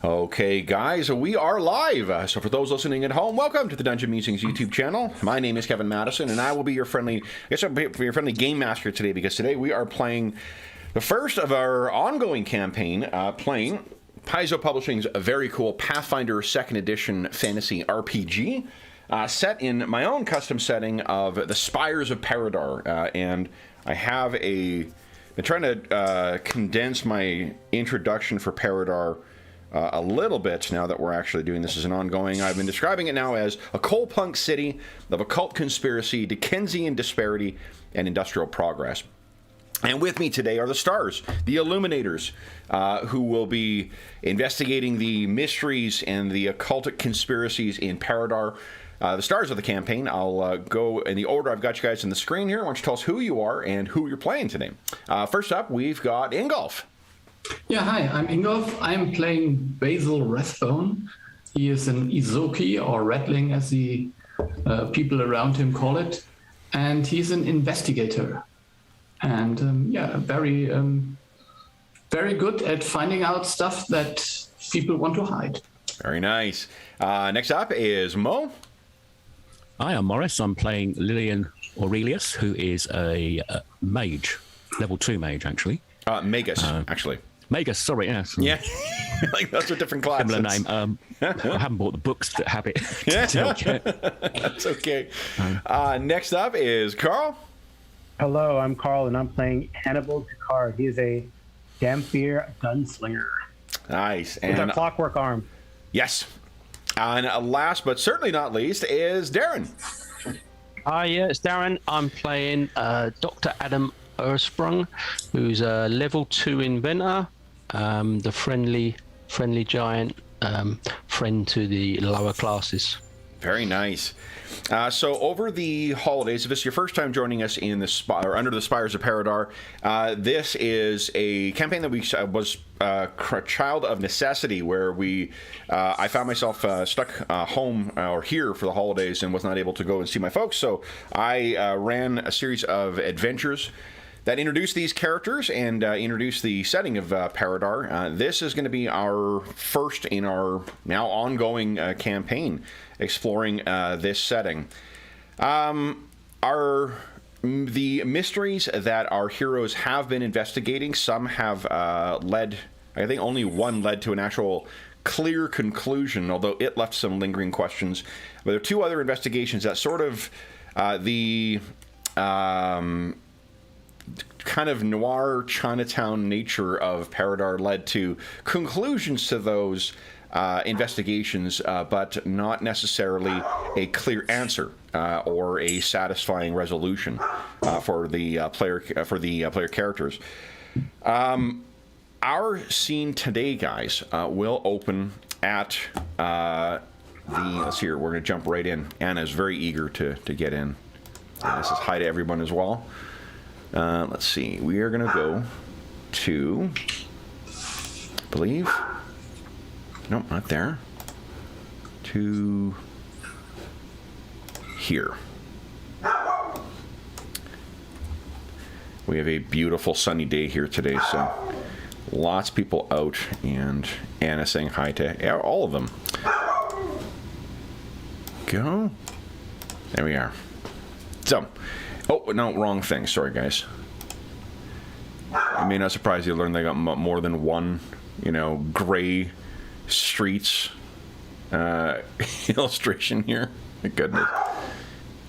Okay, guys, we are live. So for those listening at home, welcome to the Dungeon Musings YouTube channel. My name is Kevin Madison, and I will be your friendly game master today, because today we are playing the first of our ongoing campaign, playing Paizo Publishing's very cool Pathfinder 2nd Edition fantasy RPG, set in my own custom setting of the Spires of Paridar. And I have been trying to condense my introduction for Paridar a little bit now that we're actually doing this as an ongoing. I've been describing it now as a Coalpunk city of occult conspiracy, Dickensian disparity, and industrial progress. And with me today are the stars, the illuminators, who will be investigating the mysteries and the occultic conspiracies in Paridar. The stars of the campaign. I'll go in the order I've got you guys on the screen here. Why don't you tell us who you are and who you're playing today? First up, we've got Ingolf. Yeah, hi, I'm Ingolf. I'm playing Basil Rathbone. He is an Izoki, or Rattling as the people around him call it, and he's an investigator. And very good at finding out stuff that people want to hide. Very nice. Next up is Mo. Hi, I'm Morris. I'm playing Lillian Aurelius, who is a mage, level 2 mage, actually. Magus, actually. Magus, sorry, yes. Yeah, like that's a different class. Similar name. I haven't bought the books that have it. That's okay. Next up is Carl. Hello, I'm Carl, and I'm playing Hannibal Ducard. He is a Dampier gunslinger. Nice. With a clockwork arm. Yes. And last but certainly not least is Darren. Hi, yeah, it's Darren. I'm playing Dr. Adam Ersprung, who's a level 2 inventor, the friendly giant friend to the lower classes. Very nice. So over the holidays, if this is your first time joining us in under the Spires of Paridar, this is a campaign that was a child of necessity, where I found myself stuck home or here for the holidays and was not able to go and see my folks. So I ran a series of adventures that introduced these characters and introduced the setting of Paridar. This is going to be our first in our now ongoing campaign exploring this setting. The mysteries that our heroes have been investigating, some have led, I think only one led to an actual clear conclusion, although it left some lingering questions. But there are two other investigations that sort of kind of noir Chinatown nature of Paridar led to conclusions to those investigations, but not necessarily a clear answer or a satisfying resolution for the player characters. Our scene today, guys, will open at let's see here. We're going to jump right in. Anna's very eager to get in. This is hi to everyone as well. Let's see. We are going to go to, I believe. Nope, not there. To here. We have a beautiful sunny day here today, so lots of people out, and Anna saying hi to all of them. Go. There we are. So, oh, no, wrong thing. Sorry, guys. I may not surprise you to learn they got more than one, gray streets illustration here. My goodness.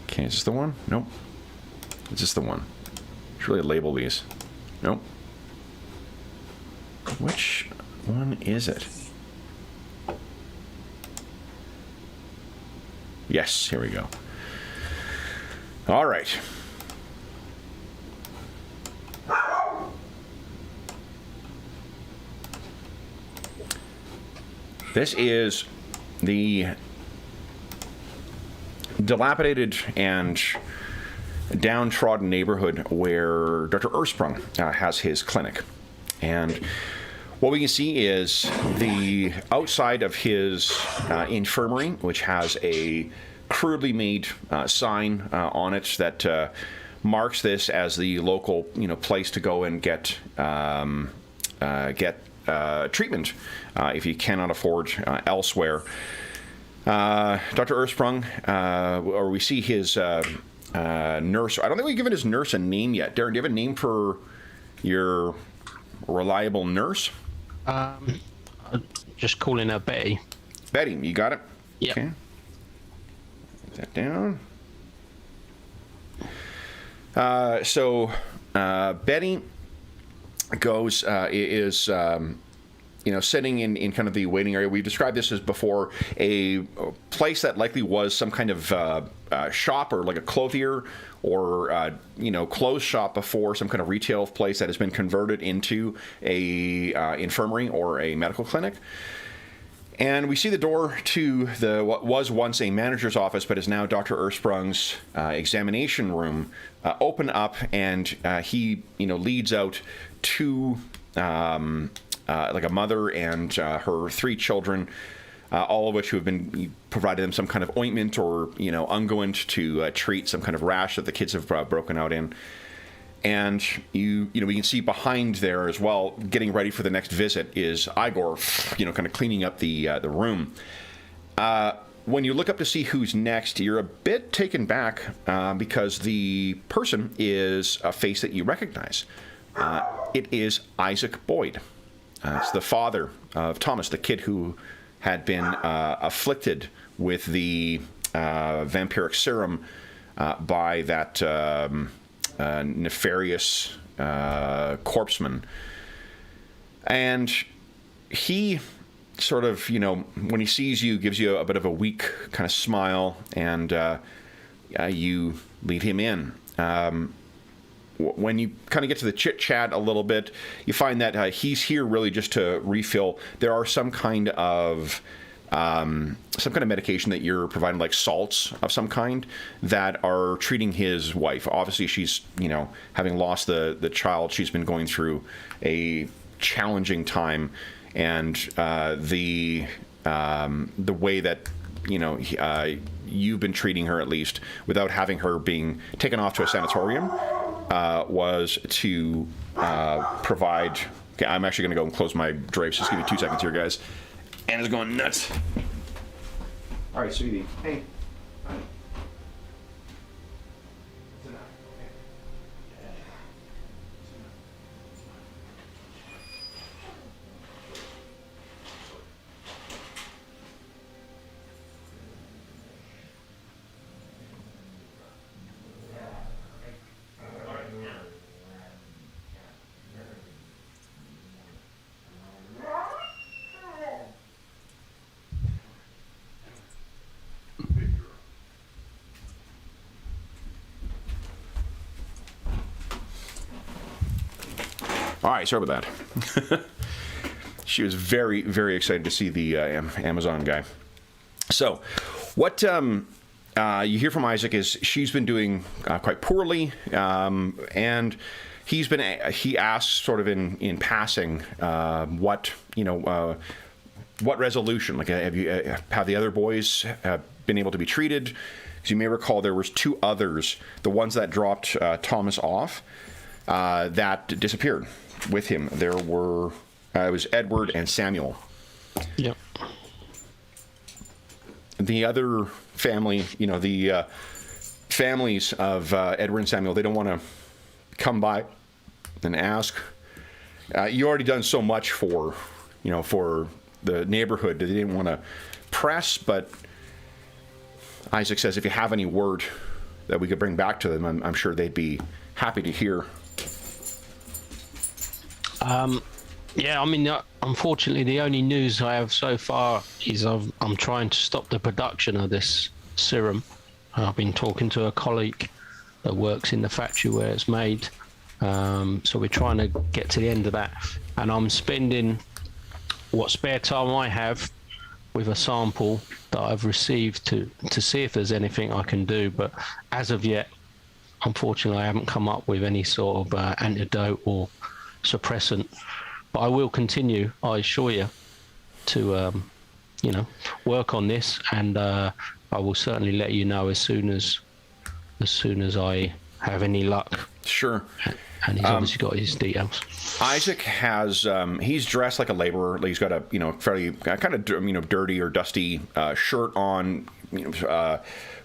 Okay, is this the one? Nope. Is this the one? Should really label these. Nope. Which one is it? Yes, here we go. All right. This is the dilapidated and downtrodden neighborhood where Dr. Ersprung has his clinic. And what we can see is the outside of his infirmary, which has a crudely made sign on it that marks this as the local, place to go and get treatment if you cannot afford elsewhere. Dr. Ersprung, or we see his nurse. I don't think we've given his nurse a name yet. Darren, do you have a name for your reliable nurse? Just calling her Betty. Betty, you got it? Yeah. Okay. Put that down. So Betty goes is sitting in kind of the waiting area. We've described this as before a place that likely was some kind of shop or like a clothier or clothes shop before, some kind of retail place that has been converted into a infirmary or a medical clinic. And we see the door to what was once a manager's office, but is now Dr. Ersprung's examination room, open up, and he, leads out two, like a mother and her 3 children, all of which have been provided them some kind of ointment or, unguent to treat some kind of rash that the kids have broken out in. And we can see behind there as well, getting ready for the next visit, is Igor, kind of cleaning up the room. When you look up to see who's next, you're a bit taken back because the person is a face that you recognize. It is Isaac Boyd. It's the father of Thomas, the kid who had been afflicted with the vampiric serum by that nefarious corpseman. And he sort of, when he sees you, gives you a bit of a weak kind of smile, and you lead him in. When you kind of get to the chit-chat a little bit, you find that he's here really just to refill. There are some kind of medication that you're providing, like salts of some kind, that are treating his wife. Obviously, she's, having lost the child, she's been going through a challenging time, and the way that, you've been treating her, at least, without having her being taken off to a sanatorium, was to provide... Okay, I'm actually going to go and close my drapes. Just give me 2 seconds here, guys. Anna's going nuts. All right, sweetie. Hey. All right, sorry about that. She was very, very excited to see the Amazon guy. So, what you hear from Isaac is she's been doing quite poorly, and he asks sort of in passing what resolution, like have the other boys been able to be treated? As you may recall, there was 2 others, the ones that dropped Thomas off, that disappeared with him. There were it was Edward and Samuel. Yep. The other family, the families of Edward and Samuel, they don't want to come by and ask. You already done so much for the neighborhood that they didn't want to press, but Isaac says if you have any word that we could bring back to them, I'm sure they'd be happy to hear. Yeah, I mean, unfortunately, the only news I have so far is I'm trying to stop the production of this serum. I've been talking to a colleague that works in the factory where it's made. So we're trying to get to the end of that. And I'm spending what spare time I have with a sample that I've received to see if there's anything I can do. But as of yet, unfortunately, I haven't come up with any sort of antidote or suppressant. But I will continue, I assure you, to work on this, and I will certainly let you know as soon as I have any luck. Sure. And he's obviously got his details. Isaac has he's dressed like a laborer. He's got a fairly kind of dirty or dusty shirt on,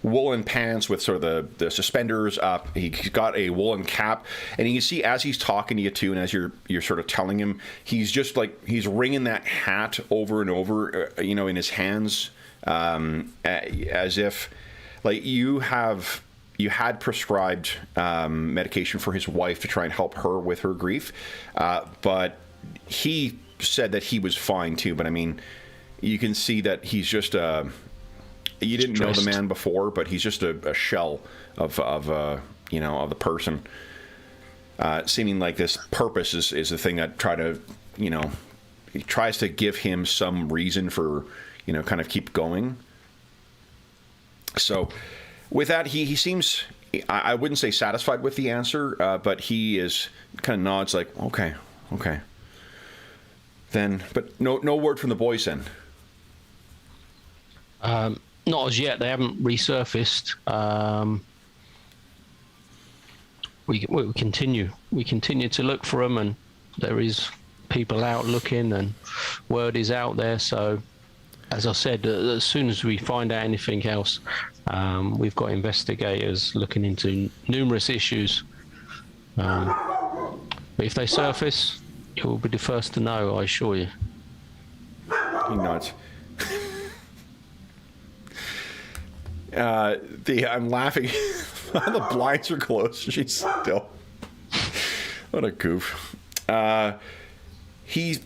woolen pants with sort of the suspenders up. He's got a woolen cap, and you can see as he's talking to you too, and as you're sort of telling him, he's just like he's wringing that hat over and over, in his hands, as if like you had prescribed medication for his wife to try and help her with her grief, but he said that he was fine too. But I mean, you can see that he's just you didn't know the man before, but he's just a shell of the person. Seeming like this purpose is the thing that he tries to give him some reason for kind of keep going. So. With that, he seems, I wouldn't say satisfied with the answer, but he is kind of nods like, okay. Then, but no word from the boys then? Not as yet. They haven't resurfaced. We continue. We continue to look for them, and there is people out looking, and word is out there. So, as I said, as soon as we find out anything else, we've got investigators looking into numerous issues. But if they surface, you will be the first to know, I assure you. He nods. I'm laughing. The blinds are closed. She's still. What a goof. He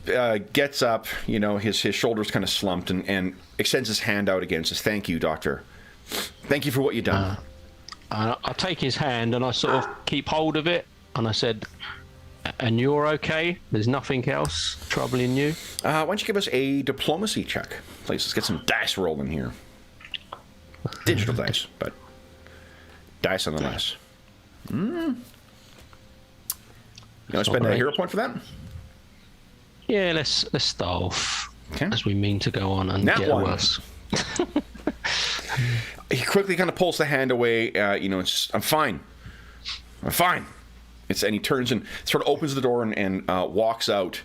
gets up, his shoulders kind of slumped, and extends his hand out again and says, "Thank you, Doctor. Thank you for what you've done." I take his hand and I sort of keep hold of it, and I said, "And you're okay? There's nothing else troubling you?" Why don't you give us a diplomacy check, please? Let's get some dice rolling here. Digital dice, but dice nonetheless. You want to spend a hero point for that? Yeah, let's start off as we mean to go on and Nat get one. worse. He quickly kind of pulls the hand away. It's, I'm fine. And he turns and sort of opens the door and walks out.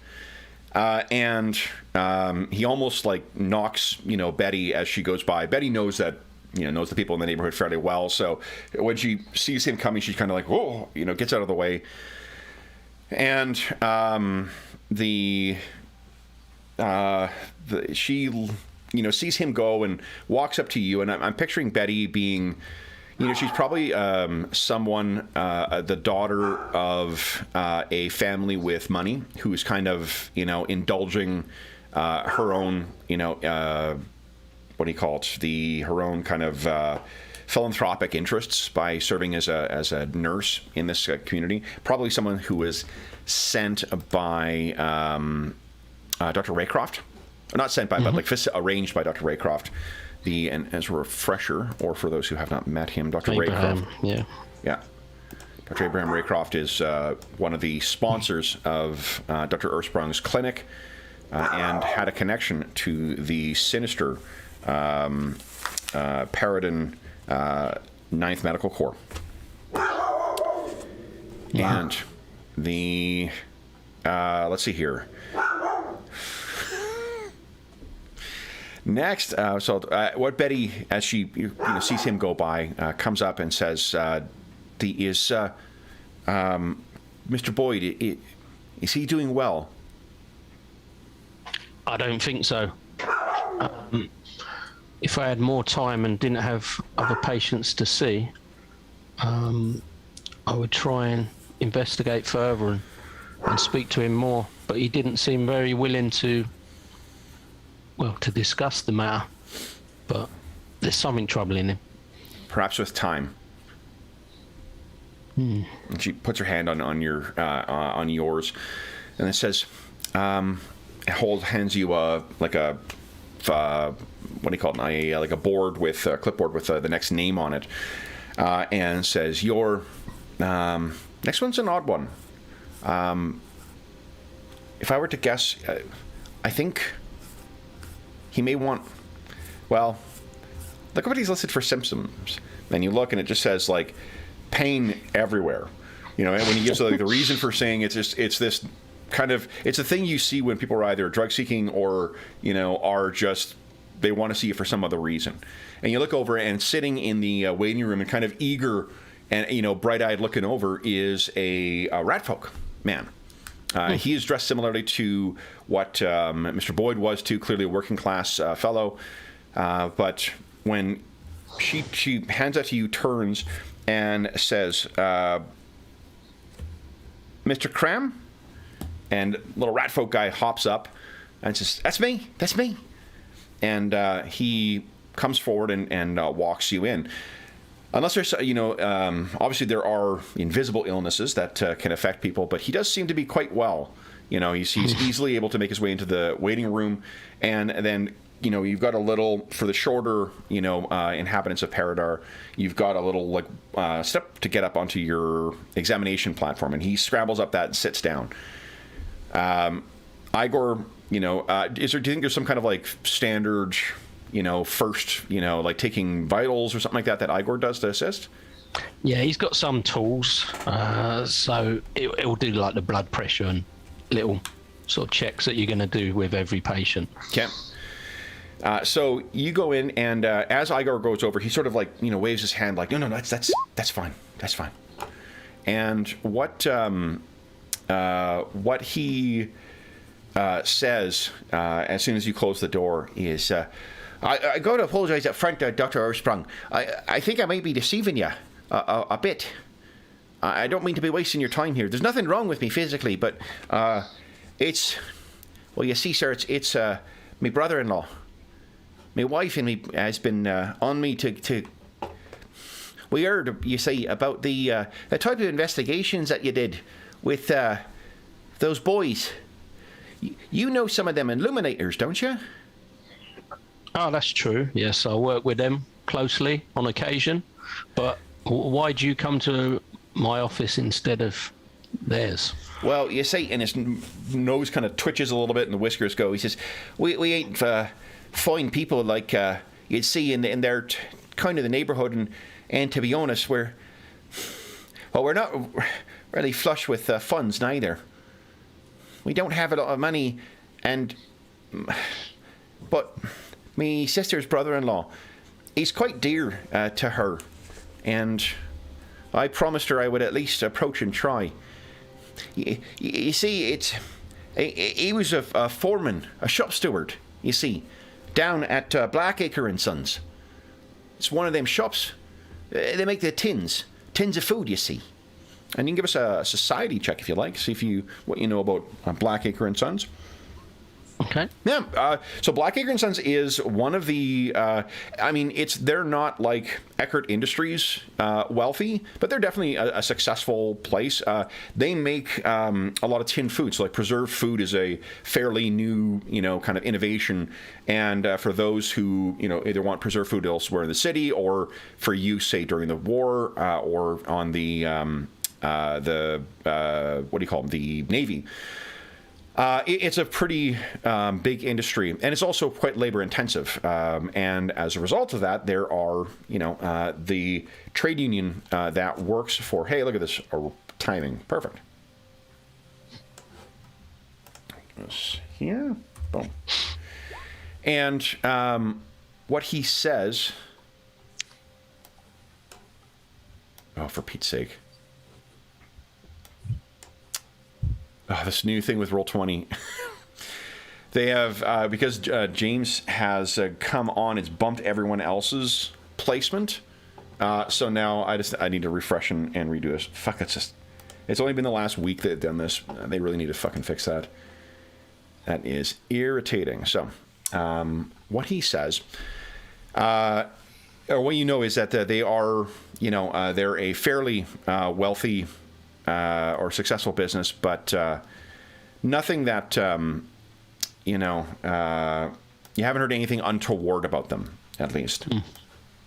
And he almost like knocks, Betty as she goes by. Betty knows that, knows the people in the neighborhood fairly well. So when she sees him coming, she's kind of like, whoa, gets out of the way. And she sees him go and walks up to you, and I'm picturing Betty being, she's probably someone, the daughter of a family with money who's kind of, indulging her own, what do you call it? Her own kind of philanthropic interests by serving as a nurse in this community. Probably someone who was sent by Dr. Raycroft. Not sent by, but like arranged by Dr. Raycroft. And as a refresher, or for those who have not met him, Dr. Raycroft. Yeah. Dr. Abraham Raycroft is one of the sponsors of Dr. Ersprung's clinic, and had a connection to the sinister Paridar 9th Medical Corps. And the let's see here. Next, what Betty, as she sees him go by, comes up and says, Mr. Boyd, is he doing well?" I don't think so. If I had more time and didn't have other patients to see, I would try and investigate further and speak to him more. But he didn't seem very willing to discuss the matter. But there's something troubling him. Perhaps with time. And she puts her hand on yours, and it says, hands you like a what do you call it? Like a board with a clipboard with the next name on it, and says, "Your next one's an odd one. If I were to guess, I think he may want. Well, look at what he's listed for symptoms. Then you look, and it just says like pain everywhere. You know, and when he gives like the reason for saying it's this kind of, it's a thing you see when people are either drug seeking or, you know, are just, they want to see it for some other reason. And you look over, and sitting in the waiting room and kind of eager and, you know, bright-eyed looking over is a ratfolk man. He is dressed similarly to what Mr. Boyd was too, clearly a working class fellow. But when she hands that to you, turns and says, Mr. Cram? And little ratfolk guy hops up and says, that's me. And he comes forward and walks you in. Unless there's, you know, obviously there are invisible illnesses that can affect people, but he does seem to be quite well. You know, he's easily able to make his way into the waiting room, and then, you know, you've got a little, for the shorter, you know, inhabitants of Paridar, you've got a little, like, step to get up onto your examination platform, and he scrambles up that and sits down. Igor, you know, do you think there's some kind of, like, standard, you know, first, you know, like taking vitals or something like that Igor does to assist? Yeah, he's got some tools, so it'll do like the blood pressure and little sort of checks that you're going to do with every patient. Okay. So you go in, and as Igor goes over, he sort of like, you know, waves his hand like, no, that's fine. And what he says as soon as you close the door is, I got to apologize up front, Dr. Ersprung. I think I might be deceiving you a bit. I don't mean to be wasting your time here. There's nothing wrong with me physically, but it's, well, you see, sir, it's my brother-in-law. My wife and me has been on me to. We heard, you see, about the type of investigations that you did with those boys. You know some of them illuminators, don't you? Oh, that's true. Yes, I work with them closely on occasion. But why'd you come to my office instead of theirs? Well, you see, and his nose kind of twitches a little bit, and the whiskers go. He says, "We ain't fine people like you'd see in their kind of the neighbourhood, and to be honest, we're not really flush with funds neither. We don't have a lot of money, but me sister's brother-in-law, he's quite dear to her, and I promised her I would at least approach and try. You see, he was a foreman, a shop steward, you see, down at Blackacre and Sons. It's one of them shops. They make the tins of food, you see. And you can give us a society check if you like, see what you know about Blackacre and Sons. Okay. Yeah. So Blackacre and Sons is one of the. They're not like Eckert Industries wealthy, but they're definitely a successful place. They make a lot of tin food. So like preserved food is a fairly new, kind of innovation. And for those who either want preserved food elsewhere in the city or for use, say during the war or on the Navy. It's a pretty big industry, and it's also quite labor intensive. And as a result of that, there are, the trade union that works for, hey, look at this timing. Perfect. Here. Boom. And what he says, oh, for Pete's sake. Oh, this new thing with Roll20. They have, because James has come on, it's bumped everyone else's placement. So now I need to refresh and redo this. Fuck, it's only been the last week that they've done this. They really need to fucking fix that. That is irritating. So, what he says, or what you know is that they are, they're a fairly wealthy or successful business, but nothing that you haven't heard anything untoward about them, at least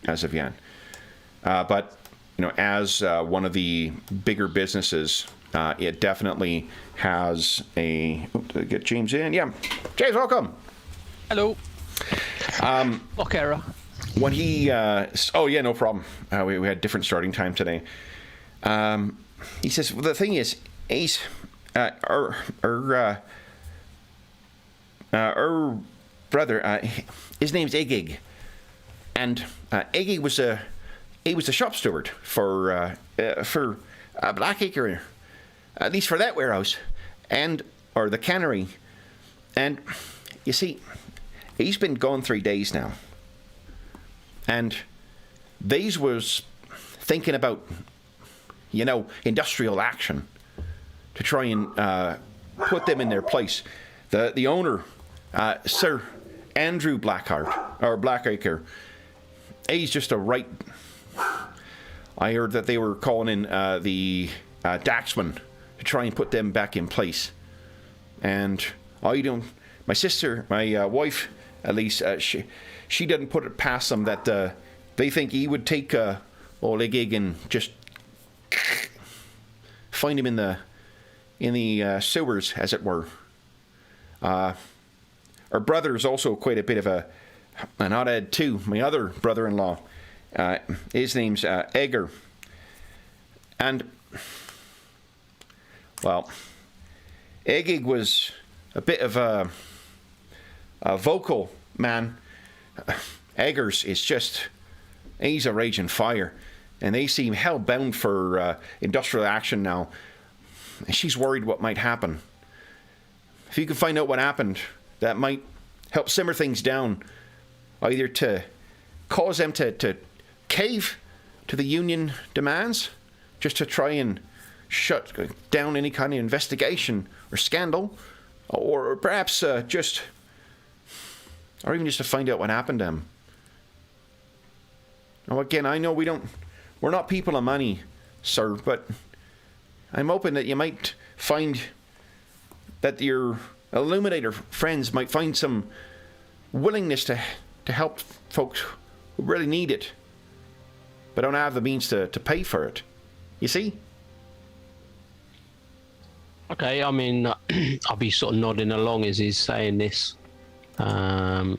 as of yet. But as one of the bigger businesses, it definitely has a. Get James in, yeah. James, welcome. Hello. Error. When he, oh yeah, no problem. We had different starting time today. he says, well, the thing is, he's our brother. His name's Igig, and Igig was a shop steward for Blackacre, at least for that warehouse, or the cannery, and you see, he's been gone 3 days now, and these was thinking about, industrial action to try and put them in their place. The owner, Sir Andrew Blackacre, he's just a right. I heard that they were calling in the Daxman to try and put them back in place, and my sister, my wife, at least, she didn't put it past them that they think he would take old Igig and just find him in the sewers, as it were. Our brother is also quite a bit of an hothead too. My other brother-in-law, his name's Egger, and well, Igig was a bit of a vocal man. Eggers is just, he's a raging fire, and they seem hell-bound for industrial action now. And she's worried what might happen. If you can find out what happened, that might help simmer things down, either to cause them to cave to the union demands, just to try and shut down any kind of investigation or scandal, or perhaps or even just to find out what happened to them. Now, again, I know we're not people of money, sir, but I'm hoping that you might find that your Illuminator friends might find some willingness to help folks who really need it, but don't have the means to pay for it. You see? Okay, I mean, I'll be sort of nodding along as he's saying this, and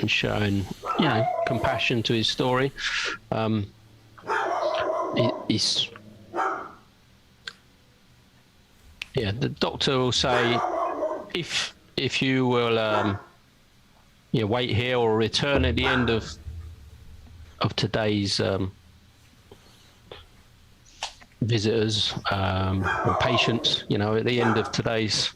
showing, compassion to his story. The doctor will say, if you will, wait here or return at the end of today's visitors or patients, at the end of today's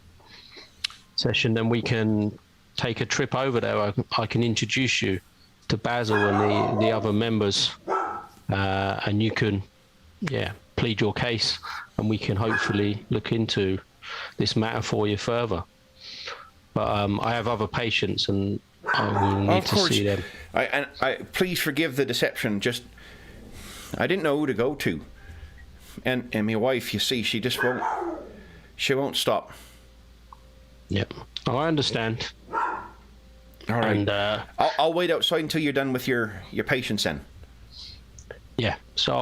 session, then we can take a trip over there. I can introduce you to Basil and the other members, and you can, plead your case, and we can hopefully look into this matter for you further. But I have other patients, and I will need to see them. I please forgive the deception. Just, I didn't know who to go to, and my wife, you see, she just won't stop. Yep, I understand. All right, and I'll wait outside until you're done with your patients then. Yeah, so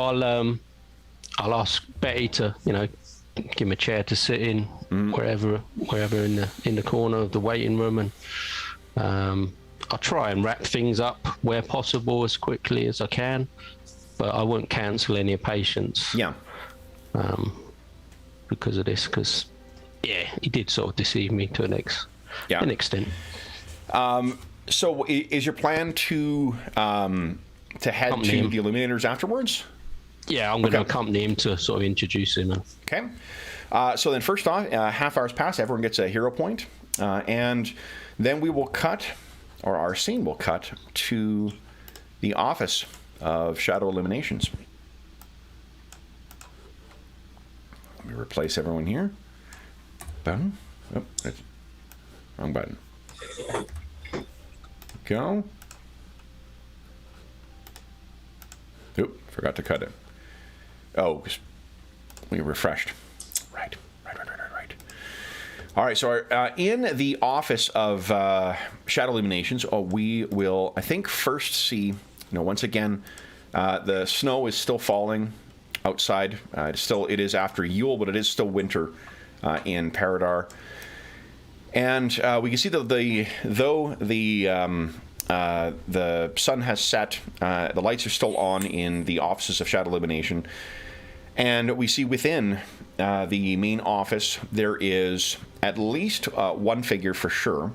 I'll ask Betty to, give him a chair to sit in, wherever in the corner of the waiting room, and I'll try and wrap things up where possible as quickly as I can, but I won't cancel any patients. Yeah. Because of this, because he did sort of deceive me to an extent. So is your plan to head to the Illuminators afterwards? Yeah, I'm going to accompany him to sort of introduce him. Okay. So then first off, half hours pass, everyone gets a hero point, and then we will cut, or our scene will cut, to the office of Shadow Illuminations. Let me replace everyone here. Button. Oh, that's wrong button. Go. Oop, forgot to cut it. Oh, we refreshed. Right. All right, so in the office of Shadow Illuminations, we will, I think, first see, once again, the snow is still falling outside. It is after Yule, but it is still winter in Paridar. And we can see that the sun has set, the lights are still on in the offices of Shadow Illumination. And we see within the main office there is at least one figure for sure,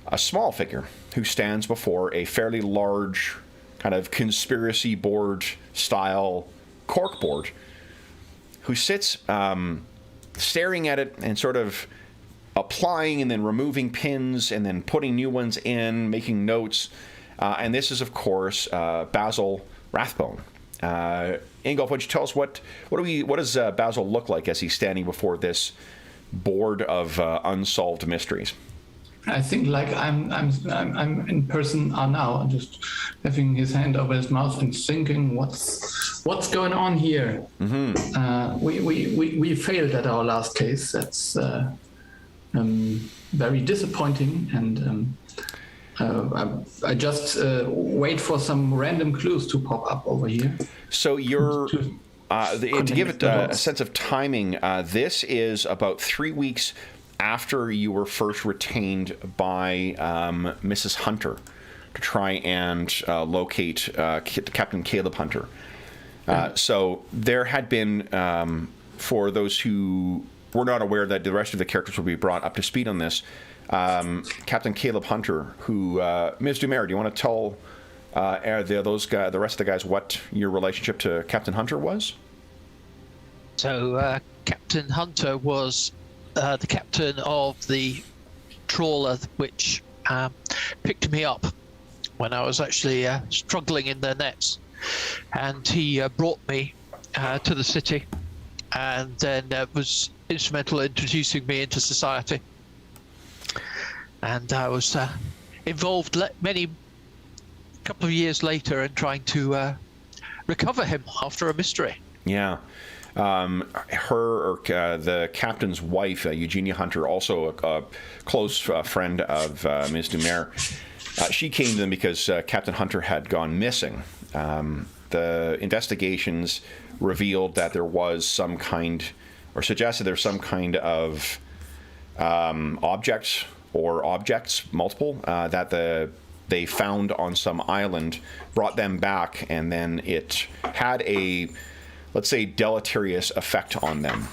a small figure who stands before a fairly large kind of conspiracy board style cork board, who sits staring at it and sort of applying and then removing pins and then putting new ones in, making notes. And this is, of course, Basil Rathbone. Ingolf, would you tell us what does Basil look like as he's standing before this board of unsolved mysteries? I think like I'm in person now. I'm just having his hand over his mouth and thinking, what's going on here? Mm-hmm. We failed at our last case. That's very disappointing, and I just wait for some random clues to pop up over here. So you're to give it a sense of timing. This is about 3 weeks after you were first retained by Mrs. Hunter to try and locate Captain Caleb Hunter. So there had been, for those who were not aware that the rest of the characters will be brought up to speed on this, Captain Caleb Hunter, who, Ms. Dumer, do you want to tell the rest of the guys what your relationship to Captain Hunter was? So Captain Hunter was the captain of the trawler which picked me up when I was actually struggling in their nets, and he brought me to the city, and then was instrumental in introducing me into society. And I was involved couple of years later in trying to recover him after a mystery. Yeah. The captain's wife, Eugenia Hunter, also a close friend of Ms. Dumer, she came to them because Captain Hunter had gone missing. The investigations revealed that there was some kind, or suggested there's some kind of object or objects, multiple, that they found on some island, brought them back, and then it had a, let's say, deleterious effect on them.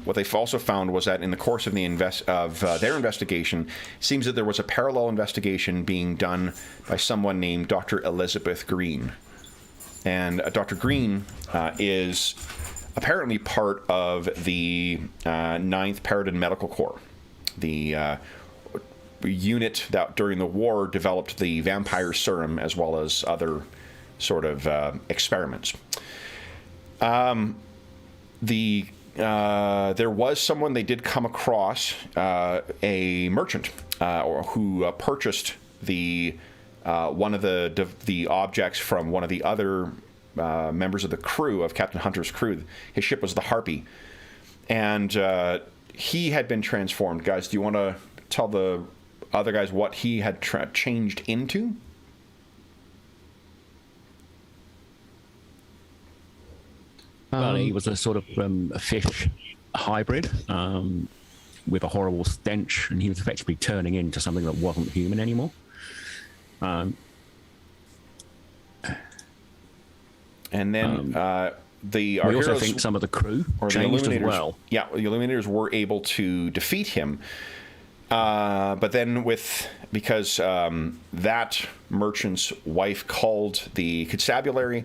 What they also found was that in the course of their investigation, it seems that there was a parallel investigation being done by someone named Dr. Elizabeth Green. And Dr. Green is apparently part of the 9th Paridar Medical Corps, the unit that during the war developed the vampire serum as well as other sort of experiments. There was someone they did come across, a merchant, who purchased one of the objects from one of the other members of the crew of Captain Hunter's crew. His ship was the Harpy, and he had been transformed. Guys, do you want to tell the other guys what he had changed into? Well, he was a sort of a fish hybrid with a horrible stench, and he was effectively turning into something that wasn't human anymore. And then we also think some of the crew changed as well. Yeah, the Illuminators were able to defeat him. But then because that merchant's wife called the constabulary,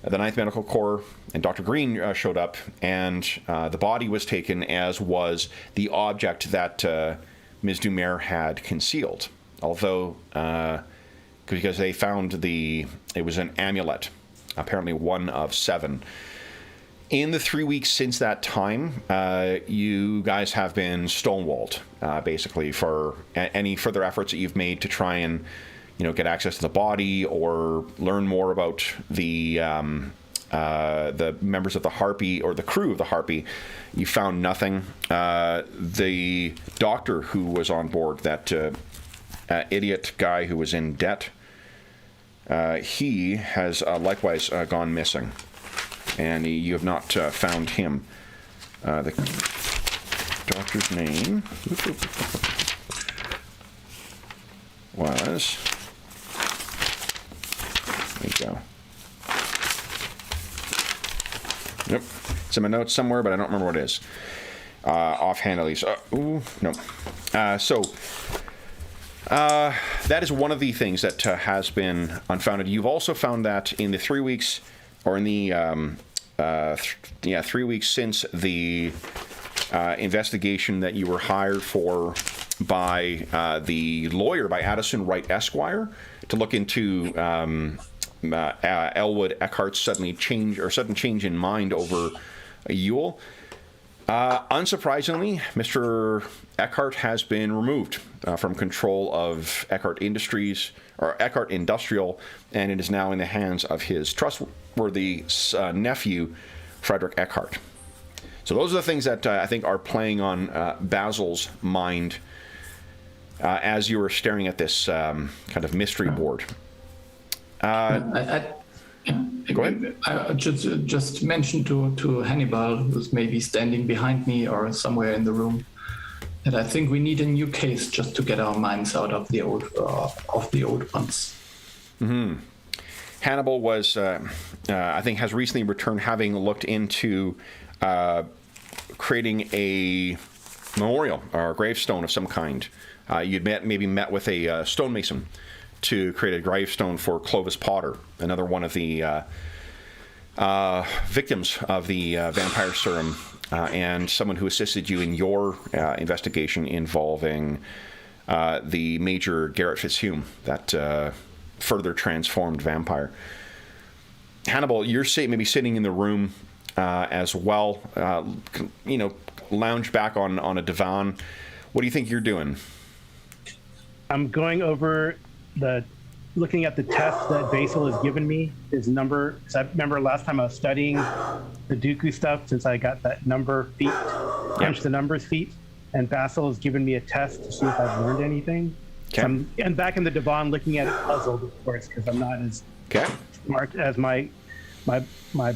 the 9th Medical Corps, and Dr. Green showed up, and the body was taken, as was the object that Ms. Dumer had concealed. Although, because they found it was an amulet, apparently one of 7. In the 3 weeks since that time, you guys have been stonewalled, basically, for any further efforts that you've made to try and, get access to the body or learn more about the members of the Harpy or the crew of the Harpy. You found nothing. The doctor who was on board, that idiot guy who was in debt, he has likewise gone missing. And you have not found him. The doctor's name was... There you go. Nope. It's in my notes somewhere, but I don't remember what it is. Offhandedly. So, no. That is one of the things that has been unfounded. You've also found that in the 3 weeks, or in the 3 weeks since the investigation that you were hired for by the lawyer, by Addison Wright Esquire, to look into Elwood Eckhart's sudden change in mind over Yule. Unsurprisingly, Mr. Eckhart has been removed from control of Eckhart Industries, or Eckhart Industrial, and it is now in the hands of his trustworthy nephew, Frederick Eckhart. So those are the things that I think are playing on Basil's mind as you were staring at this kind of mystery board. Go ahead. I just mentioned to Hannibal, who's maybe standing behind me or somewhere in the room, that I think we need a new case just to get our minds out of the old ones. Mm-hmm. Hannibal was, I think, has recently returned, having looked into creating a memorial or a gravestone of some kind. You'd maybe met with a stonemason to create a gravestone for Clovis Potter, another one of the victims of the vampire serum, and someone who assisted you in your investigation involving the Major Garrett Fitzhume, that further transformed vampire. Hannibal, you're maybe sitting in the room as well, lounge back on a divan. What do you think you're doing? I'm going over looking at the test that Basil has given me, his number. Because I remember last time I was studying the Dooku stuff, since I got that number feat, punch the numbers feat, and Basil has given me a test to see if I've learned anything. Okay. So I'm back in the divan looking at it puzzled, of course, because I'm not as smart as my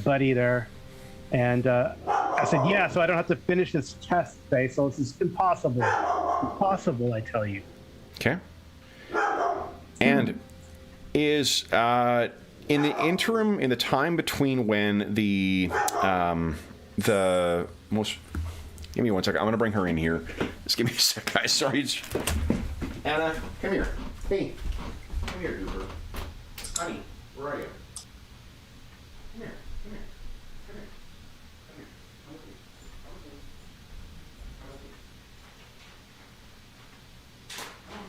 buddy there. And I said, yeah, so I don't have to finish this test, Basil. This is impossible. Impossible, I tell you. Okay. And is in the interim, in the time between when the most... Give me 1 second. I'm going to bring her in here. Just give me a sec, guys. Sorry. Anna, come here. Hey. Come here, Goober. Honey, where are you? Come here. Come here. Come here. Come here. Come with me. Come with me. Come with me. Come on.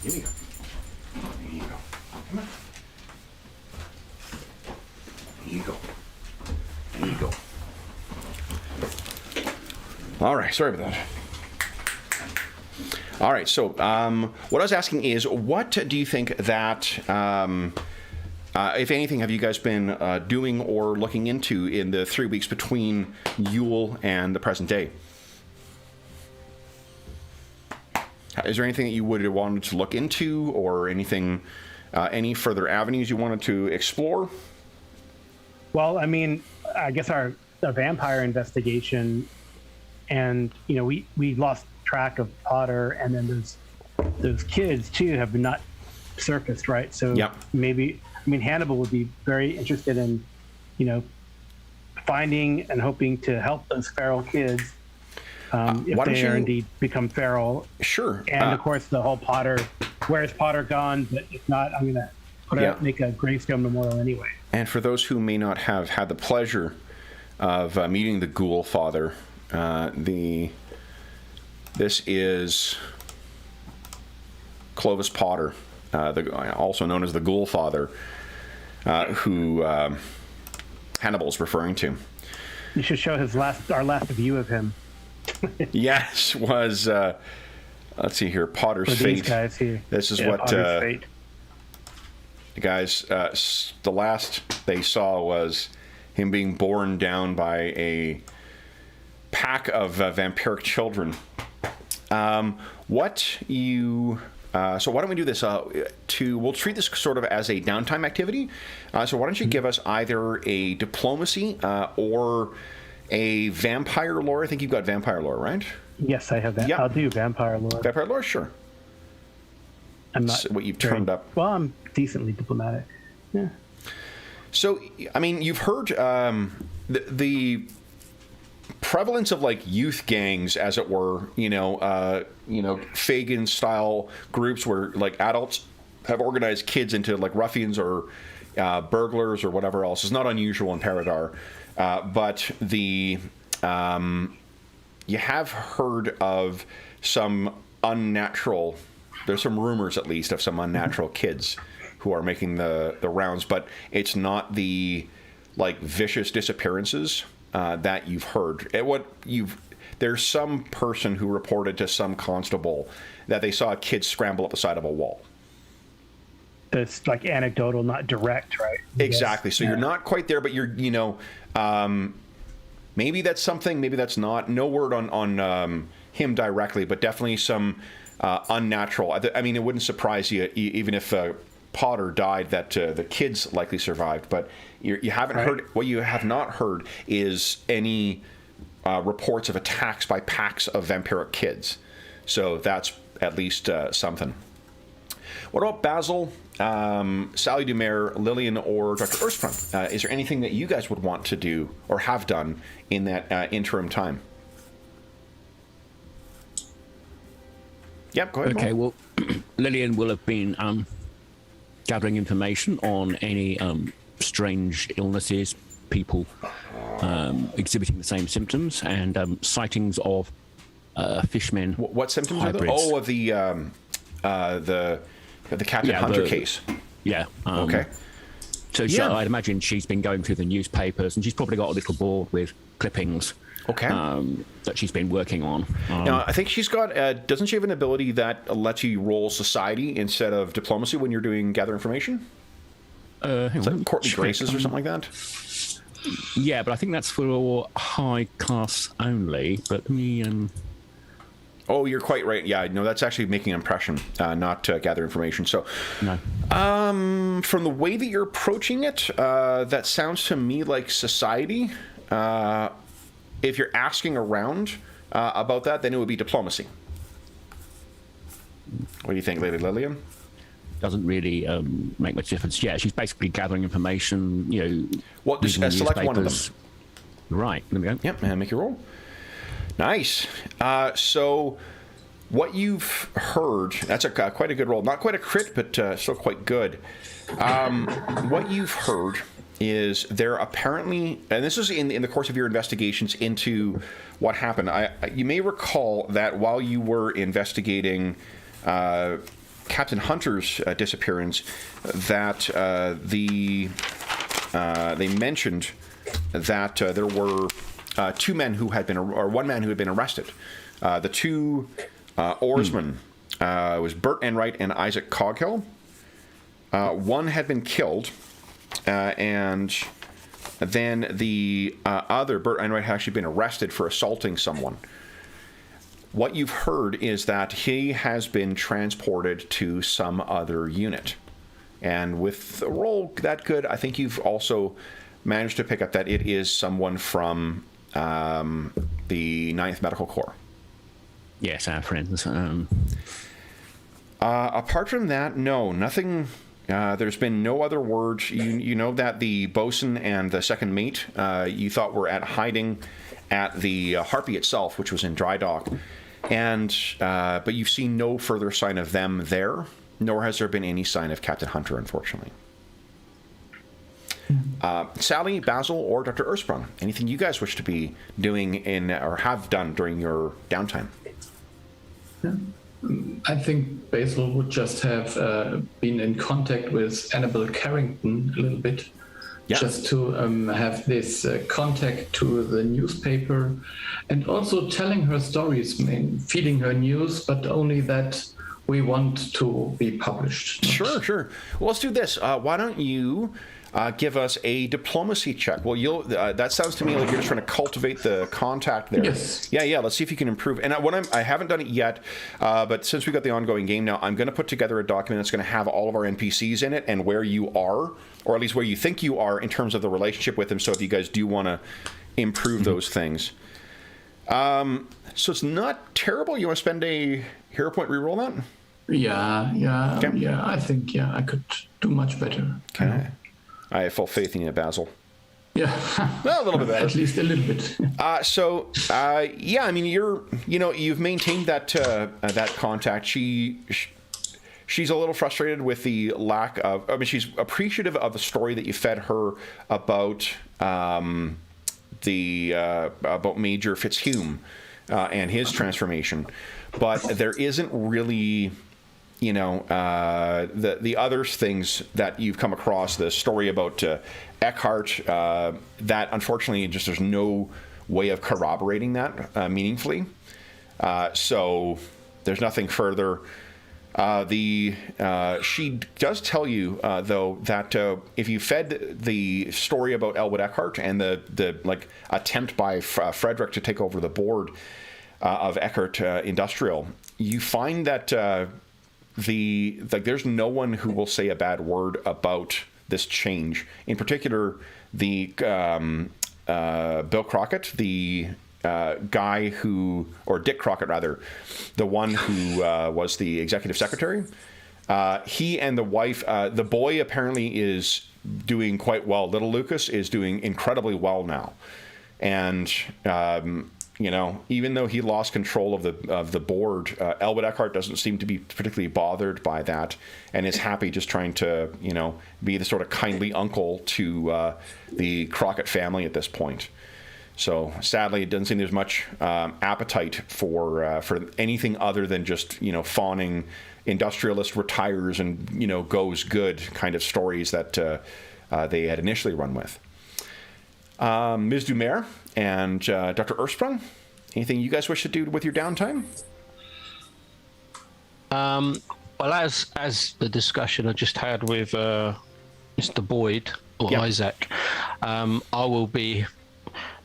Here we go. There you go. Come on. There you go. There you go. All right. Sorry about that. All right. So, what I was asking is, what do you think that, if anything, have you guys been doing or looking into in the 3 weeks between Yule and the present day? Is there anything that you would have wanted to look into, or anything, any further avenues you wanted to explore? Well, I mean, I guess our vampire investigation, and we lost track of Potter, and then those kids too have not surfaced, right? So maybe, I mean, Hannibal would be very interested in, finding and hoping to help those feral kids. If they are indeed become feral. Sure. And of course, the whole Potter, where's Potter gone? But if not, I'm going to make a gravestone memorial anyway. And for those who may not have had the pleasure of meeting the Ghoul Father, this is Clovis Potter, also known as the Ghoul Father, who Hannibal's referring to. You should show our last view of him. Yes, was let's see here, Potter's for Fate. These guys here. This is what the guys, the last they saw was him being borne down by a pack of vampiric children. What you So why don't we do this? We'll treat this sort of as a downtime activity. So why don't you give us either a diplomacy or a vampire lore? I think you've got vampire lore, right? Yes, I have that. Yeah. I'll do vampire lore. Vampire lore, sure. I'm not what you've turned up. Well, I'm decently diplomatic. Yeah. So, I mean, you've heard the prevalence of like youth gangs, as it were. Fagin-style groups where like adults have organized kids into like ruffians or burglars or whatever else is not unusual in Paridar. But you have heard of some unnatural. There's some rumors, at least, of some unnatural kids who are making the rounds, but it's not the like vicious disappearances that you've heard. There's some person who reported to some constable that they saw a kid scramble up the side of a wall. That's like anecdotal, not direct, right? Exactly. Yes. So you're not quite there, but you're, maybe that's something, maybe that's not. No word on him directly, but definitely some unnatural. I mean, it wouldn't surprise you, even if Potter died, that the kids likely survived. But you haven't heard. What you have not heard is any reports of attacks by packs of vampiric kids. So that's at least something. What about Basil, Sally Dumer, Lillian, or Dr. Ersprung? Is there anything that you guys would want to do or have done in that interim time? Yep, go ahead. Okay, well, Lillian will have been gathering information on any strange illnesses, people exhibiting the same symptoms, and sightings of fishmen. What symptoms hybrids. are those? Oh, of the Captain Hunter case. Yeah. Okay. So I'd imagine she's been going through the newspapers, and she's probably got a little board with clippings. Okay. That she's been working on. Now, I think she's got. Doesn't she have an ability that lets you roll society instead of diplomacy when you're doing gather information? It's like courtly graces or something like that. Yeah, but I think that's for high class only. But let me. Oh, you're quite right. Yeah, no, that's actually making an impression, not gather information. So, no. From the way that you're approaching it, that sounds to me like society. If you're asking around about that, then it would be diplomacy. What do you think, Lady Lillian? Doesn't really make much difference. Yeah, she's basically gathering information. Well, just select one of them. Right. There we go. Yep, and make your roll. Nice. So, what you've heard, that's quite a good roll. Not quite a crit, but still quite good. What you've heard is there apparently, and this is in the course of your investigations into what happened. You may recall that while you were investigating Captain Hunter's disappearance, that they mentioned that there were two men who had been, or one man who had been arrested. The two oarsmen was Bert Enright and Isaac Coghill. One had been killed, and then the other, Bert Enright, had actually been arrested for assaulting someone. What you've heard is that he has been transported to some other unit. And with a roll that good, I think you've also managed to pick up that it is someone from the 9th Medical Corps. Yes, our friends. Apart from that, no, nothing. There's been no other words. You know that the bosun and the second mate you thought were at hiding at the Harpy itself, which was in dry dock, and but you've seen no further sign of them there, nor has there been any sign of Captain Hunter, unfortunately. Sally, Basil, or Dr. Ersprung, anything you guys wish to be doing in or have done during your downtime? Yeah. I think Basil would just have been in contact with Annabelle Carrington a little bit, just to have this contact to the newspaper, and also telling her stories, feeding her news, but only that we want to be published. Sure. Well, let's do this. Why don't you give us a diplomacy check? Well, that sounds to me like you're just trying to cultivate the contact there. Yes. Yeah. Let's see if you can improve. And I haven't done it yet, but since we've got the ongoing game now, I'm going to put together a document that's going to have all of our NPCs in it and where you are, or at least where you think you are in terms of the relationship with them. So if you guys do want to improve those things. So it's not terrible. You want to spend a hero point reroll that? Yeah. Okay. Yeah, I think, I could do much better. Okay. I have full faith in you, Basil. Yeah. Well, a little bit better. At least a little bit. Yeah, I mean, you've maintained that that contact. She's a little frustrated with the lack of. I mean, she's appreciative of the story that you fed her about about Major Fitzhume and his transformation, but there isn't really. The other things that you've come across, the story about Eckhart, that unfortunately just there's no way of corroborating that meaningfully. So there's nothing further. She does tell you though that if you fed the story about Elwood Eckhart and the attempt by Frederick to take over the board of Eckhart Industrial, you find that. There's no one who will say a bad word about this change. In particular, the Bill Crockett, the guy who, or Dick Crockett rather, the one who was the executive secretary. He and the wife, the boy apparently is doing quite well. Little Lucas is doing incredibly well now, and. Even though he lost control of the board, Elwood Eckhart doesn't seem to be particularly bothered by that, and is happy just trying to, be the sort of kindly uncle to the Crockett family at this point. So sadly, it doesn't seem there's much appetite for anything other than just fawning industrialist retires and goes good kind of stories that they had initially run with. Ms. Dumer and Dr. Ursprung, anything you guys wish to do with your downtime? Well, as the discussion I just had with Mr. Boyd or Isaac, I will be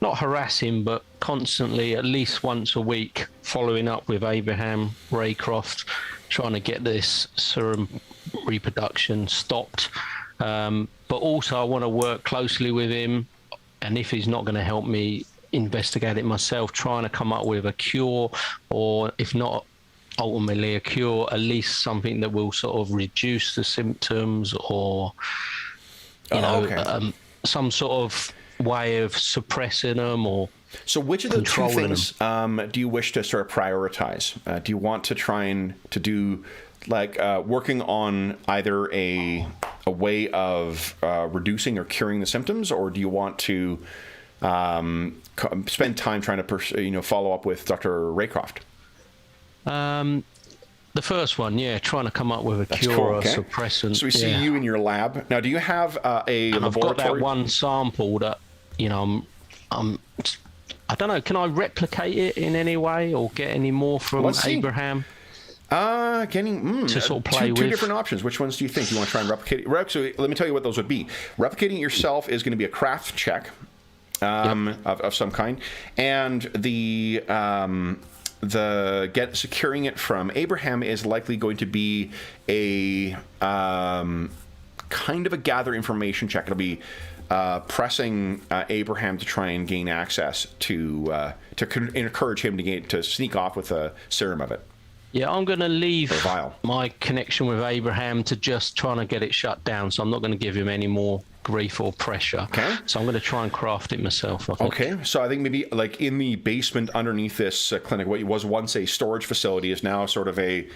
not harassing, but constantly, at least once a week, following up with Abraham Raycroft, trying to get this serum reproduction stopped. But also, I want to work closely with him. And if he's not going to help me investigate it myself, trying to come up with a cure, or if not ultimately a cure, at least something that will sort of reduce the symptoms, or some sort of way of suppressing them, or so which of the two things do you wish to sort of prioritize? Do you want to try and to do working on either a way of reducing or curing the symptoms, or do you want to spend time trying to follow up with Dr. Raycroft? The first one, trying to come up with a cure or suppressant. So we see you in your lab now. Do you have a and laboratory? I've got that one sample that I don't know. Can I replicate it in any way, or get any more from Abraham? To sort of play two with different options. Which ones do you think you want to try and replicate? Actually, let me tell you what those would be. Replicating it yourself is going to be a craft check of some kind, and the securing it from Abraham is likely going to be a kind of a gather information check. It'll be pressing Abraham to try and gain access to encourage him to sneak off with a serum of it. Yeah, I'm going to leave my connection with Abraham to just trying to get it shut down. So I'm not going to give him any more grief or pressure. Okay. So I'm going to try and craft it myself, I think. Okay. So I think maybe in the basement underneath this clinic, what was once a storage facility is now sort of a,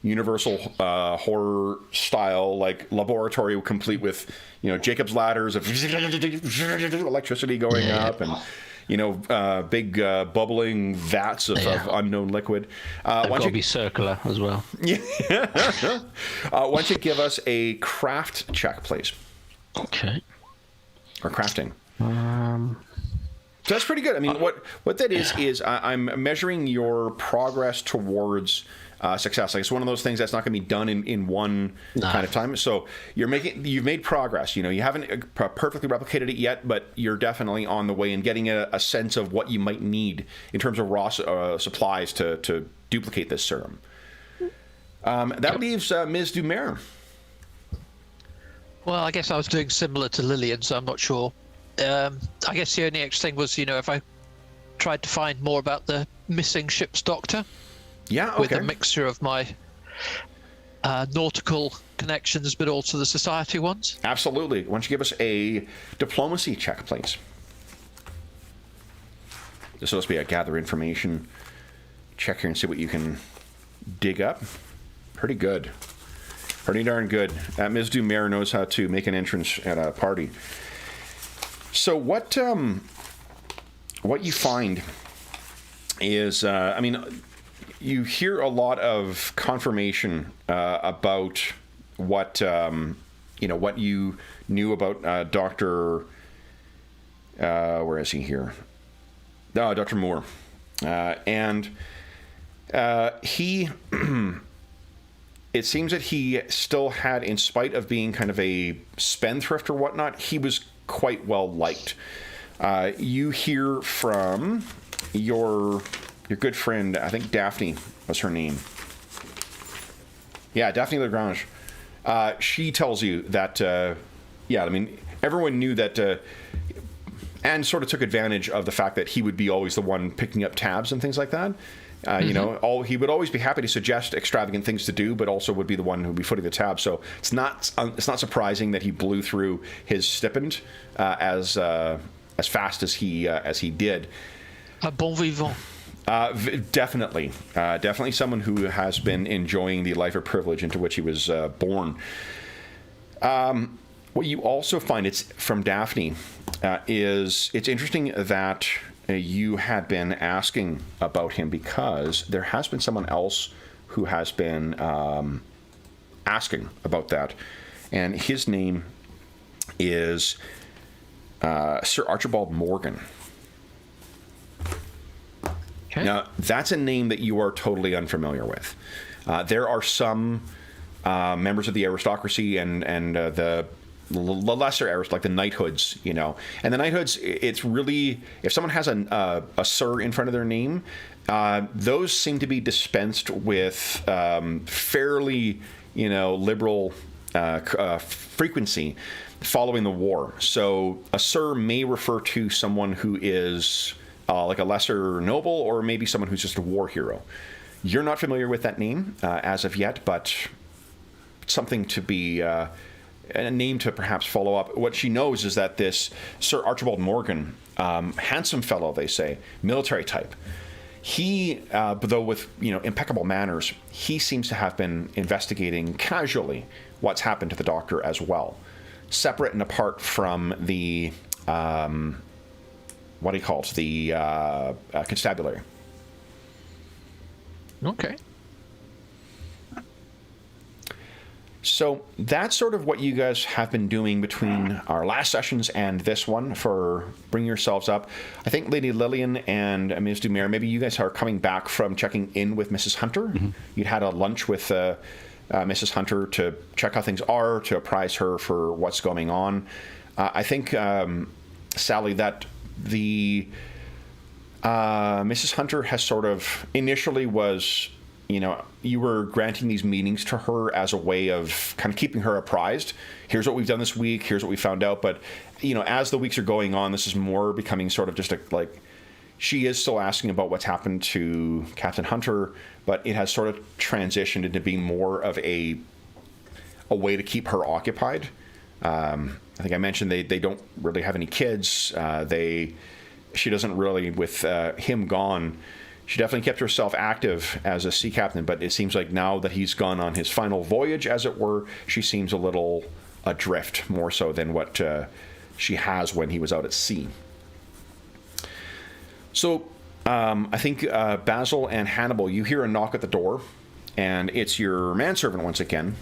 universal horror style laboratory complete with, Jacob's ladders of electricity going up and... big bubbling vats of unknown liquid. They've got to be circular as well. Yeah. Why don't you give us a craft check, please? Okay. Or crafting. So that's pretty good. I mean, what that is I'm measuring your progress towards success. Like, it's one of those things that's not going to be done in one kind of time. So you've made progress. You know, you haven't perfectly replicated it yet, but you're definitely on the way and getting a sense of what you might need in terms of raw supplies to duplicate this serum. That leaves Ms. Dumer. Well, I guess I was doing similar to Lillian, so I'm not sure. I guess the only extra thing was, if I tried to find more about the missing ship's doctor. Yeah, okay. With a mixture of my nautical connections, but also the society ones. Absolutely. Why don't you give us a diplomacy check, please? This is supposed to be a gather information check here and see what you can dig up. Pretty good. Pretty darn good. Ms. Dumer knows how to make an entrance at a party. So what you find is, you hear a lot of confirmation about what what you knew about Dr. Where is he here? Dr. Moore, and he. It seems that he still had, in spite of being kind of a spendthrift or whatnot, he was quite well liked. You hear from your good friend, I think Daphne was her name. Yeah, Daphne Lagrange. She tells you that, everyone knew that, and sort of took advantage of the fact that he would be always the one picking up tabs and things like that. He would always be happy to suggest extravagant things to do, but also would be the one who would be footing the tab. So it's not surprising that he blew through his stipend as fast as he did. Un bon vivant. Definitely someone who has been enjoying the life of privilege into which he was born. What you also find, it's from Daphne, is it's interesting that you had been asking about him because there has been someone else who has been asking about that, and his name is Sir Archibald Morgan. Okay. Now, that's a name that you are totally unfamiliar with. There are some members of the aristocracy and the lesser aristocracy, like the knighthoods, And the knighthoods, it's really, if someone has a sir in front of their name, those seem to be dispensed with fairly, liberal frequency following the war. So a sir may refer to someone who is like a lesser noble, or maybe someone who's just a war hero. You're not familiar with that name as of yet, but something to be a name to perhaps follow up. What she knows is that this Sir Archibald Morgan, handsome fellow, they say, military type. He, though with impeccable manners, he seems to have been investigating casually what's happened to the doctor as well, separate and apart from the what he calls the constabulary. Okay. So that's sort of what you guys have been doing between our last sessions and this one for bringing yourselves up. I think Lady Lillian and Ms. Dumer, maybe you guys are coming back from checking in with Mrs. Hunter. Mm-hmm. You'd had a lunch with Mrs. Hunter to check how things are, to apprise her for what's going on. I think, Sally, that the Mrs. Hunter has sort of initially was... you were granting these meetings to her as a way of kind of keeping her apprised. Here's what we've done this week. Here's what we found out. But, as the weeks are going on, this is more becoming sort of just she is still asking about what's happened to Captain Hunter, but it has sort of transitioned into being more of a way to keep her occupied. I think I mentioned they don't really have any kids. She doesn't really, with him gone, she definitely kept herself active as a sea captain, but it seems like now that he's gone on his final voyage, as it were, she seems a little adrift, more so than what she has when he was out at sea. So I think Basil and Hannibal, you hear a knock at the door, and it's your manservant once again,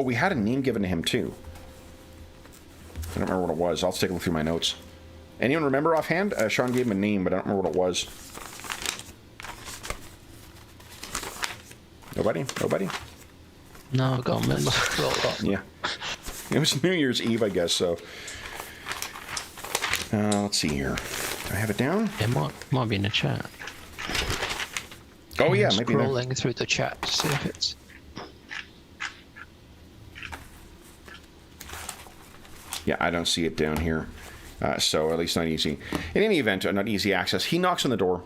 we had a name given to him too. I don't remember what it was. I'll take a look through my notes. Anyone remember offhand? Sean gave him a name, but I don't remember what it was. Nobody? No, I can't remember. Yeah. It was New Year's Eve, I guess, so. Let's see here. Do I have it down? It might be in the chat. Oh, yeah, maybe. Scrolling through the chat to see if it's... Yeah, I don't see it down here. So at least not easy. In any event, not easy access. He knocks on the door.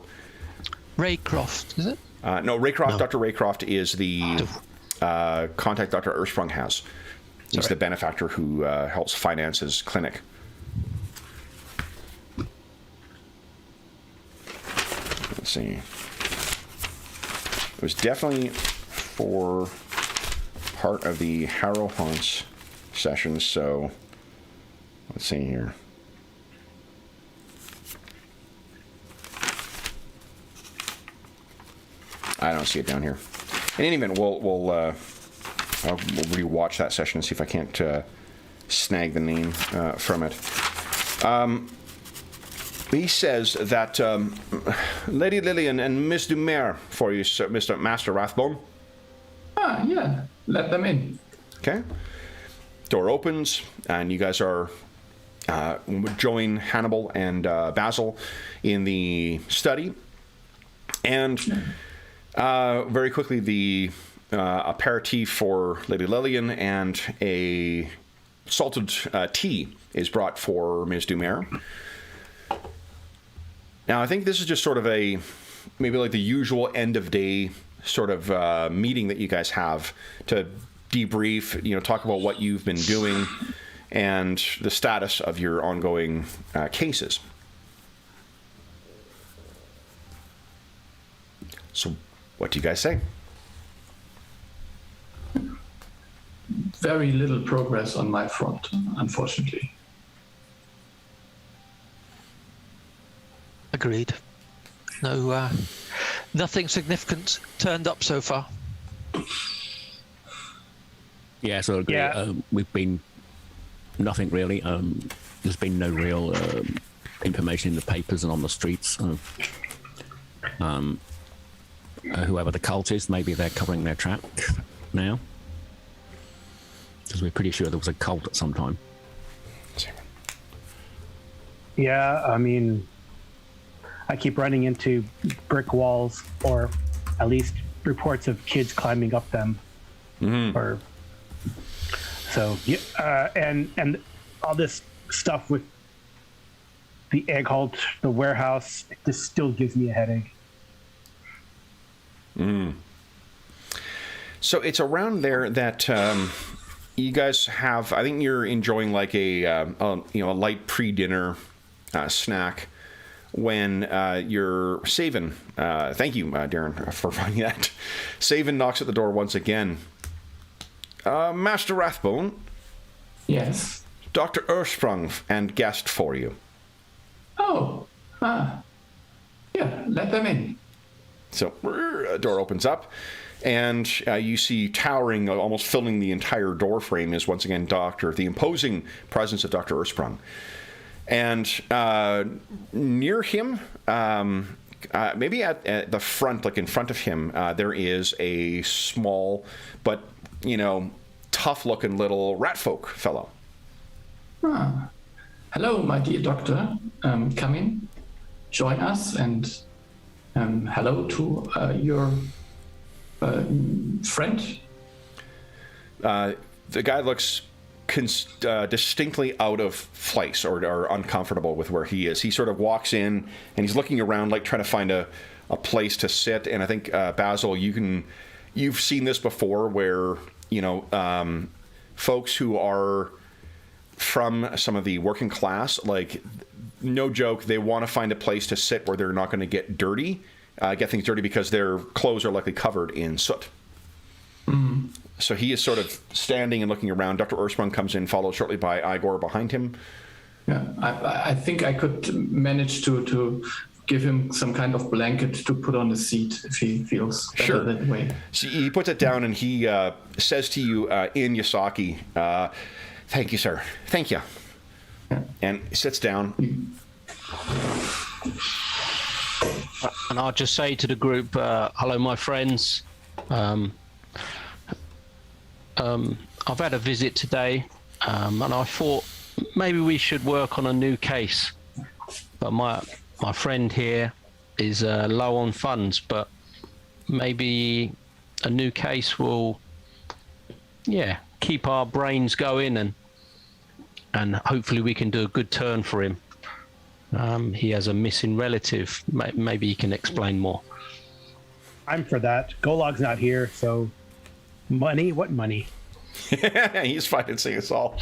Raycroft, is it? No, Raycroft. No. Dr. Raycroft is the contact Dr. Ersprung has. He's the benefactor who helps finance his clinic. Let's see. It was definitely for part of the Harrow Haunts session, so let's see here. I don't see it down here. In any event, we'll rewatch that session and see if I can't snag the name from it. He says that Lady Lillian and Miss Dumer for you, sir, Mr. Master Rathbone. Ah, yeah. Let them in. Okay. Door opens, and you guys are join Hannibal and Basil in the study, and very quickly the aperitif for Lady Lillian and a salted tea is brought for Ms. Dumer. Now, I think this is just sort of maybe like the usual end of day sort of meeting that you guys have to debrief, talk about what you've been doing and the status of your ongoing cases. So, what do you guys say? Very little progress on my front, unfortunately. Agreed. No, nothing significant turned up so far. Yeah, so I agree. Yeah. We've been nothing really. There's been no real information in the papers and on the streets. Whoever the cult is, maybe they're covering their track now. Because we're pretty sure there was a cult at some time. Yeah, I mean, I keep running into brick walls, or at least reports of kids climbing up them. Mm-hmm. Or so, yeah, and all this stuff with the egg halt, the warehouse, it just still gives me a headache. So it's around there that you guys have. I think you're enjoying like a light pre-dinner snack when you're Savin. Thank you, Darren, for finding that. Savin knocks at the door once again. Master Rathbone. Yes. Dr. Ersprung and guest for you. Oh. Yeah, let them in. So a door opens up, and you see towering, almost filling the entire door frame is once again the imposing presence of Dr. Ersprung. And near him, maybe at the front, like in front of him, there is a small but, tough-looking little ratfolk fellow. Hello, my dear doctor. Come in, join us, and hello to your friend. The guy looks distinctly out of place or uncomfortable with where he is. He sort of walks in and he's looking around, like trying to find a place to sit. And I think Basil, you've seen this before, where folks who are from some of the working class, like, no joke, they want to find a place to sit where they're not going to get things dirty because their clothes are likely covered in soot. Mm. So he is sort of standing and looking around. Dr. Ersprung comes in, followed shortly by Igor behind him. Yeah, I think I could manage to give him some kind of blanket to put on the seat if he feels better that way. So he puts it down and he says to you in Yasaki, "Thank you, sir. Thank you." Yeah. And sits down. And I'll just say to the group, hello, my friends. I've had a visit today, and I thought maybe we should work on a new case. But my friend here is low on funds, but maybe a new case will, keep our brains going, and hopefully we can do a good turn for him. He has a missing relative. Maybe he can explain more. I'm for that. Golog's not here, so money? What money? He's financing us all.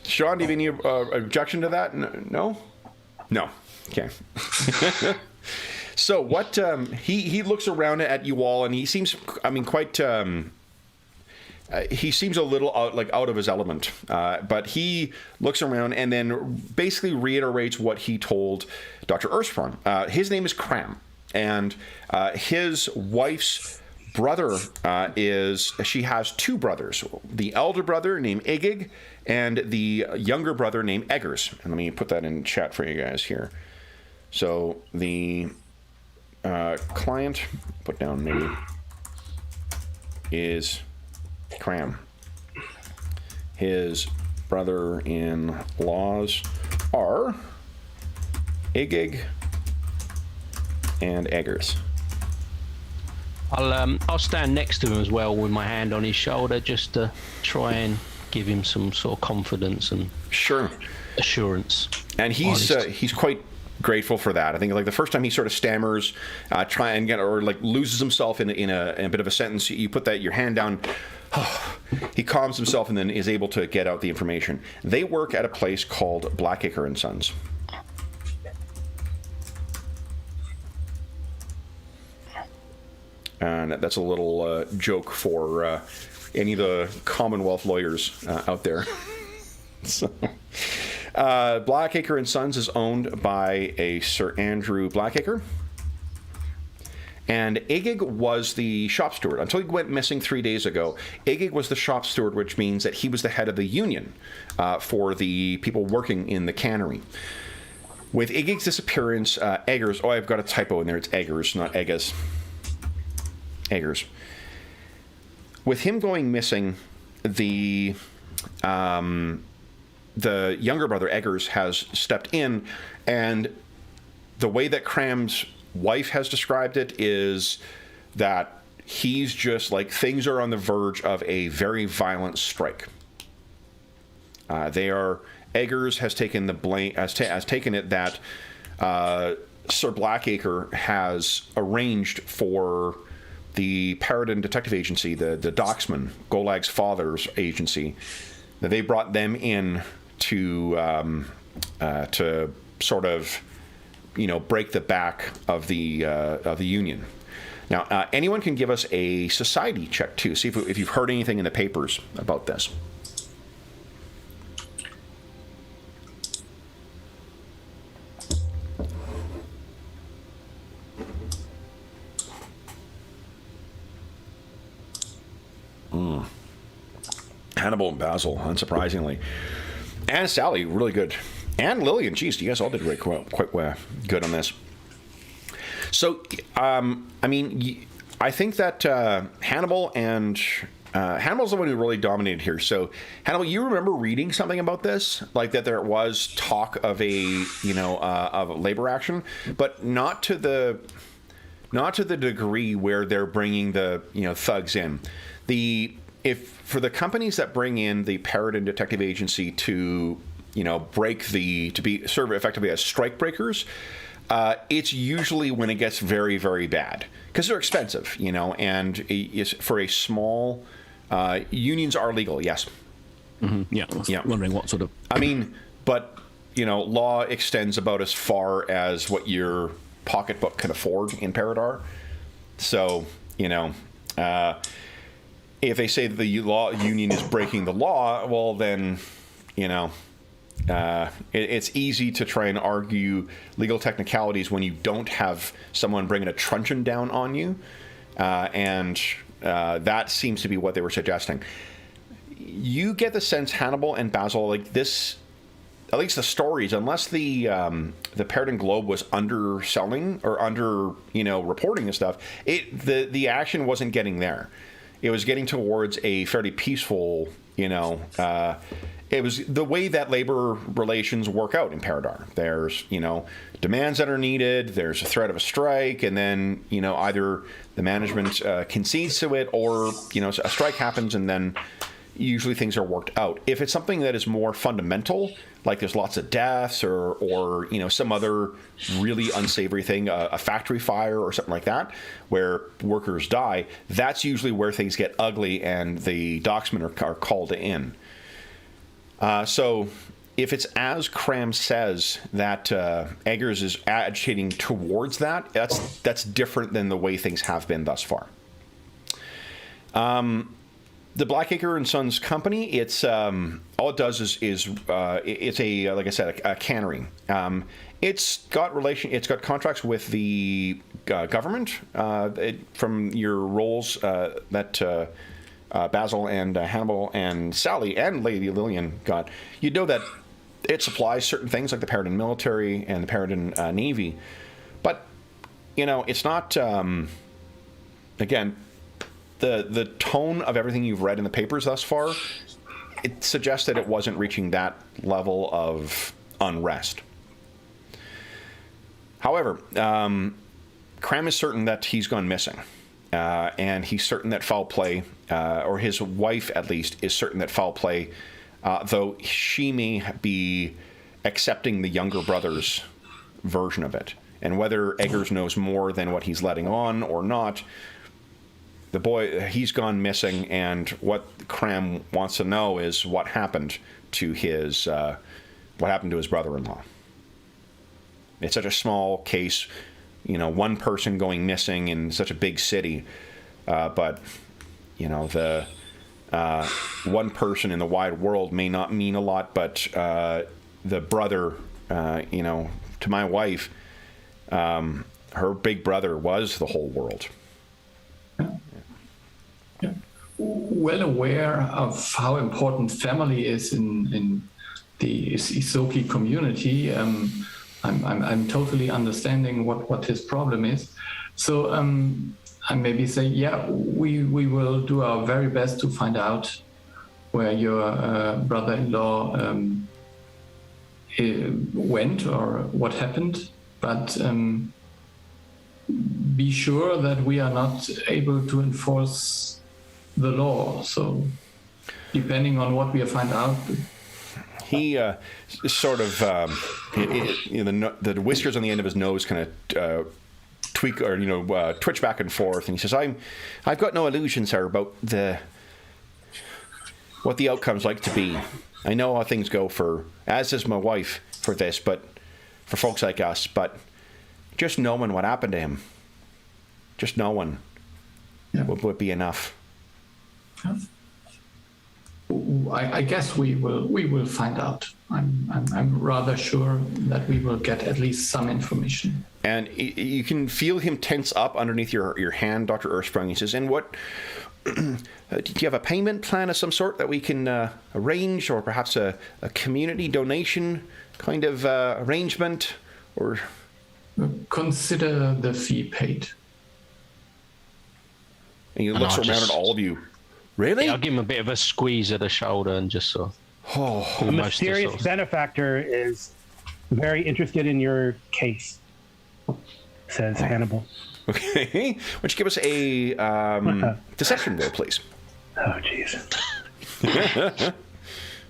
Sean, do you have any objection to that? No? No. Okay. So what, he looks around at you all, and he seems, quite, he seems a little out of his element. But he looks around and then basically reiterates what he told Dr. Ersprung. His name is Cram, and his wife's brother she has two brothers, the elder brother named Egig and the younger brother named Eggers. And let me put that in chat for you guys here. So the client, put down maybe, is Cram. His brother-in-laws are Egig and Eggers. I'll stand next to him as well with my hand on his shoulder, just to try and give him some sort of confidence and assurance. And he's quite grateful for that. I think like the first time he sort of stammers, loses himself in a bit of a sentence. You put your hand down. He calms himself and then is able to get out the information. They work at a place called Blackacre and Sons. And that's a little joke for any of the Commonwealth lawyers out there. So, Blackacre and Sons is owned by a Sir Andrew Blackacre. And Egig was the shop steward. Until he went missing 3 days ago, Egig was the shop steward, which means that he was the head of the union for the people working in the cannery. With Egig's disappearance, Eggers... Oh, I've got a typo in there. It's Eggers, not Eggas. Eggers. With him going missing, the younger brother, Eggers, has stepped in, and the way that Cram's wife has described it is that he's just like, things are on the verge of a very violent strike. Eggers has taken the blame, has taken it that Sir Blackacre has arranged for the Paridar Detective Agency, the Docksman, Golag's father's agency, that they brought them in to sort of, break the back of the union. Now, anyone can give us a society check too. See if you've heard anything in the papers about this. Hannibal and Basil, unsurprisingly. And Sally, really good. And Lillian, geez, you guys all did quite good on this. So, I think that Hannibal and... Hannibal's the one who really dominated here. So, Hannibal, you remember reading something about this? Like that there was talk of a labor action, but not to the degree where they're bringing the, thugs in. For the companies that bring in the Paridar Detective Agency to, serve effectively as strike breakers, it's usually when it gets very, very bad because they're expensive, and for a small, unions are legal. Yes. Mm-hmm. Yeah. I was wondering what sort of. But law extends about as far as what your pocketbook can afford in Paridar. So, if they say that the union is breaking the law, well, then, it's easy to try and argue legal technicalities when you don't have someone bringing a truncheon down on you. And that seems to be what they were suggesting. You get the sense Hannibal and Basil, like this, at least the stories, unless the Paridar Globe was underselling or reporting and stuff, the action wasn't getting there. it was getting towards a fairly peaceful, it was the way that labor relations work out in Paridar. There's, demands that are needed, there's a threat of a strike, and then, either the management concedes to it, or, a strike happens, and then usually things are worked out. If it's something that is more fundamental, like there's lots of deaths or some other really unsavory thing, a factory fire or something like that, where workers die, that's usually where things get ugly and the docksmen are called in. So if it's as Cram says that Eggers is agitating towards that, that's different than the way things have been thus far. The Blackacre and Sons Company, it's all it does is it's a, like I said, a cannery. It's got contracts with the government from your roles that Basil and Hannibal and Sally and Lady Lillian got. You know that it supplies certain things like the Paridar military and the Paridar navy, but it's not. Again, the tone of everything you've read in the papers thus far, it suggests that it wasn't reaching that level of unrest. However, Cram is certain that he's gone missing, and he's certain that foul play, or his wife at least, is certain that foul play, though she may be accepting the younger brother's version of it. And whether Eggers knows more than what he's letting on or not, the boy, he's gone missing, and what Cram wants to know is what happened to his brother-in-law. It's such a small case, one person going missing in such a big city, but the one person in the wide world may not mean a lot, but the brother, to my wife, her big brother was the whole world. Well aware of how important family is in the Isoki community, I'm totally understanding what his problem is. So I maybe say, we will do our very best to find out where your brother-in-law went or what happened, but be sure that we are not able to enforce the law. So depending on what we find out. He sort of, the whiskers on the end of his nose kind of tweak or twitch back and forth, and he says, "I've got no illusions, sir, about what the outcome's like to be. I know how things go as does my wife for this, but for folks like us. But just knowing what happened to him, just knowing would be enough." I guess we will find out. I'm rather sure that we will get at least some information. And you can feel him tense up underneath your hand, Dr. Ersprung. He says, "And what? Do you have a payment plan of some sort that we can arrange, or perhaps a community donation kind of arrangement, or?" Consider the fee paid. And he looks around at all of you. Really? Yeah, I'll give him a bit of a squeeze of the shoulder and just sort of... A mysterious benefactor is very interested in your case, says Hannibal. Okay. Why don't you give us a deception roll, please? Oh, jeez.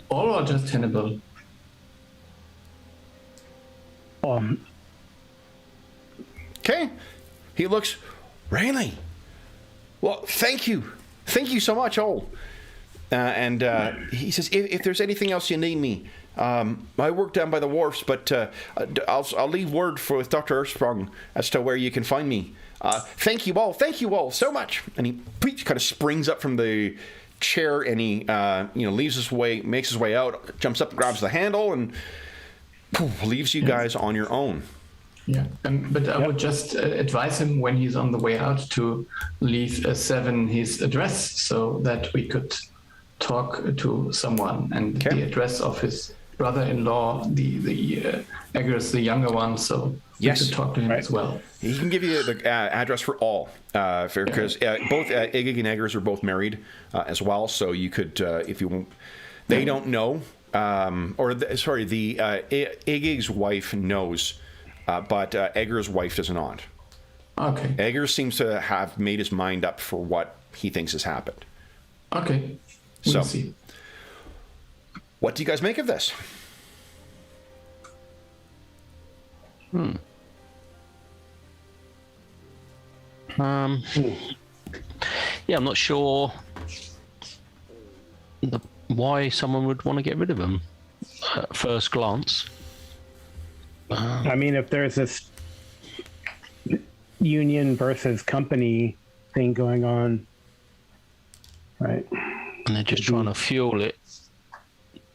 All or just Hannibal? Okay. He looks, really? Well, thank you. Thank you so much, all. And he says, if there's anything else you need me, I work down by the wharfs, but I'll leave word with Dr. Ersprung as to where you can find me. Thank you all so much. And he kind of springs up from the chair, and he makes his way out, jumps up, grabs the handle, and leaves you guys on your own. Yeah, but I would just advise him when he's on the way out to leave Seven his address so that we could talk to someone and the address of his brother-in-law, the Eggers, the younger one, so Yes. we could talk to him as well. He can give you the address for all, because both Egig and Eggers are both married as well. So you could, if you want, they don't know, Egig's wife knows, but Egger's wife does not. Okay. Eggers seems to have made his mind up for what he thinks has happened. Okay. We'll see. What do you guys make of this? Yeah, I'm not sure why someone would want to get rid of him at first glance. I mean, if there's this union versus company thing going on, right? And they're just trying to fuel it.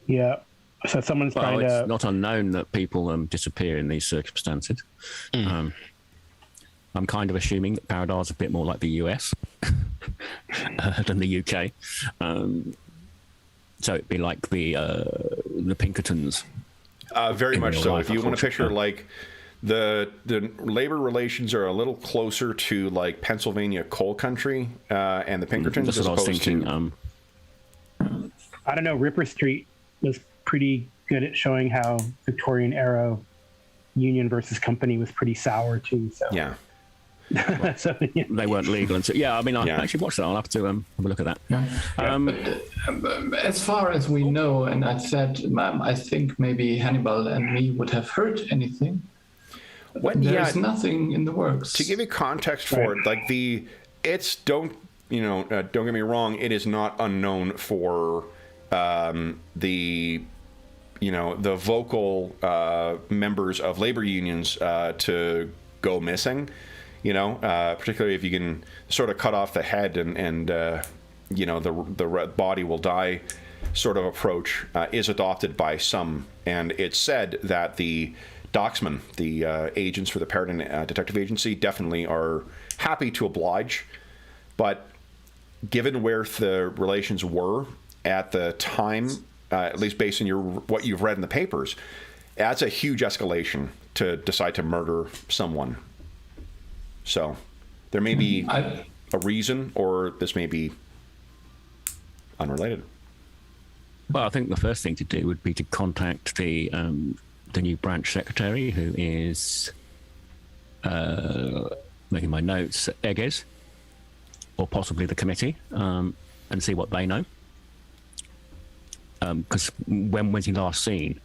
Yeah. So someone's trying it's to. not unknown that people disappear in these circumstances. I'm kind of assuming that Paridar's a bit more like the US than the UK. So it'd be like the Pinkertons. Very much so. If you want to picture unfortunately. like the labor relations are a little closer to like Pennsylvania coal country and the Pinkertons That's as what I was opposed thinking. to. I don't know. Ripper Street was pretty good at showing how Victorian era union versus company was pretty sour too. So Yeah. so, yeah. They weren't legal until. Yeah, I mean, I actually watched that. I'll have to have a look at that. As far as we know, and I said, I think maybe Hannibal and me would have heard anything. There's nothing in the works. To give you context for it, like don't get me wrong, it is not unknown for the vocal members of labor unions to go missing. Particularly if you can sort of cut off the head and the body will die sort of approach is adopted by some. And it's said that the docksmen, the agents for the Paridar Detective Agency, definitely are happy to oblige. But given where the relations were at the time, at least based on what you've read in the papers, that's a huge escalation to decide to murder someone. So there may be a reason, or this may be unrelated. Well, I think the first thing to do would be to contact the new branch secretary, who is making my notes, Eggers, or possibly the committee, and see what they know. Because when was he last seen?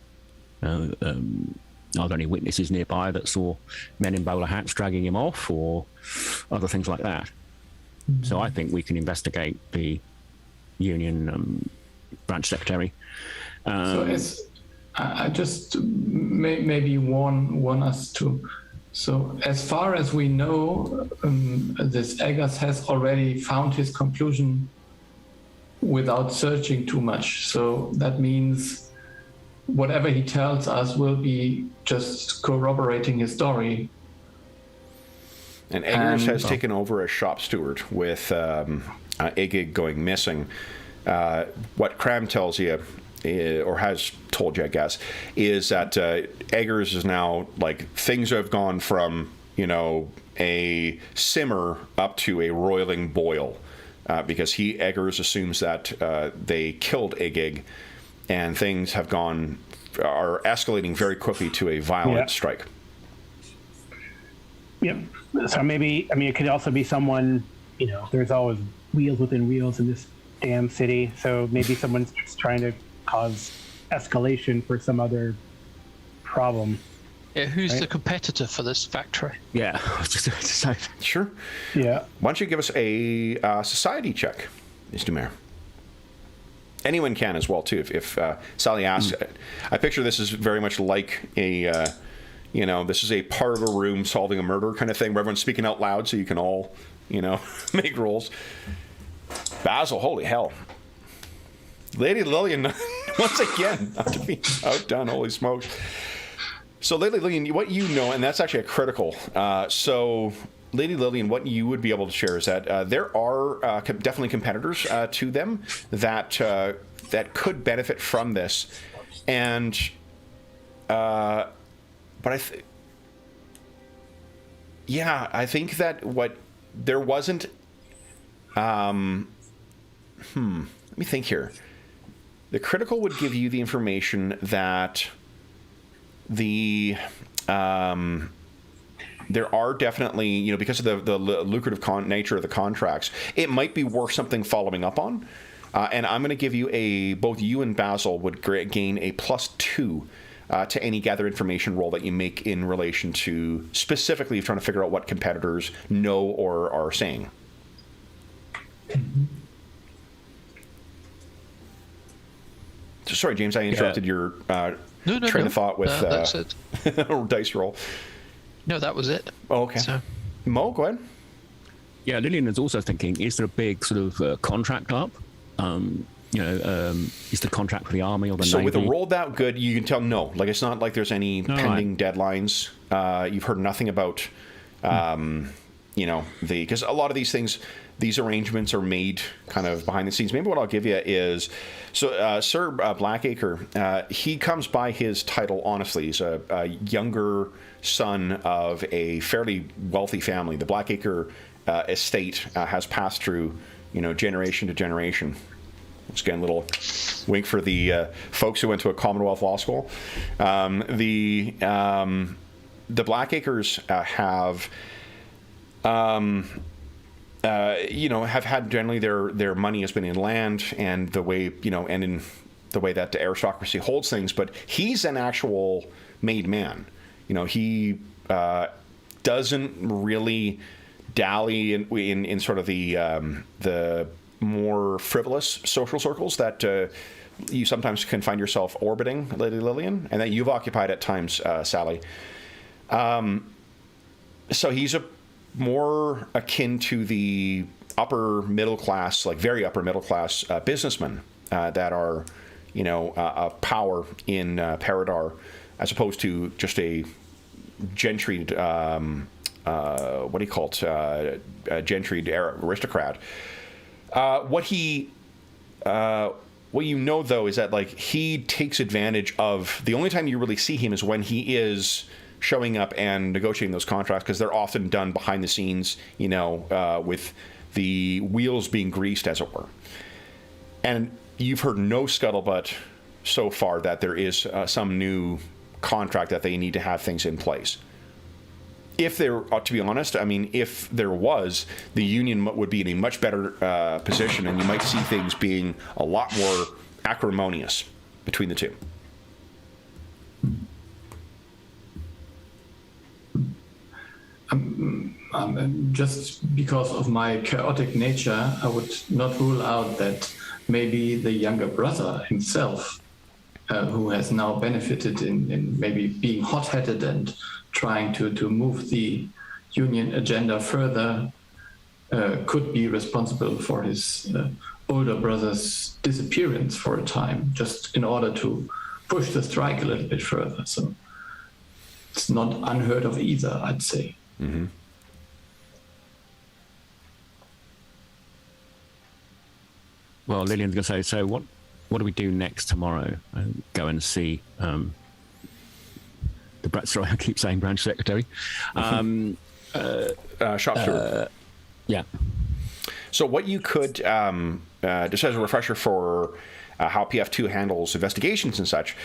Are there any witnesses nearby that saw men in bowler hats dragging him off, or other things like that? So I think we can investigate the union branch secretary. I just maybe warn us to. So as far as we know, this Eggers has already found his conclusion without searching too much. So that means whatever he tells us will be just corroborating his story. And Eggers has taken over as shop steward with Egig going missing. What Cram tells you, or has told you, I guess, is that Eggers is now, like, things have gone from, a simmer up to a roiling boil. Because Eggers assumes that they killed Egig, and things are escalating very quickly to a violent strike. Yep. So maybe, it could also be someone, there's always wheels within wheels in this damn city. So maybe someone's just trying to cause escalation for some other problem. Yeah, who's the competitor for this factory? Yeah, I was just about to say. Sure. Yeah. Why don't you give us a society check, Mr. Mayor? Anyone can as well, too. If Sally asks, I picture this is very much like this is a parlor room solving a murder kind of thing where everyone's speaking out loud so you can all, make rolls. Basil, holy hell. Lady Lillian, once again, not to be outdone, holy smokes. So, Lady Lillian, what you know, and that's actually a critical. So, Lady Lillian, what you would be able to share is that there are definitely competitors to them that could benefit from this. And, but I think that there wasn't, let me think here. The critical would give you the information that there are definitely, because of the lucrative nature of the contracts, it might be worth something following up on. And I'm going to give you both you and Basil would gain a +2 to any gather information roll that you make in relation to specifically trying to figure out what competitors know or are saying. Sorry, James, I interrupted your train of thought with that's it. dice roll. No, that was it. Oh, okay. So. Mo, go ahead. Yeah, Lillian is also thinking, is there a big sort of contract up? Is the contract for the army or the so navy? With a roll that good, you can tell no. Like, it's not like there's any pending deadlines. You've heard nothing about, because a lot of these things, these arrangements are made kind of behind the scenes. Maybe what I'll give you is, Sir Blackacre, he comes by his title honestly. He's a younger son of a fairly wealthy family. The Blackacre estate has passed through, generation to generation. Once again, a little wink for the folks who went to a Commonwealth law school. The Blackacres have had generally their money has been in land and the way, and in the way that the aristocracy holds things. But he's an actual made man. He doesn't really dally in sort of the more frivolous social circles that you sometimes can find yourself orbiting, Lady Lillian, and that you've occupied at times, Sally. So he's more akin to the upper middle class, like very upper middle class businessmen that are, a power in Paridar, as opposed to just a gentried, what do you call it, gentried aristocrat. What you know, though, is that, like, he takes advantage of, the only time you really see him is when he is showing up and negotiating those contracts, because they're often done behind the scenes, with the wheels being greased, as it were. And you've heard no scuttlebutt so far that there is some new contract that they need to have things in place. If there, to be honest, if there was, the Union would be in a much better position, and you might see things being a lot more acrimonious between the two. Just because of my chaotic nature, I would not rule out that maybe the younger brother himself, who has now benefited in maybe being hot-headed and trying to move the Union agenda further, could be responsible for his older brother's disappearance for a time, just in order to push the strike a little bit further. So it's not unheard of either, I'd say. Mm-hmm. Well, Lillian's going to say, so what do we do next tomorrow? Go and see sorry, I keep saying branch secretary. Shop steward. Yeah. So what you could, just as a refresher for how PF2 handles investigations and such,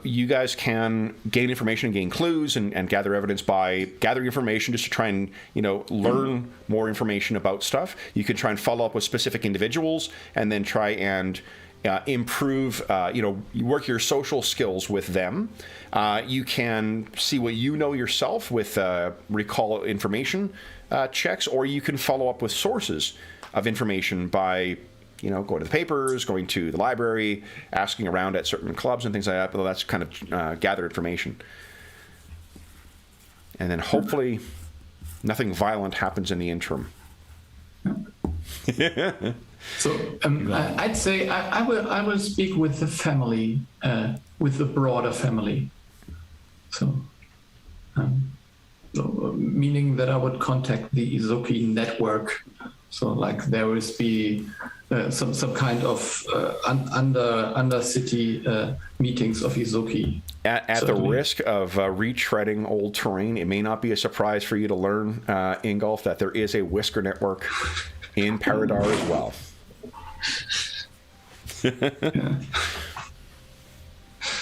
you guys can gain information and gain clues and gather evidence by gathering information just to try and, learn more information about stuff. You can try and follow up with specific individuals and then try and improve, you work your social skills with them. You can see what you know yourself with recall information checks, or you can follow up with sources of information by, going to the papers, going to the library, asking around at certain clubs and things like that. But that's kind of gather information. And then hopefully nothing violent happens in the interim. So I'd say I will speak with the family, with the broader family. So, meaning that I would contact the Izuki network. So, like, there will be some kind of under city meetings of Izuki. At the risk of retreading old terrain, it may not be a surprise for you to learn, Ingolf, that there is a whisker network in Paridar as well.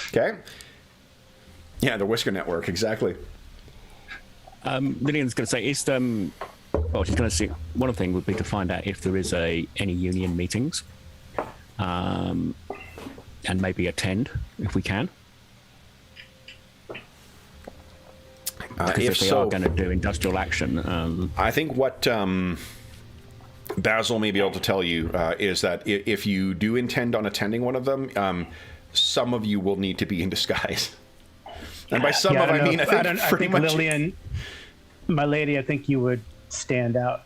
Okay. Yeah, the whisker network, exactly. Lillian's going to say, she's going to see, one of the things would be to find out if there is any union meetings, and maybe attend if we can. Because if they are going to do industrial action, I think what Basil may be able to tell you is that if you do intend on attending one of them, some of you will need to be in disguise. And by some I mean, I think much... Lillian, my lady, I think you would stand out.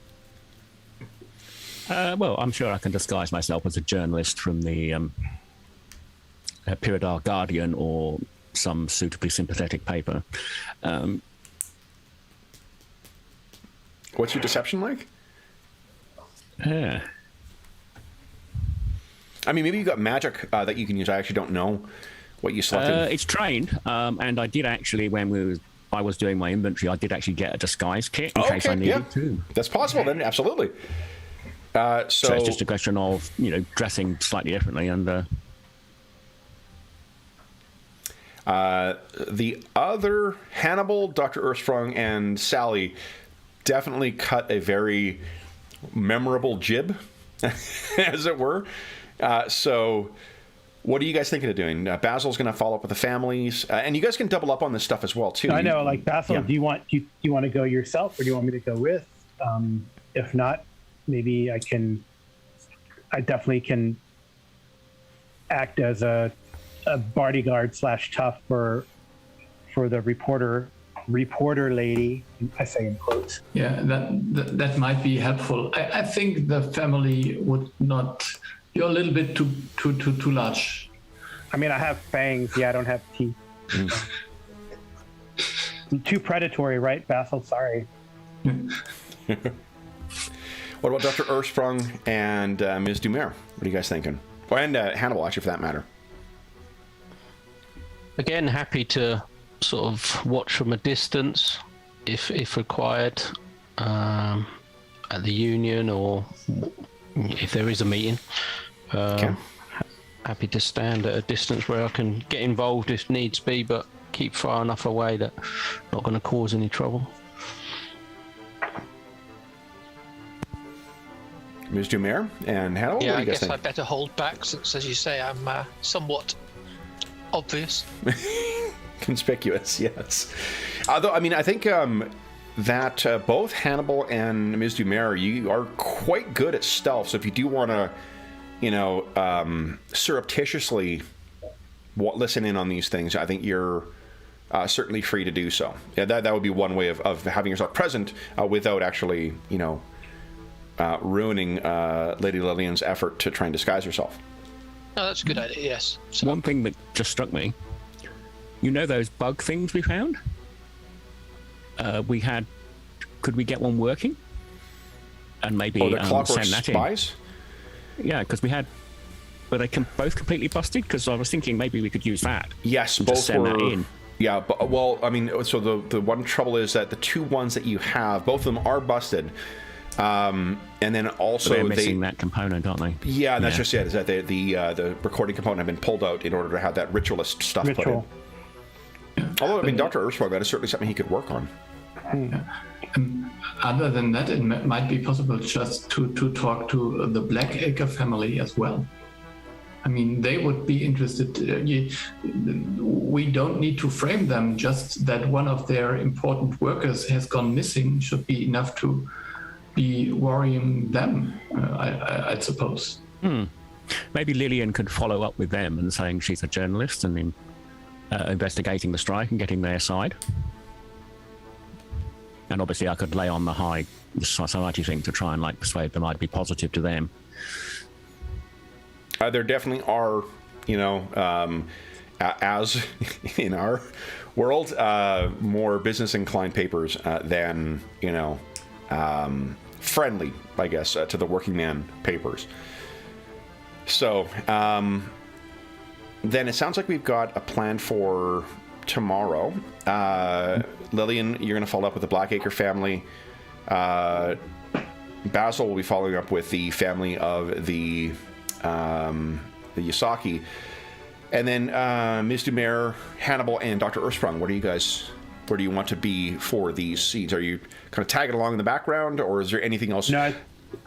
Well, I'm sure I can disguise myself as a journalist from the Paridar Guardian or some suitably sympathetic paper. What's your deception like? Yeah. I mean, maybe you've got magic that you can use. I actually don't know what you selected. It's trained, and I did actually, when I was doing my inventory, I did actually get a disguise kit in case I needed to. That's possible then, absolutely. So it's just a question of, dressing slightly differently and... the other, Hannibal, Dr. Earthsprung, and Sally definitely cut a very memorable jib, as it were. So what are you guys thinking of doing? Basil's going to follow up with the families, and you guys can double up on this stuff as well, too. I know, like, Basil, do you want to go yourself, or do you want me to go with? If not, maybe I definitely can act as a bodyguard / tough for the reporter lady. I say in quotes. Yeah, that might be helpful. I think the family would not. You're a little bit too large. I mean, I have fangs. Yeah, I don't have teeth. I'm too predatory, right, Basil? Sorry. What about Dr. Earthsprung and Ms. Dumer? What are you guys thinking? Oh, and Hannibal, actually, for that matter. Again, happy to sort of watch from a distance, if required, at the union or if there is a meeting. Okay. Happy to stand at a distance where I can get involved if needs be, but keep far enough away that I'm not going to cause any trouble. Ms. Dumer and Hannibal? Yeah, I guess I better hold back since, as you say, I'm somewhat obvious. Conspicuous, yes. Although, I mean, I think that both Hannibal and Ms. Dumer, you are quite good at stealth. So if you do want to, surreptitiously listen in on these things, I think you're certainly free to do so. Yeah, that would be one way of having yourself present without actually, ruining Lady Lillian's effort to try and disguise herself. No, that's a good idea, yes. So, one thing that just struck me, those bug things we found? Could we get one working? And maybe the clockwork send that spies? in? Yeah, because we had... Were they both completely busted? Because I was thinking maybe we could use that. Yes, both just send were... that in. Yeah, but, well, I mean, so the one trouble is that the two ones that you have, both of them are busted. And then also they're missing that component, aren't they? Yeah, and that's just it. Is that the recording component have been pulled out in order to have that ritualist stuff put in. Although, I mean, Dr. Earthsprung, that is certainly something he could work on. Other than that, it might be possible just to talk to the Blackacre family as well. I mean, they would be interested. We don't need to frame them. Just that one of their important workers has gone missing should be enough to be worrying them, I'd suppose. Maybe Lillian could follow up with them and saying she's a journalist and investigating the strike and getting their side. And obviously I could lay on the high society thing to try and persuade them I'd be positive to them. There definitely are, as in our world, more business-inclined papers than, friendly, I guess, to the working man papers. So, then it sounds like we've got a plan for tomorrow. Lillian, you're going to follow up with the Blackacre family. Basil will be following up with the family of the Yasaki. And then Ms. Dumer, Hannibal, and Dr. Earthsprung, where do you want to be for these scenes? Are you kind of tagging along in the background, or is there anything else? No,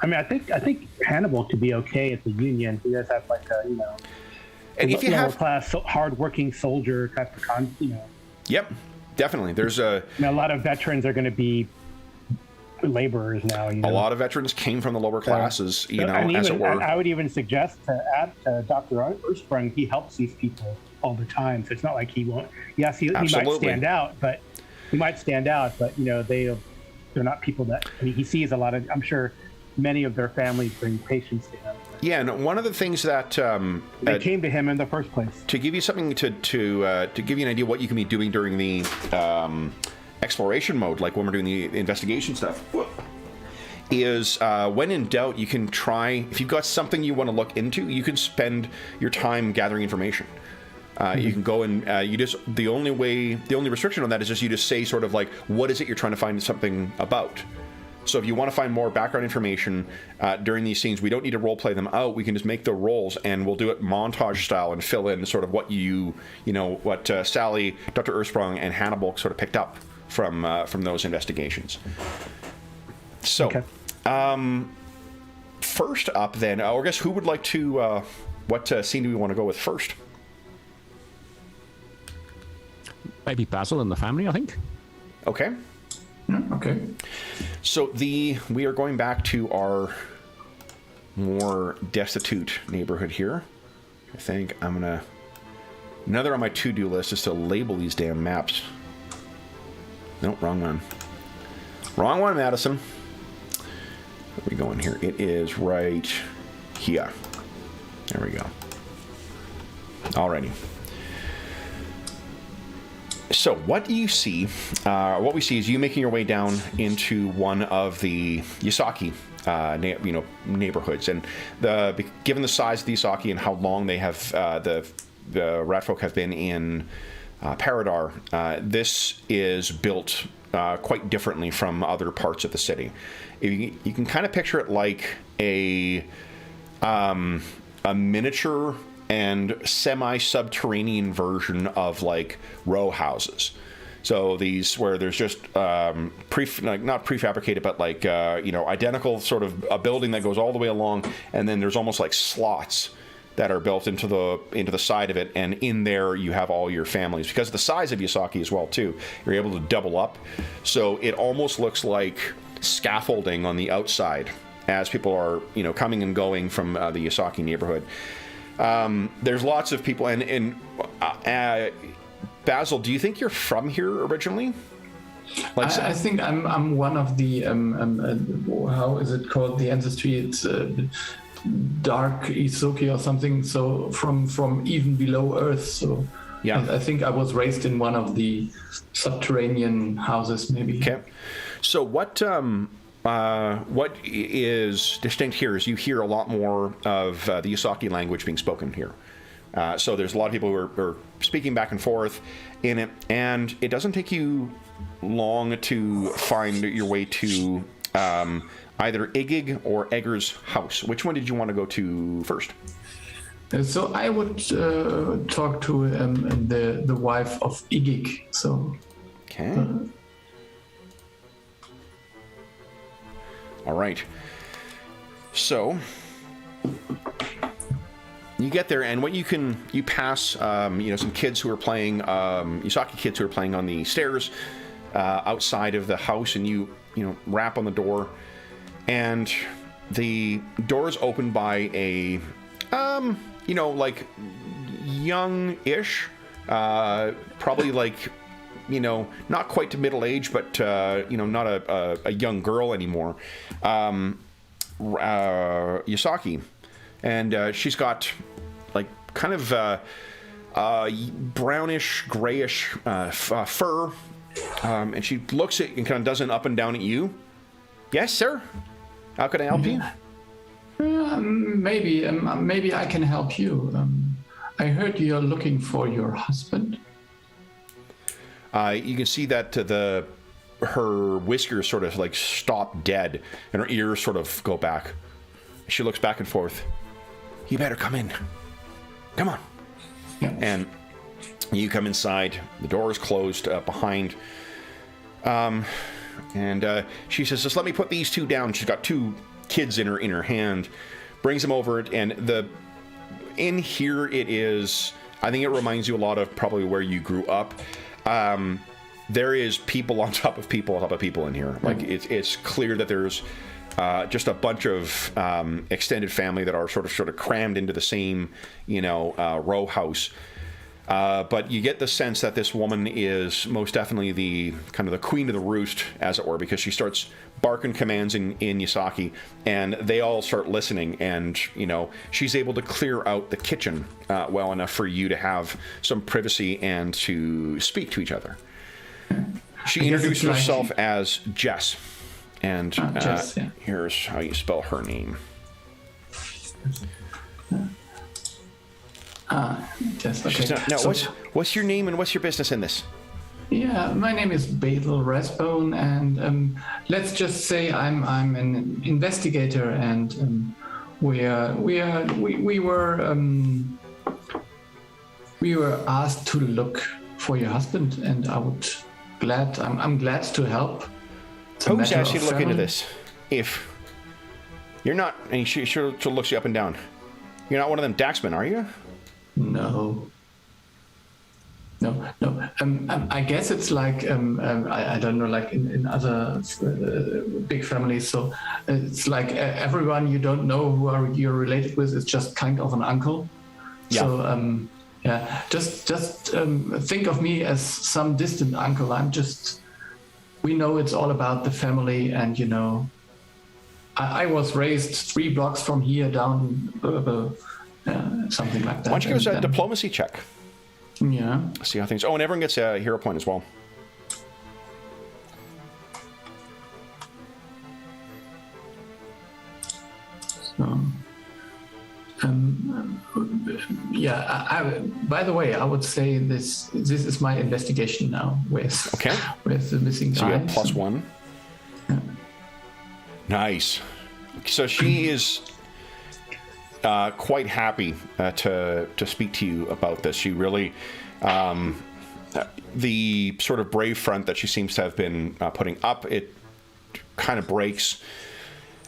I think Hannibal could be okay at the Union. He does have like a, and if you lower have class, hardworking soldier type of Yep, definitely. There's a lot of veterans are going to be laborers now. A lot of veterans came from the lower classes, as it were. I would even suggest to add to Dr. Earthsprung, he helps these people all the time. So it's not like he won't. Yes, he might stand out, but they're not people that. I mean, he sees a lot of. I'm sure many of their families bring patients to him. Yeah, and one of the things that they came to him in the first place. To give you something to give you an idea what you can be doing during the exploration mode, like when we're doing the investigation stuff, is when in doubt, you can try, if you've got something you want to look into, you can spend your time gathering information. You can go and the only restriction on that is you just say sort of like, what is it you're trying to find something about? So if you want to find more background information during these scenes, we don't need to role play them out. We can just make the rolls, and we'll do it montage style and fill in sort of what what Sally, Dr. Earthsprung, and Hannibal sort of picked up from those investigations. So, okay. First up, then, I guess who would like to? What scene do we want to go with first? Maybe Basil and the family, I think. Okay. Okay. So we are going back to our more destitute neighborhood here. I think I'm gonna. Another on my to-do list is to label these damn maps. Nope, wrong one. Wrong one, Madison. Where are we going here? It is right here. There we go. Alrighty. So what do you see? What we see is you making your way down into one of the Yasaki, neighborhoods, and given the size of the Yasaki and how long they have the Ratfolk have been in Paridar, this is built quite differently from other parts of the city. You can kind of picture it like a miniature and semi-subterranean version of like row houses. So these where there's just not prefabricated, but like identical sort of a building that goes all the way along, and then there's almost like slots that are built into the side of it, and in there you have all your families. Because of the size of Yasaki as well too, you're able to double up. So it almost looks like scaffolding on the outside as people are coming and going from the Yasaki neighborhood. There's lots of people, and Basil, do you think you're from here originally? I think I'm one of the how is it called, the ancestry? It's dark Isoki or something. So from even below Earth. So yeah, I think I was raised in one of the subterranean houses, maybe. Okay. So what is distinct here is you hear a lot more of the Yasaki language being spoken here. So there's a lot of people who are speaking back and forth in it, and it doesn't take you long to find your way to either Igig or Egger's house. Which one did you want to go to first? So I would talk to the wife of Igig. So. Okay. All right. So you get there, and you pass, some kids who are playing, Yasaki kids who are playing on the stairs outside of the house, and you rap on the door, and the door is opened by a, like young-ish, probably like, not quite to middle age, but not a young girl anymore. Yasaki, and she's got like kind of brownish, grayish fur, and she looks at and kind of does an up and down at you. Yes, sir. How can I help you? Maybe I can help you. I heard you're looking for your husband. You can see that her whiskers sort of like stop dead, and her ears sort of go back. She looks back and forth. You better come in. Come on. Yeah. And you come inside. The door is closed behind. And she says, "Just let me put these two down." She's got two kids in her hand. Brings them over, and in here it is. I think it reminds you a lot of probably where you grew up. There is people on top of people on top of people in here. Like it's clear that there's just a bunch of extended family that are sort of crammed into the same, row house. But you get the sense that this woman is most definitely the kind of the queen of the roost, as it were, because she starts barking commands in Yasaki, and they all start listening, and she's able to clear out the kitchen well enough for you to have some privacy and to speak to each other. She introduced herself as Jess, and Jess, yeah. Here's how you spell her name. Jess. Okay. Now, what's your name and what's your business in this? Yeah, my name is Basil Rathbone, and let's just say I'm an investigator, and we were asked to look for your husband, and I'm glad to help. Who's asked you to look into this? If you're not, and she looks you up and down. You're not one of them Daxmen, are you? No. I guess it's like I don't know, like in other big families. So it's like everyone you don't know who you're related with is just kind of an uncle. Yeah. So just think of me as some distant uncle. We know it's all about the family, and I was raised 3 blocks from here down, something like that. Why don't you give us a diplomacy check? Yeah. See how things. Oh, and everyone gets a hero point as well. So, by the way, I would say this is my investigation now with the missing guy. So you have +1. Yeah. Nice. So she is quite happy to speak to you about this. She really, the sort of brave front that she seems to have been putting up, it kind of breaks,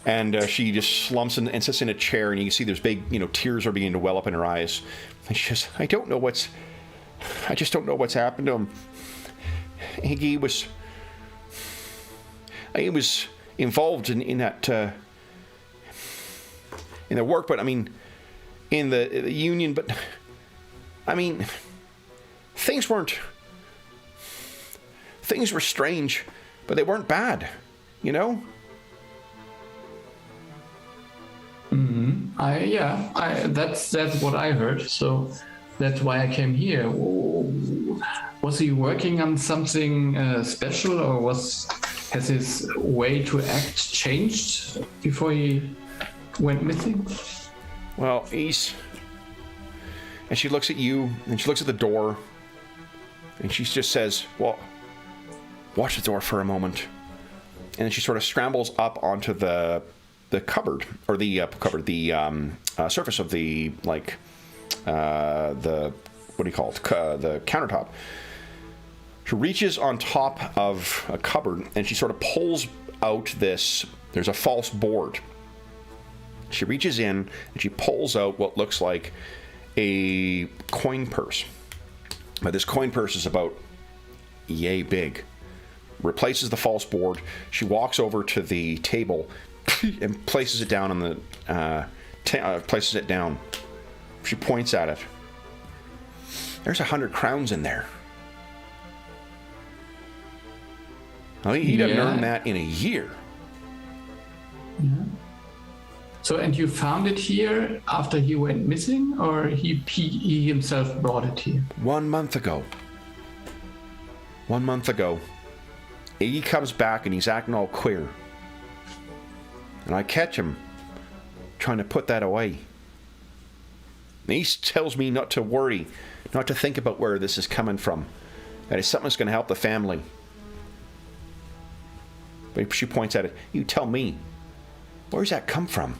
and she just slumps and sits in a chair, and you can see there's big, tears are beginning to well up in her eyes. And she says, I just don't know what's happened to him. He was involved in that in the work, but I mean, in the union, but I mean, things were strange, but they weren't bad, That's what I heard. So that's why I came here. Was he working on something special, or has his way to act changed before he went missing? Well, and she looks at you, and she looks at the door, and she just says, well, watch the door for a moment. And then she sort of scrambles up onto the cupboard, or the surface of the, the, what do you call it, the countertop. She reaches on top of a cupboard, and she sort of pulls out there's a false board. She reaches in, and she pulls out what looks like a coin purse. But this coin purse is about yay big. Replaces the false board. She walks over to the table and places it down on the places it down. She points at it. There's 100 crowns in there. Well, he doesn't earn that in a year. Yeah. So, and you found it here after he went missing, or he himself brought it here? 1 month ago. 1 month ago. He comes back and he's acting all queer. And I catch him trying to put that away. And he tells me not to worry, not to think about where this is coming from. That it's something that's going to help the family. But she points at it. You tell me, where's that come from?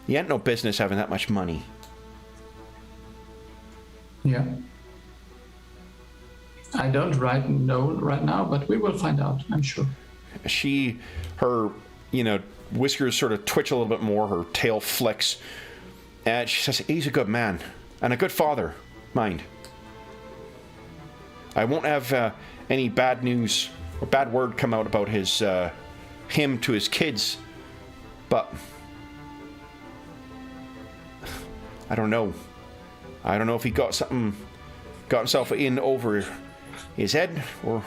You ain't no business having that much money. Yeah. I don't know right now, but we will find out, I'm sure. Her whiskers sort of twitch a little bit more, her tail flicks, and she says, he's a good man, and a good father, mind. I won't have any bad news or bad word come out about him to his kids, but I don't know. I don't know if he got himself in over his head or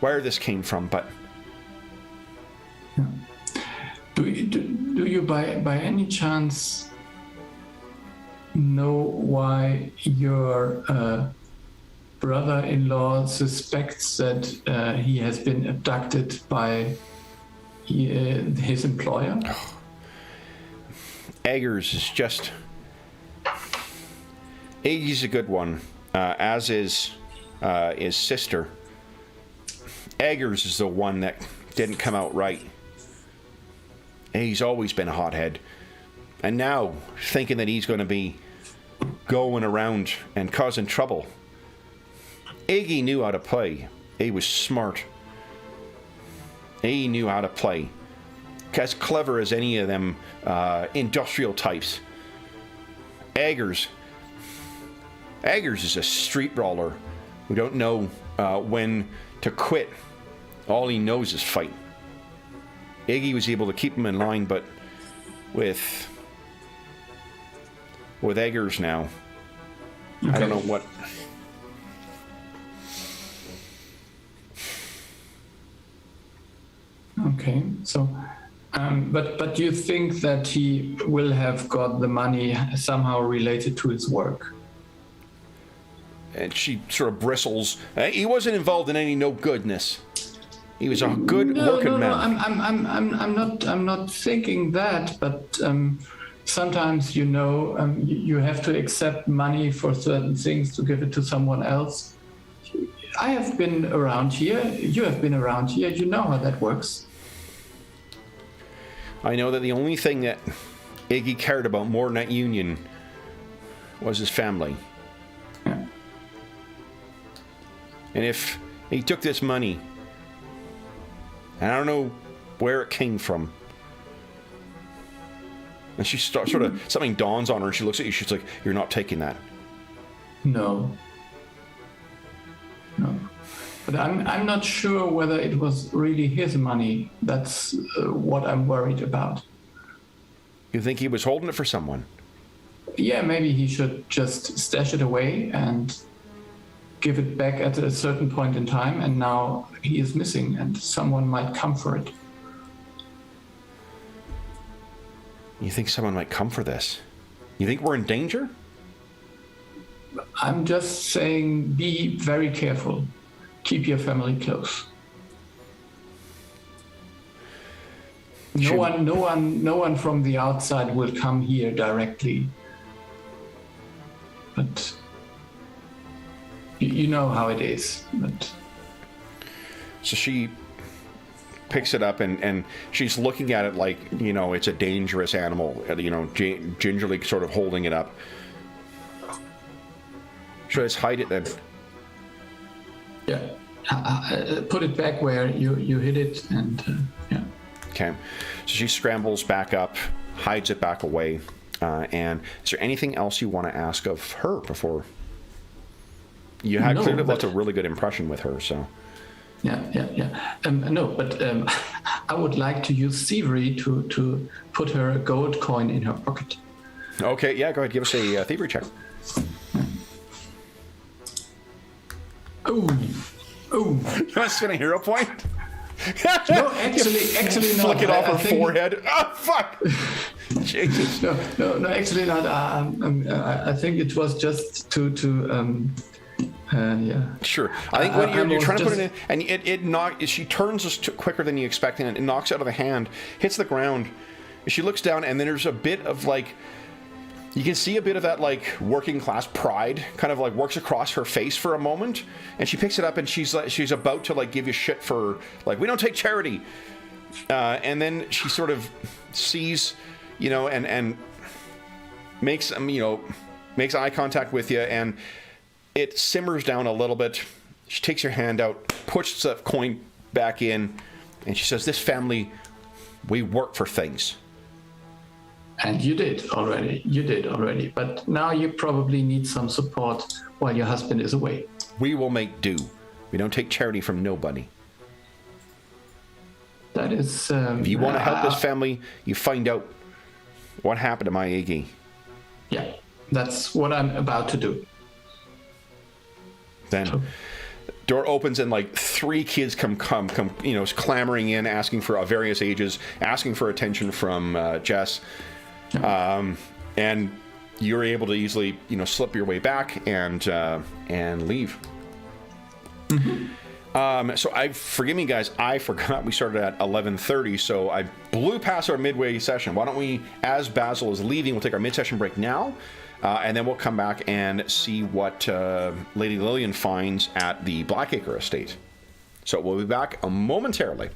where this came from, but do you by any chance know why your brother-in-law suspects that he has been abducted by his employer? Eggers is just... Iggy's a good one, as is his sister. Eggers is the one that didn't come out right. He's always been a hothead. And now, thinking that he's going to be going around and causing trouble. Iggy knew how to play. He was smart. He knew how to play. As clever as any of them industrial types. Eggers is a street brawler who don't know when to quit. All he knows is fight. Iggy was able to keep him in line, but with Eggers now, okay. I don't know what. Okay, so, but you think that he will have got the money somehow related to his work? And she sort of bristles. He wasn't involved in any no goodness. He was a good working man. I'm not thinking that, but sometimes you have to accept money for certain things to give it to someone else. I have been around here. You have been around here. You know how that works. I know that the only thing that Iggy cared about more than that union was his family. Yeah. And if he took this money, and I don't know where it came from, and she sort of, something dawns on her, and she looks at you, she's like, you're not taking that. No. But I'm not sure whether it was really his money. That's what I'm worried about. You think he was holding it for someone? Yeah, maybe he should just stash it away and give it back at a certain point in time, and now he is missing and someone might come for it. You think someone might come for this? You think we're in danger? I'm just saying, be very careful. Keep your family close. No one from the outside will come here directly. But you know how it is. But so she picks it up and she's looking at it like, it's a dangerous animal, gingerly sort of holding it up. Should I just hide it then? Yeah, put it back where you hid it, and yeah. Okay, so she scrambles back up, hides it back away, and is there anything else you want to ask of her before? You had clearly left a really good impression with her, so. Yeah. No, but I would like to use thievery to put her gold coin in her pocket. Okay, yeah, go ahead, give us a thievery check. Oh. You want to spin a hero point? No, actually not. Flick it off her forehead. Oh, fuck! Jesus. No, actually not. I think it was just to yeah. Sure. I think when you're trying to put it in, and she turns us quicker than you expect, and it knocks out of the hand, hits the ground, She looks down, and then there's a bit of like, you can see a bit of that like working class pride kind of like works across her face for a moment, and she picks it up and she's about to like give you shit for like, we don't take charity, and then she sort of sees, you know, and makes makes eye contact with you, and it simmers down a little bit. She takes her hand out, puts the coin back in, and she says, "This family, we work for things." And you did already. But now you probably need some support while your husband is away. We will make do. We don't take charity from nobody. That is... if you want to help this family, you find out what happened to my AG. Yeah, that's what I'm about to do. Then door opens and like 3 kids come, you know, clamoring in, asking for various ages, asking for attention from Jess. And you're able to easily, you know, slip your way back and leave. Mm-hmm. So forgive me, guys. I forgot we started at 11:30, so I blew past our midway session. Why don't we, as Basil is leaving, we'll take our mid-session break now, and then we'll come back and see what Lady Lillian finds at the Blackacre estate. So we'll be back momentarily.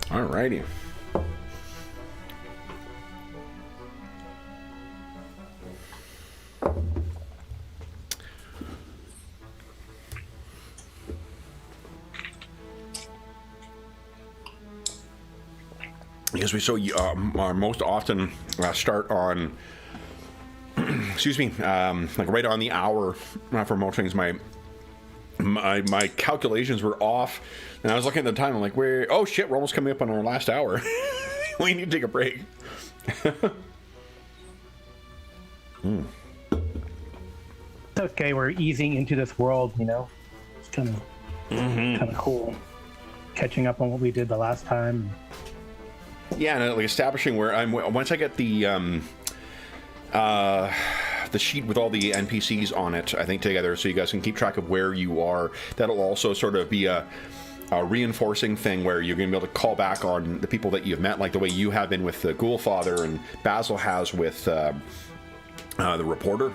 Alrighty. Because we most often start on, excuse me, like right on the hour for most things. My calculations were off, and I was looking at the time. I'm like, "Where? Oh shit, we're almost coming up on our last hour. We need to take a break." It's okay. We're easing into this world, you know. It's kind of cool, catching up on what we did the last time. Yeah, and like establishing where I'm. Once I get the sheet with all the NPCs on it, I think together, so you guys can keep track of where you are. That'll also sort of be a reinforcing thing where you're going to be able to call back on the people that you've met, like the way you have been with the Ghoul Father and Basil has with the reporter.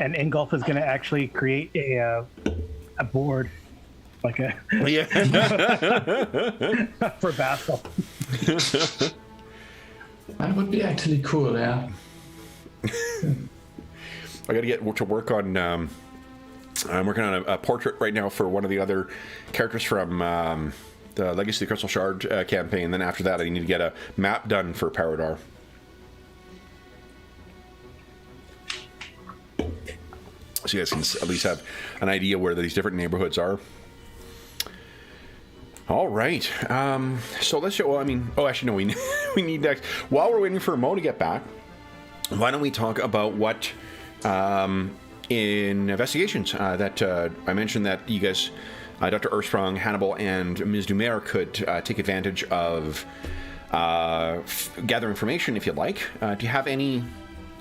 And Ingolf is going to actually create a board, like a for Basil. That would be actually cool, yeah. I got to get to work on. I'm working on a portrait right now for one of the other characters from the Legacy of the Crystal Shard campaign. Then after that, I need to get a map done for Paridar. So you guys can at least have an idea where these different neighborhoods are. All right. So let's show. Well, I mean, actually, no. We need next. While we're waiting for Mo to get back, why don't we talk about what in investigations that I mentioned that you guys, Dr. Ersprung, Hannibal, and Ms. Dumer could take advantage of gather information if you'd like. Do you have any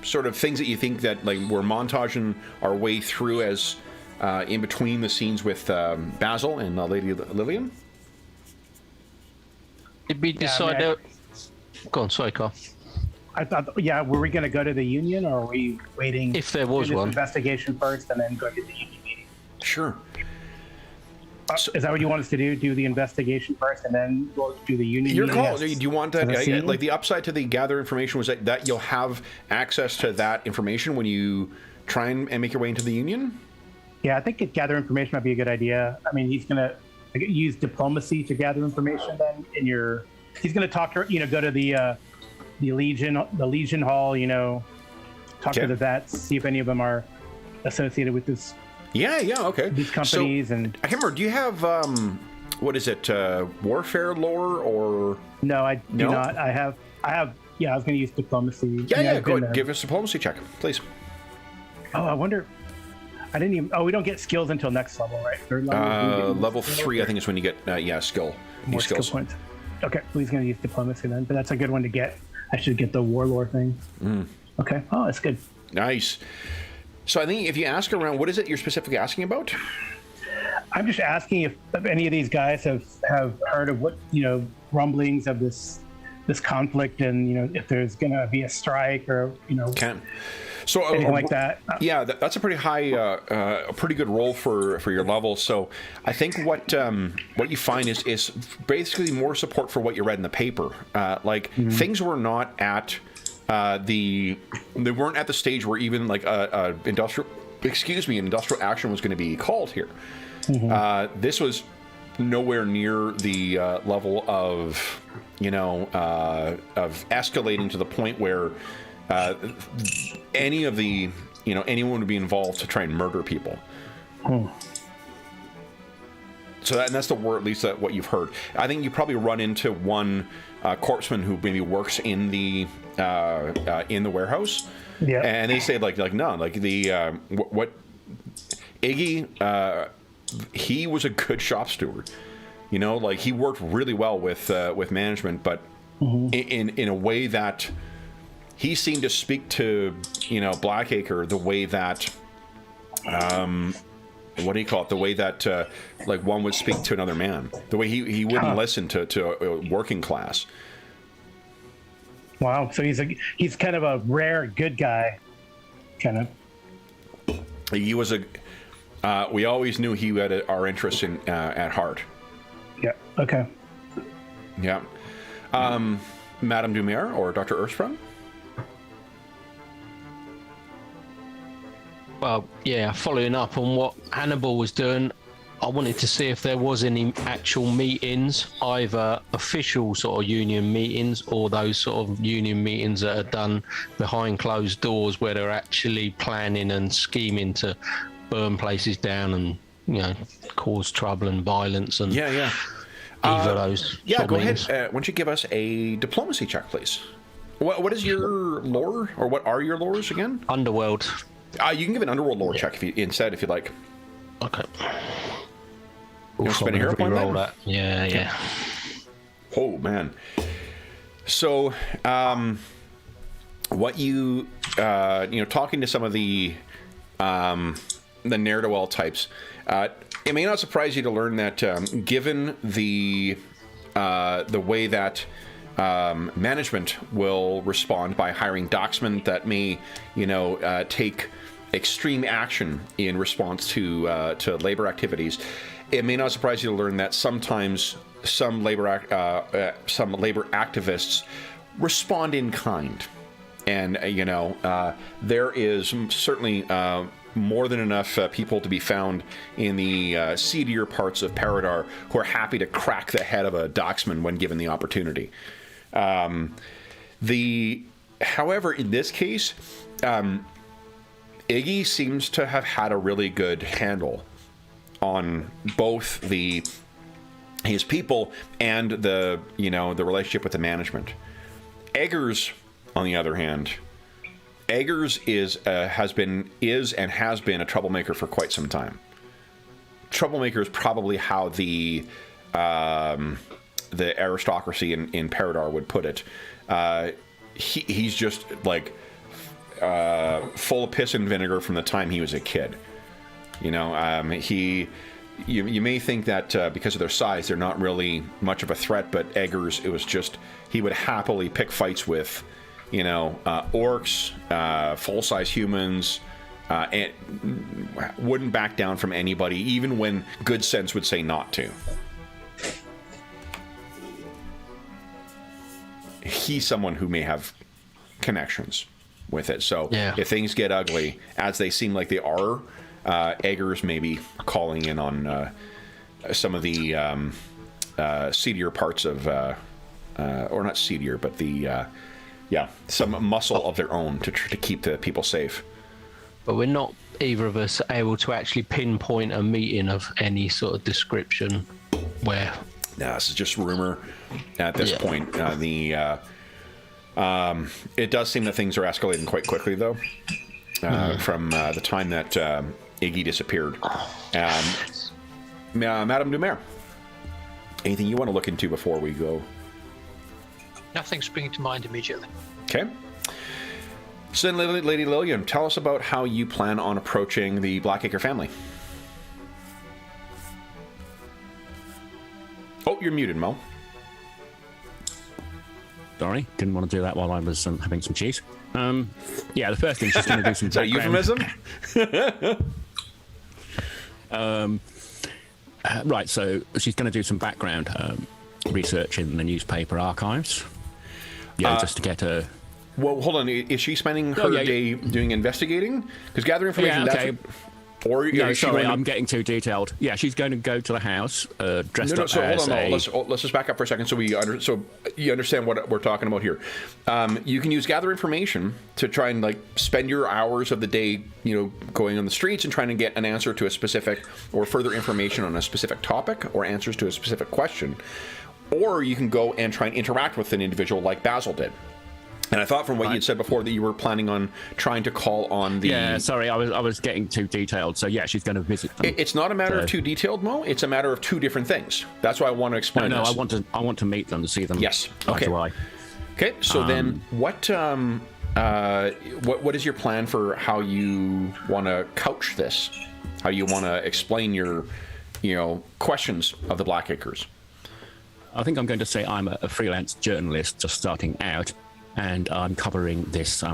sort of things that you think that like we're montaging our way through as in between the scenes with Basil and Lady Lillian? Did we decide I mean, Go on, sorry, Carl. I thought, were we going to go to the union, or are we waiting If there was do this one. investigation first and then go to the union meeting? Sure. Is that what you want us to do? Do the investigation first and then we'll do the union Your meeting? call. Do you want that? For the scene? Like the upside to the gather information was that you'll have access to that information when you try and make your way into the union? Yeah, I think gather information might be a good idea. I mean, he's going to use diplomacy to gather information then he's going to talk to, go to the Legion Hall, talk to the vets, see if any of them are associated with this. Yeah, okay. These companies. So, and I can't remember. Do you have what is it? Warfare lore or? No, I do not. I have. Yeah, I was going to use diplomacy. Yeah. Go ahead. Give us a diplomacy check, please. Oh, I wonder. I didn't even. Oh, we don't get skills until next level, right? Third level. Level 3, I think, is when you get skill. More New skills. skill points. Okay, well, he's going to use diplomacy then, but that's a good one to get. I should get the warlord thing. Okay. Oh, that's good. Nice. So I think if you ask around, what is it you're specifically asking about? I'm just asking if any of these guys have heard of what rumblings of this conflict, and if there's going to be a strike or So anything like that. Yeah, that's a pretty high, a pretty good roll for your level. So I think what you find is basically more support for what you read in the paper. Things were not at they weren't at the stage where even like an industrial action was going to be called here. This was nowhere near the level of escalating to the point where any of the anyone would be involved to try and murder people. So that's the word, at least what you've heard. I think you probably run into one corpsman who maybe works in the warehouse. Yeah, and they say like no, like the what Iggy, he was a good shop steward. Like he worked really well with management, but in a way that he seemed to speak to Blackacre the way that what do you call it? The way that like one would speak to another man. The way he wouldn't listen to a working class. Wow. So he's kind of a rare good guy, kind of. He was a. We always knew he had our interests in at heart. Yeah. Okay. Yeah. Madame Dumer or Dr. Ersprung? Well, yeah, following up on what Hannibal was doing, I wanted to see if there was any actual meetings, either official sort of union meetings or those sort of union meetings that are done behind closed doors where they're actually planning and scheming to burn places down and, you know, cause trouble and violence and either of those. Yeah, go meetings. ahead. Why don't you give us a diplomacy check, please? What is your lore, or what are your lores again? Underworld. You can give an underworld lore check if you'd like. Okay. Spend a hero point then? That. Yeah. Oh man. So, what you talking to some of the ne'er-do-well types, it may not surprise you to learn that given the way that management will respond by hiring docksmen that may, take extreme action in response to labor activities, it may not surprise you to learn that sometimes some labor activists respond in kind, and there is certainly more than enough people to be found in the seedier parts of Paridar who are happy to crack the head of a docksman when given the opportunity. However, in this case, Iggy seems to have had a really good handle on both his people and the relationship with the management. Eggers, on the other hand, has been a troublemaker for quite some time. Troublemaker is probably how the aristocracy in Paridar would put it. He's just like full of piss and vinegar from the time he was a kid. You may think that because of their size, they're not really much of a threat, but Eggers, it was just, he would happily pick fights with, orcs, full-size humans, and wouldn't back down from anybody, even when good sense would say not to. He's someone who may have connections with it. So if things get ugly, as they seem like they are, Eggers may be calling in on some of the seedier parts of, or not seedier, but some muscle of their own to keep the people safe. But we're not, either of us, able to actually pinpoint a meeting of any sort of description where... No, this is just rumor at this point. It does seem that things are escalating quite quickly, though, from the time that Iggy disappeared. Madame Dumer, anything you want to look into before we go? Nothing springing to mind immediately. Okay. So then, Lady Lillian, tell us about how you plan on approaching the Blackacre family. Oh, you're muted, Mo. Sorry, didn't want to do that while I was having some cheese. The first thing she's going to do some. Is that a euphemism? Right, so she's going to do some background research in the newspaper archives. Just to get a... Well, hold on. Is she spending her day doing investigating? Because gather information... Yeah, okay. I'm getting too detailed. Yeah, she's going to go to the house dressed up as let's just back up for a second so you understand what we're talking about here. You can use gather information to try and spend your hours of the day, going on the streets and trying to get an answer to a specific or further information on a specific topic or answers to a specific question. Or you can go and try and interact with an individual like Basil did. And I thought from what you'd said before that you were planning on trying to call on the... Yeah, sorry, I was getting too detailed. So yeah, she's going to visit them. It's not a matter of too detailed, Mo. It's a matter of two different things. That's why I want to explain this. I want to meet them, to see them. Yes. Okay. Okay, so then what what is your plan for how you want to couch this? How you want to explain your, questions of the Blackacres? I think I'm going to say I'm a freelance journalist just starting out, and I'm covering this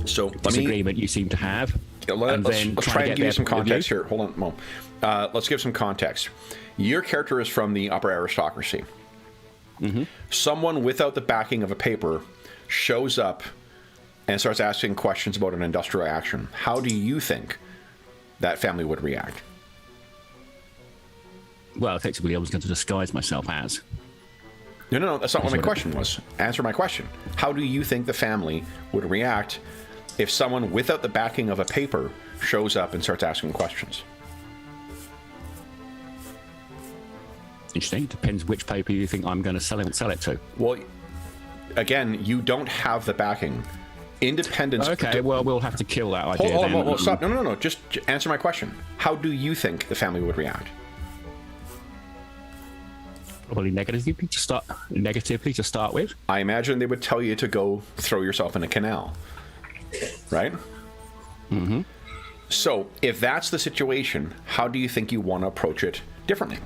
disagreement you seem to have. Let's try and give you some context here. Hold on a moment. Let's give some context. Your character is from the upper aristocracy. Mm-hmm. Someone without the backing of a paper shows up and starts asking questions about an industrial action. How do you think that family would react? Well, effectively, I was going to disguise myself as. No, that's not what my question was. Answer my question. How do you think the family would react if someone without the backing of a paper shows up and starts asking questions? Interesting. Depends which paper you think I'm going to sell it to. Well, again, you don't have the backing. Independence. Okay, well, we'll have to kill that idea. Hold on, stop. No. Just answer my question. How do you think the family would react? Probably negatively to start with. I imagine they would tell you to go throw yourself in a canal. Right? Mm-hmm. So, if that's the situation, how do you think you want to approach it differently?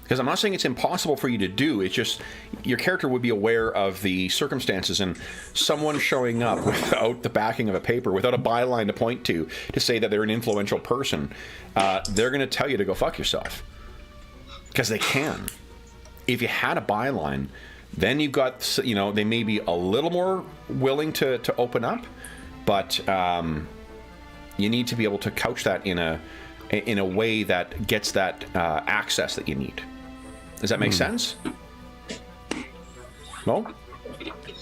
Because I'm not saying it's impossible for you to do, it's just your character would be aware of the circumstances, and someone showing up without the backing of a paper, without a byline to point to say that they're an influential person, they're going to tell you to go fuck yourself. Because they can. If you had a byline, then you've got, they may be a little more willing to open up, but you need to be able to couch that in a way that gets that access that you need. Does that make sense? No?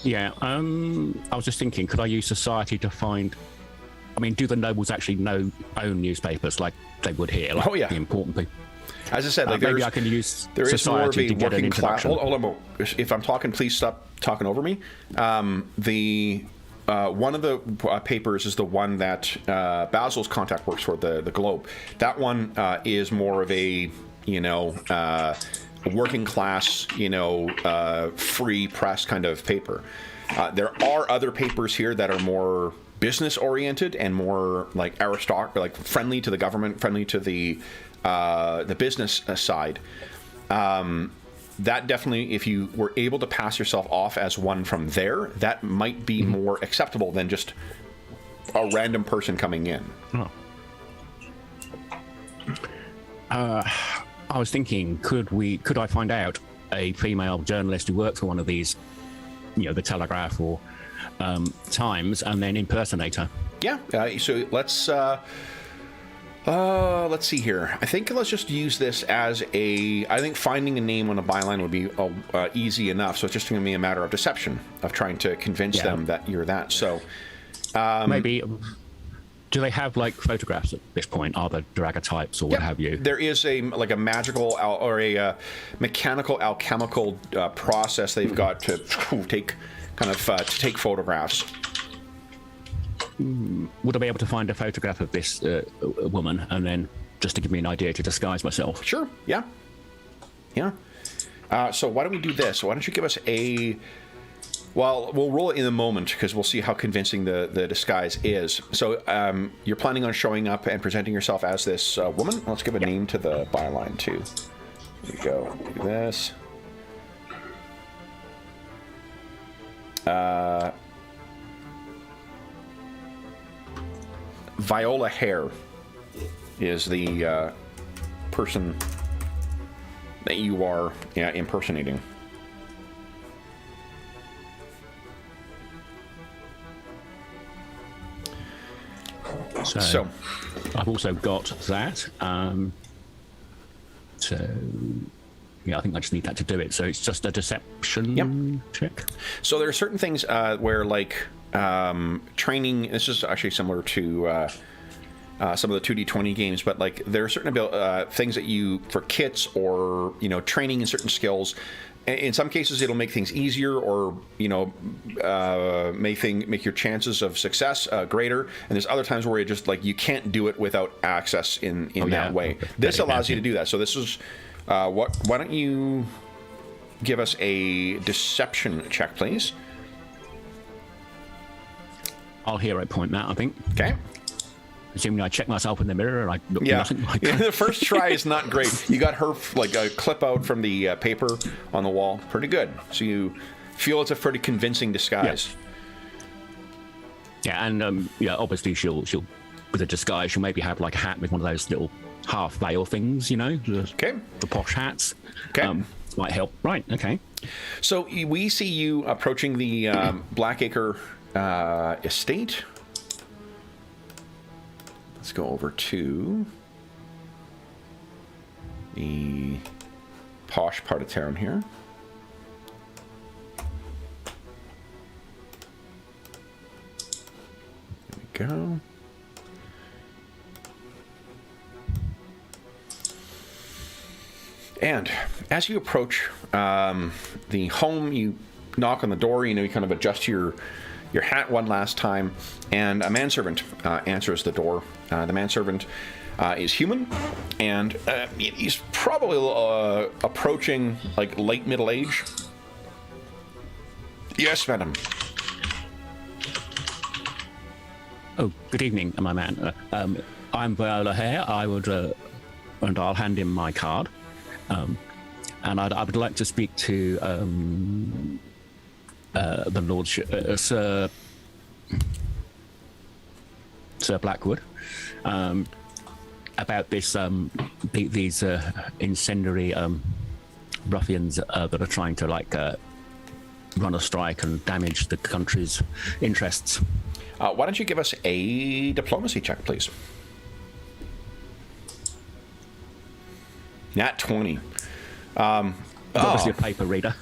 Yeah, I was just thinking, could I use society to find... I mean, do the nobles actually own newspapers like they would here? Like the important people? As I said, maybe I can use there is more of a to get an working class. introduction. Hold on. If I'm talking, please stop talking over me. One of the papers is the one that Basil's contact works for, the Globe. That one is more of a working class, free press kind of paper. There are other papers here that are more business oriented and more like friendly to the government, friendly to the business side. That definitely, if you were able to pass yourself off as one from there, that might be more acceptable than just a random person coming in. I was thinking, could I find out a female journalist who worked for one of these, the Telegraph or Times, and then impersonate her? Yeah. So let's see here. I think let's just use this as I think finding a name on a byline would be easy enough. So it's just going to be a matter of deception, of trying to convince them that you're that. So maybe. Do they have photographs at this point? Are there daguerreotypes or what have you? There is a magical or a mechanical alchemical process they've got to take photographs. Would I be able to find a photograph of this woman, and then just to give me an idea to disguise myself? Sure. Yeah. So why don't we do this? Why don't you give us a... Well, we'll roll it in a moment because we'll see how convincing the disguise is. So you're planning on showing up and presenting yourself as this woman? Let's give a name to the byline, too. There you go. Do this. Viola Hare is the person that you are impersonating. So I've also got that. So yeah, I think I just need that to do it. So it's just a deception check. So there are certain things where training. This is actually similar to some of the 2D20 games, but there are certain things that you for kits or training in certain skills. In some cases, it'll make things easier, or make your chances of success greater. And there's other times where you just you can't do it without access in that way. This allows you to do that. So this is why don't you give us a deception check, please? I'll hero point that, I think. Okay. Assuming I check myself in the mirror and I look nothing like Yeah, that. the first try is not great. You got her like a clip out from the paper on the wall. Pretty good. So you feel it's a pretty convincing disguise. Yeah, and obviously she'll with a disguise she'll maybe have like a hat with one of those little half veil things, Okay. the posh hats. Okay. Might help. Right. Okay. So we see you approaching the Blackacre estate. Let's go over to the posh part of town here. There we go. And as you approach the home, you knock on the door. You kind of adjust your hat one last time, and a manservant answers the door. The manservant is human, and he's probably approaching like late middle age. Yes, madam. Oh, good evening, my man. I'm Viola Hare. I would, and I'll hand him my card. And I would like to speak to the Lordship, Sir Blackwood, about this these incendiary ruffians that are trying to run a strike and damage the country's interests. Why don't you give us a diplomacy check, please? Nat 20. Obviously a paper reader.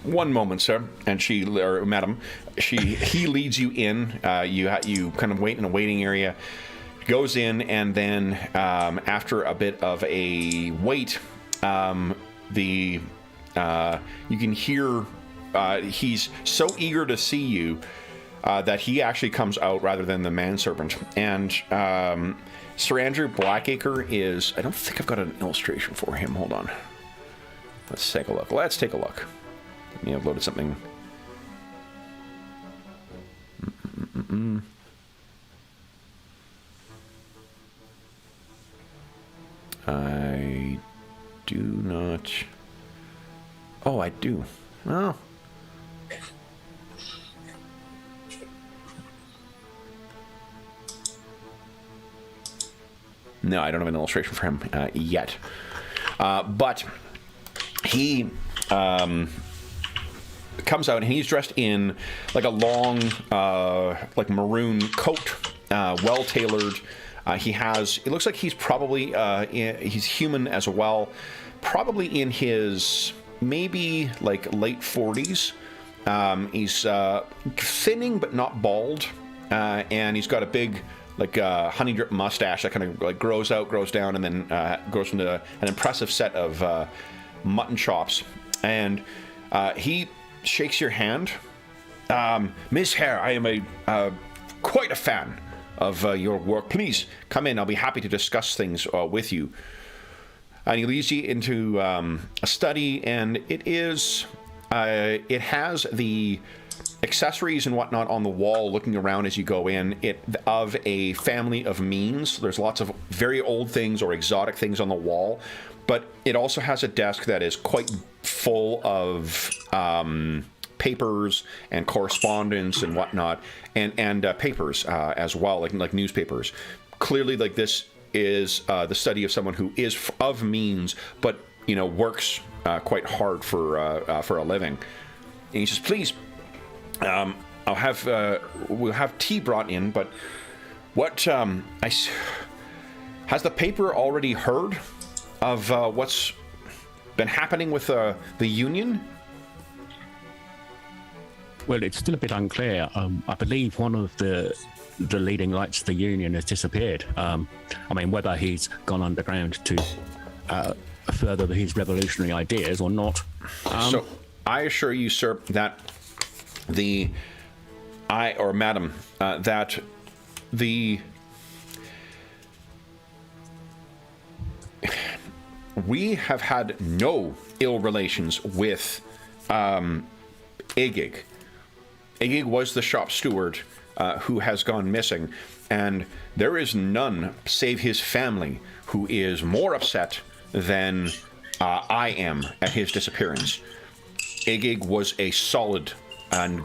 One moment, sir. And madam, he leads you in. You kind of wait in a waiting area. Goes in, and then after a bit of a wait, you can hear he's so eager to see you that he actually comes out rather than the manservant. And Sir Andrew Blackacre is... I don't think I've got an illustration for him. Hold on. Let's take a look. Let me upload something. I do not... Oh, I do. Oh. No, I don't have an illustration for him yet. But he comes out, and he's dressed in like a long, maroon coat, well-tailored. It looks like he's probably, he's human as well. Probably in his maybe late 40s. He's thinning but not bald. And he's got a big... honey drip mustache that kind of grows down, and then grows into an impressive set of mutton chops. And he shakes your hand. Miss Hare, I am quite a fan of your work. Please come in. I'll be happy to discuss things with you. And he leads you into a study, and it has the accessories and whatnot on the wall looking around as you go in, of a family of means. There's lots of very old things or exotic things on the wall, but it also has a desk that is quite full of papers and correspondence and whatnot, and papers as well, like newspapers. Clearly, this is the study of someone who is of means, but works quite hard for a living. And he says, "Please, we'll have tea brought in, but what has the paper already heard of what's been happening with the Union?" Well, it's still a bit unclear. I believe one of the leading lights of the Union has disappeared. Whether he's gone underground to further his revolutionary ideas or not. So I assure you, sir, that madam, that we have had no ill relations with Agig. Agig was the shop steward who has gone missing, and there is none save his family who is more upset than I am at his disappearance. Agig was a solid and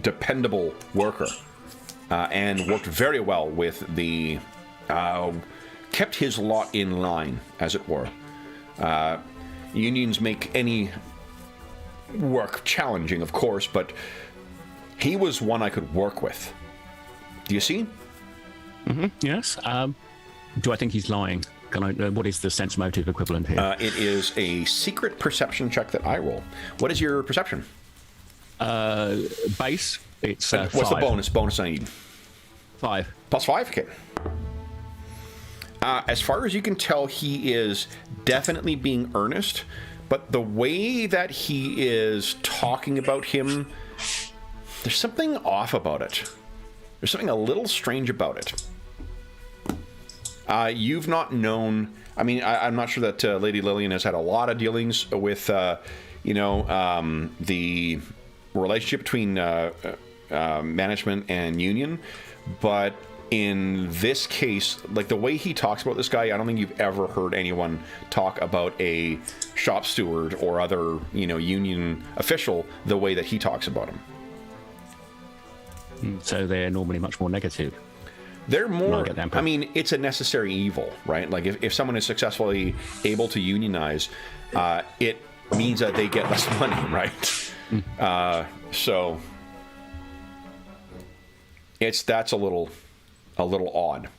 dependable worker, and worked very well with the... kept his lot in line, as it were. Unions make any work challenging, of course, but he was one I could work with. Do you see? Mm-hmm. Yes. Do I think he's lying? What is the sense motive equivalent here? It is a secret perception check that I roll. What is your perception? Base. It's What's 5. the bonus? Bonus I need. 5. Plus 5? Okay. As far as you can tell, he is definitely being earnest, but the way that he is talking about him, there's something off about it. There's something a little strange about it. You've not known... I mean, I'm not sure that Lady Lillian has had a lot of dealings with, the relationship between management and union, but in this case, like the way he talks about this guy, I don't think you've ever heard anyone talk about a shop steward or other, union official the way that he talks about him. So they're normally much more negative. They're more, I mean, it's a necessary evil, right? Like if someone is successfully able to unionize, it means that they get less money, right? So that's a little odd.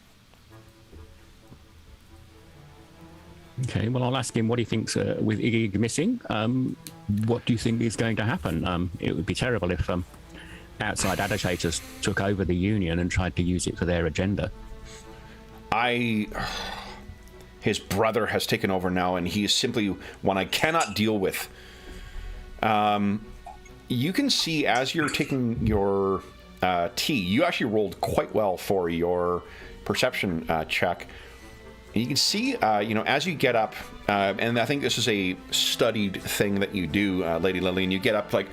Okay, well, I'll ask him what he thinks with Igig missing. What do you think is going to happen? It would be terrible if outside agitators took over the Union and tried to use it for their agenda. His brother has taken over now, and he is simply one I cannot deal with. You can see as you're taking your tea, you actually rolled quite well for your perception check. And you can see, as you get up, and I think this is a studied thing that you do, Lady Lillian, you get up like,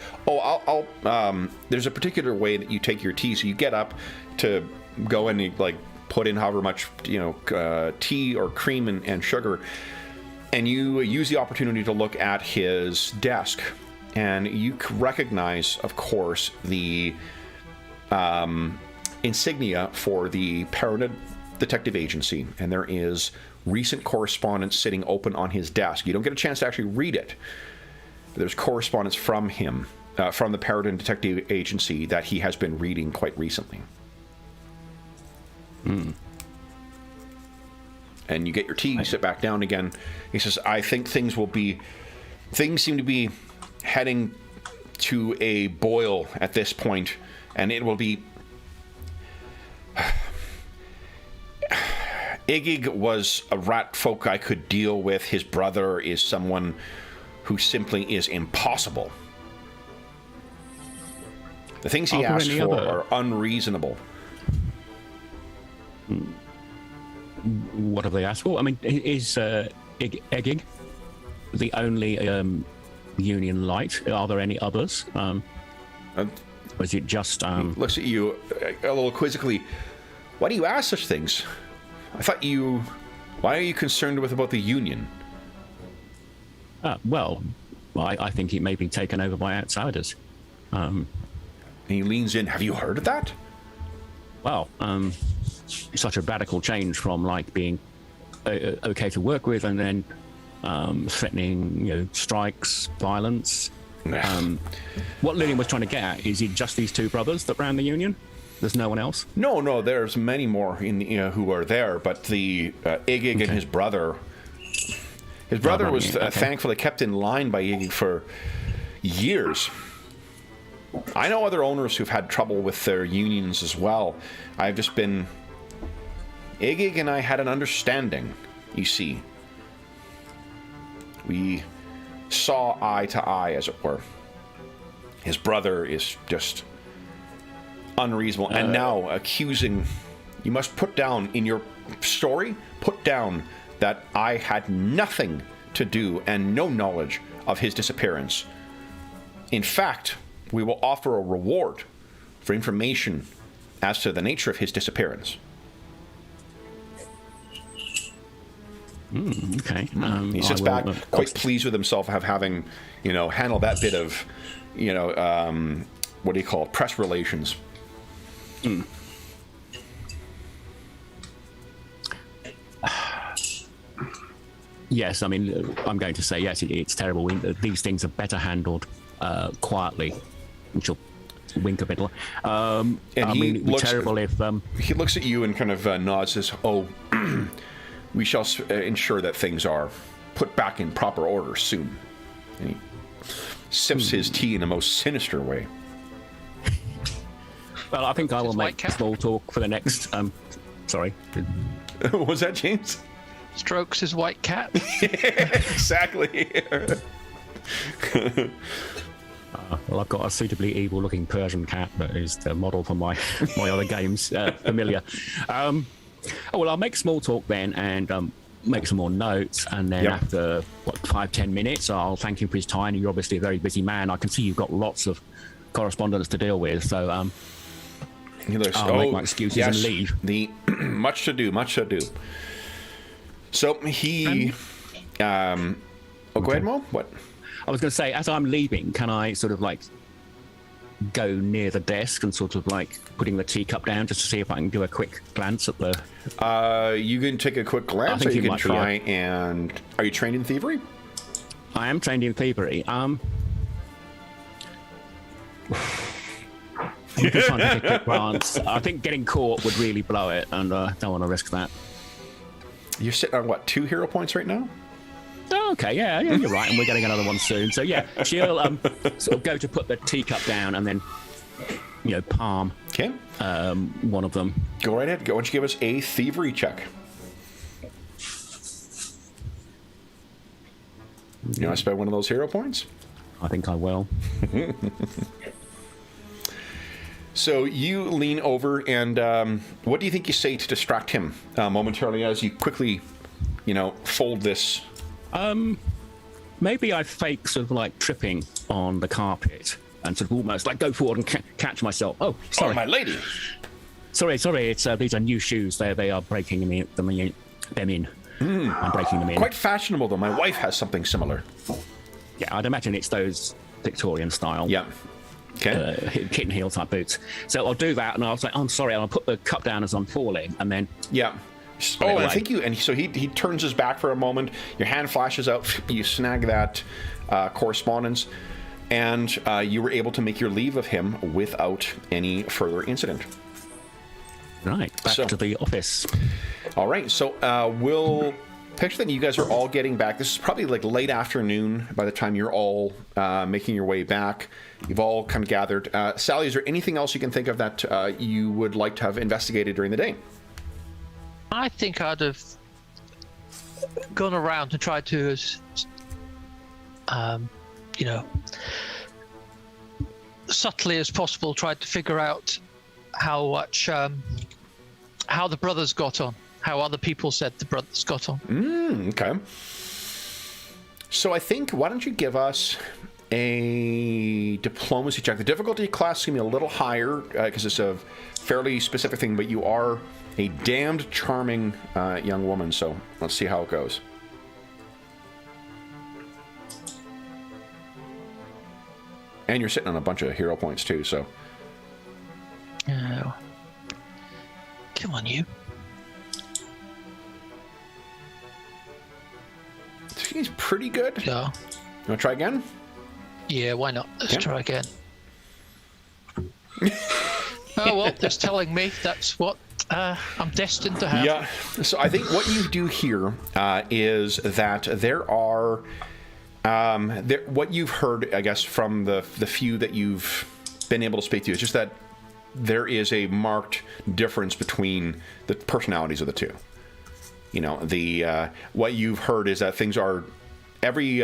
there's a particular way that you take your tea, so you get up to go and like put in however much, tea or cream and sugar, and you use the opportunity to look at his desk, and you recognize, of course, the insignia for the Paridar Detective Agency, and there is recent correspondence sitting open on his desk. You don't get a chance to actually read it, but there's correspondence from him, from the Paridar Detective Agency, that he has been reading quite recently. And you get your tea, you sit back down again. He says, I think things seem to be heading to a boil at this point, and it will be... Igig was a rat folk I could deal with. His brother is someone who simply is impossible. The things he asks for are unreasonable. What have they asked for? I mean, is Igig the only Union light? Are there any others? Or is it just... He looks at you a little quizzically. Why do you ask such things? I thought why are you concerned about the Union? Well, I think it may be taken over by outsiders. And he leans in. Have you heard of that? Well, such a radical change from like being okay to work with, and then threatening, strikes, violence. What Lillian was trying to get at, is it just these two brothers that ran the Union? There's no one else? No, there's many more who are there, but the Igig and his brother... His brother was thankfully kept in line by Igig for years. I know other owners who've had trouble with their unions as well. I've just been... Igig and I had an understanding, you see. We saw eye to eye, as it were. His brother is just... unreasonable, and now accusing... You must put down in your story, put down that I had nothing to do and no knowledge of his disappearance. In fact, we will offer a reward for information as to the nature of his disappearance. Okay. He sits back, quite pleased with himself having, handled that bit of, what do you call it, press relations. Yes, I mean, I'm going to say yes. It's terrible. These things are better handled quietly, which will wink a bit. And it'd be terrible if he looks at you and kind of nods, says, "Oh, we shall ensure that things are put back in proper order soon." And he sips his tea in the most sinister way. Well, I think I will make small talk for the next. Sorry. What was that, James? Strokes his white cat. Exactly. Well, I've got a suitably evil-looking Persian cat that is the model for my other games, familiar. Well, I'll make small talk then and make some more notes, and then after 5-10 minutes, I'll thank him for his time. You're obviously a very busy man. I can see you've got lots of correspondence to deal with, so I'll make my excuses and leave. Much to do. So he, go ahead, Mo. What? I was going to say, as I'm leaving, can I sort of like go near the desk and sort of like putting the teacup down just to see if I can do a quick glance at the... You can take a quick glance, or you can try and... Are you trained in thievery? I am trained in thievery. I'm just trying to take a quick glance. I think getting caught would really blow it, and I don't want to risk that. You're sitting on, 2 hero points right now? Oh, okay, yeah, you're right, and we're getting another one soon. So yeah, she'll sort of go to put the teacup down and then, palm one of them. Go right ahead. Why don't you give us a thievery check? You want to spend one of those hero points? I think I will. So you lean over, and what do you think you say to distract him momentarily as you quickly, fold this? Maybe I fake sort of like tripping on the carpet and sort of almost like go forward and catch myself. Oh, sorry. Oh, my lady. Sorry. It's these are new shoes. They are breaking them in. I'm breaking them in. Quite fashionable, though. My wife has something similar. Yeah, I'd imagine it's those Victorian style. Yeah. Okay. Kitten heel type boots. So I'll do that, and I'll say, "I'm sorry," and I'll put the cup down as I'm falling, and then I think you. And so he turns his back for a moment. Your hand flashes out. You snag that correspondence, and you were able to make your leave of him without any further incident. Right, back to the office. All right, so we'll picture that you guys are all getting back. This is probably like late afternoon by the time you're all making your way back. You've all kind of gathered. Sally, is there anything else you can think of that you would like to have investigated during the day? I think I'd have gone around and tried to, subtly as possible, tried to figure out how the brothers got on, how other people said the brothers got on. Okay. So I think, why don't you give us a diplomacy check? The difficulty class is going to be a little higher because it's a fairly specific thing, but you are a damned charming young woman, so let's see how it goes. And you're sitting on a bunch of hero points too, so. Oh. Come on, you. He's pretty good. Yeah. You want to try again? Yeah, why not? Let's try again. Oh, well, that's telling me that's what I'm destined to have. Yeah. So I think what you do here is that there are... what you've heard, I guess, from the few that you've been able to speak to is just that there is a marked difference between the personalities of the two. What you've heard is that things are... Every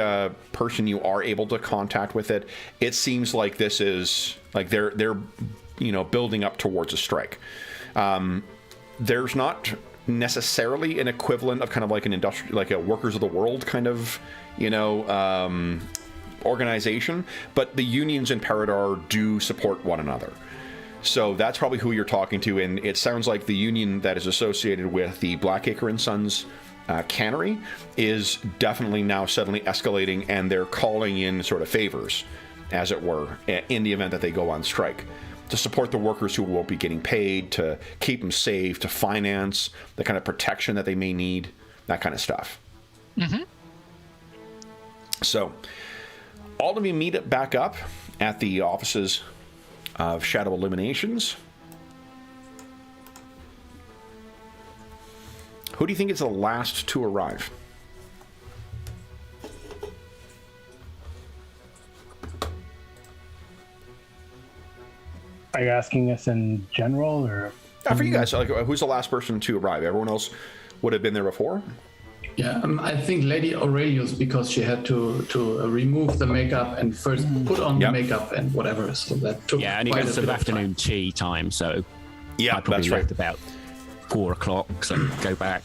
person you are able to contact with it seems like this is... Like they're building up towards a strike. There's not necessarily an equivalent of kind of like an industrial, like a workers of the world kind of, organization, but the unions in Paridar do support one another. So that's probably who you're talking to, and it sounds like the union that is associated with the Blackacre and Sons cannery is definitely now suddenly escalating, and they're calling in sort of favors, as it were, in the event that they go on strike, to support the workers who won't be getting paid, to keep them safe, to finance the kind of protection that they may need, that kind of stuff. Mm-hmm. So, all of you meet back up at the offices of Shadow Illuminations. Who do you think is the last to arrive? Are you asking us in general, or? For you guys, like, who's the last person to arrive? Everyone else would have been there before? Yeah, I think Lady Aurelius, because she had to remove the makeup and first put on the makeup and whatever. So that took and it quite was a sort bit of of time. afternoon tea time, so Yeah, I probably that's right. left about 4 o'clock, so go back,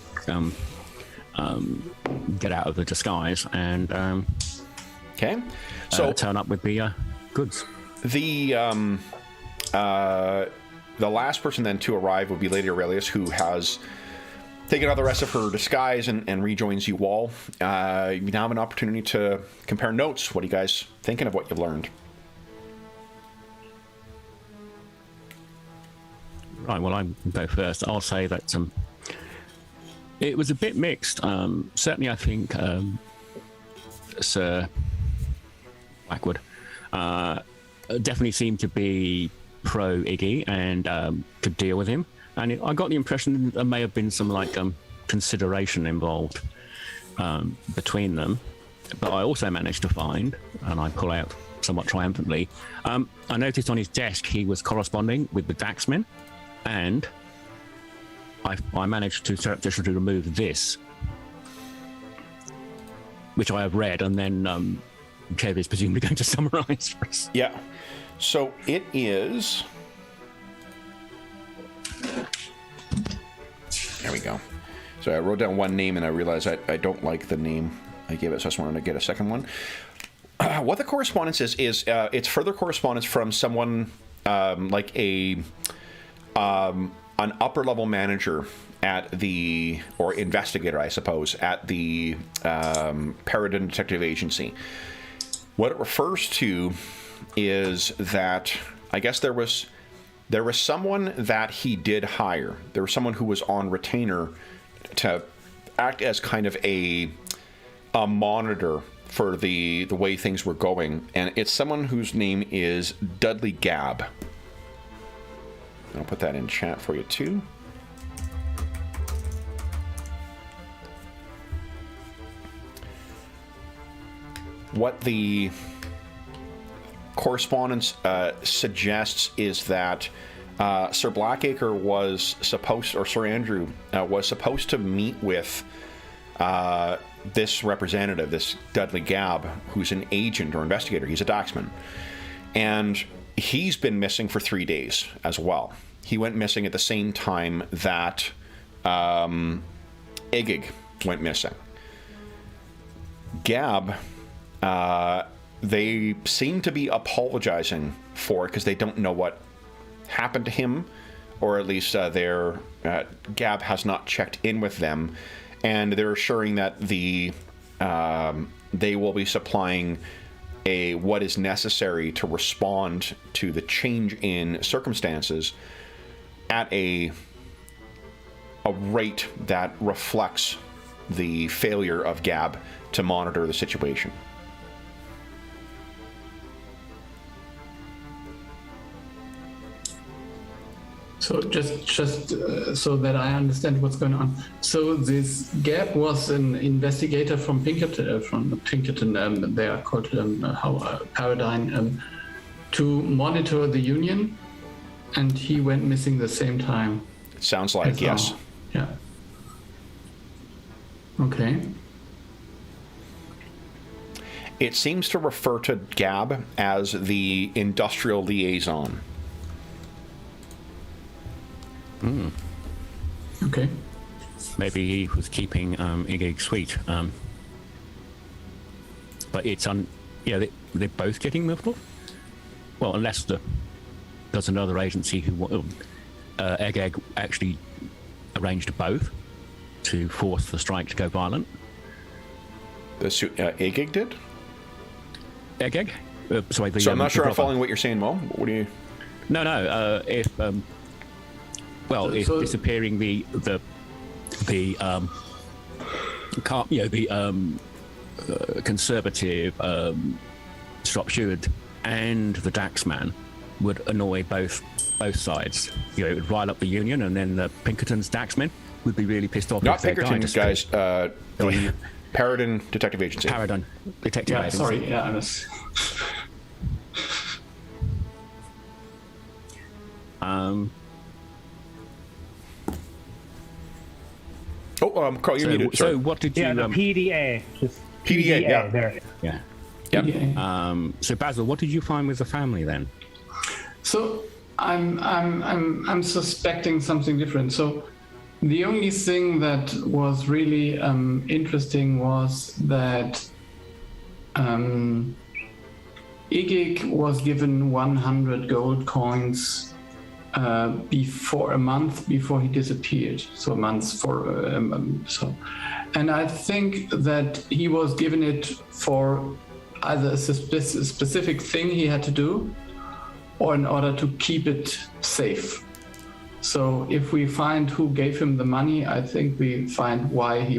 get out of the disguise, and Okay. So turn up with the goods. the last person then to arrive would be Lady Aurelius, who has taken out the rest of her disguise and rejoins you all. You now have an opportunity to compare notes. What are you guys thinking of what you've learned? Right, well, I can go first. I'll say that it was a bit mixed. Certainly, I think Sir Blackwood definitely seemed to be pro Iggy and could deal with him. And I got the impression that there may have been some consideration involved between them. But I also managed to find, and I pull out somewhat triumphantly, I noticed on his desk he was corresponding with the Daxmen, and I managed to surreptitiously remove this, which I have read, and then Kev is presumably going to summarize for us. Yeah. So it is... There we go. So I wrote down one name and I realized I don't like the name I gave it, so I just wanted to get a second one. What the correspondence is it's further correspondence from someone like an upper level manager at the, or investigator, I suppose, at the Paridar Detective Agency. What it refers to is that I guess there was someone that he did hire. There was someone who was on retainer to act as kind of a monitor for the way things were going, and it's someone whose name is Dudley Gabb. I'll put that in chat for you too. What the correspondence suggests is that Sir Blackacre was supposed, or Sir Andrew was supposed to meet with this representative, this Dudley Gabb, who's an agent or investigator. He's a Daxman, and he's been missing for 3 days as well. He went missing at the same time that Igig went missing. Gabb, they seem to be apologizing for it because they don't know what happened to him, or at least Gabb has not checked in with them, and they're assuring that they will be supplying what is necessary to respond to the change in circumstances at a rate that reflects the failure of Gabb to monitor the situation. So just so that I understand what's going on. So this Gabb was an investigator from Pinkerton, they are called Paradigm, to monitor the Union, and he went missing the same time. Sounds like, yes. Yeah. Okay. It seems to refer to Gabb as the industrial liaison. Okay. maybe he was keeping Igig sweet. But it's they're both getting moved off. Well, unless there's another agency who Egg actually arranged both to force the strike to go violent. Egg did? Egg? Sorry, so I'm not sure I'm following what you're saying, Mo. What do you? No. If disappearing the conservative Shropshire and the Daxman would annoy both sides. You know, it would rile up the Union, and then the Pinkerton's Daxmen would be really pissed off. Not Pinkerton's guys. The Paridar Detective Agency. Paridar Detective Agency. Sorry, yeah, I was. Carl, you're muted. So what did you? Yeah, the PDA. Just PDA, yeah. There. Yeah. PDA. So Basil, what did you find with the family then? So I'm suspecting something different. So the only thing that was really interesting was that Igig was given 100 gold coins before a month before he disappeared. So a month for so, and I think that he was given it for either a specific thing he had to do, or in order to keep it safe. So if we find who gave him the money, I think we find why he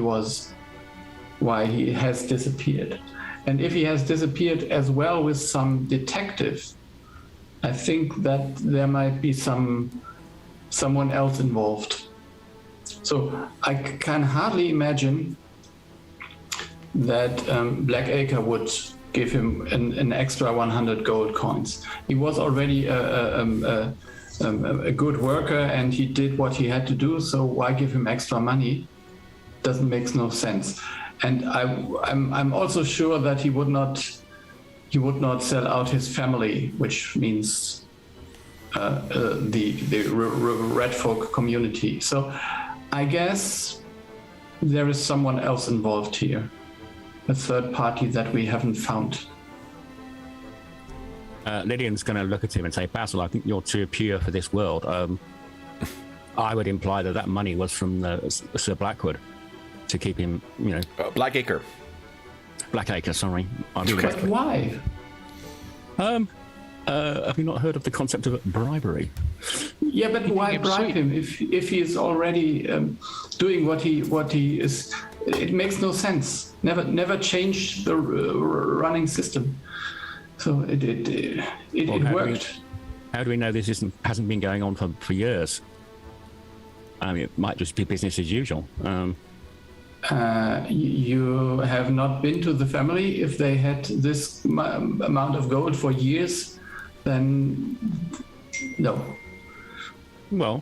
has disappeared. And if he has disappeared as well with some detective, I think that there might be someone else involved. So I can hardly imagine that Blackacre would give him an extra 100 gold coins. He was already a good worker, and he did what he had to do. So why give him extra money? Doesn't make no sense. And I'm also sure that he would not sell out his family, which means the red folk community. So I guess there is someone else involved here. A third party that we haven't found. Lydian's going to look at him and say, Basil, I think you're too pure for this world. I would imply that money was from Sir Blackwood to keep him, Blackacre. Blackacre, sorry. But why? Have you not heard of the concept of bribery? Yeah, but why bribe him if he is already doing what he is? It makes no sense. Never change the running system. So it worked. How do we know this hasn't been going on for years? I mean, it might just be business as usual. You have not been to the family. If they had this amount of gold for years, then no. Well,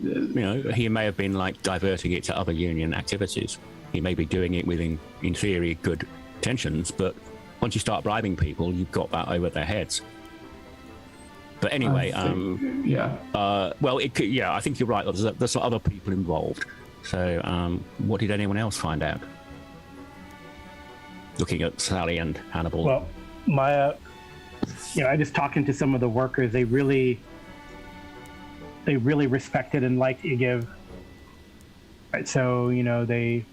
he may have been diverting it to other union activities. He may be doing it within, in theory, good intentions, but once you start bribing people, you've got that over their heads. But anyway, I think you're right. There's other people involved. So, what did anyone else find out? Looking at Sally and Hannibal. Well, I just talking to some of the workers. They really respected and liked Igig. Right, so they,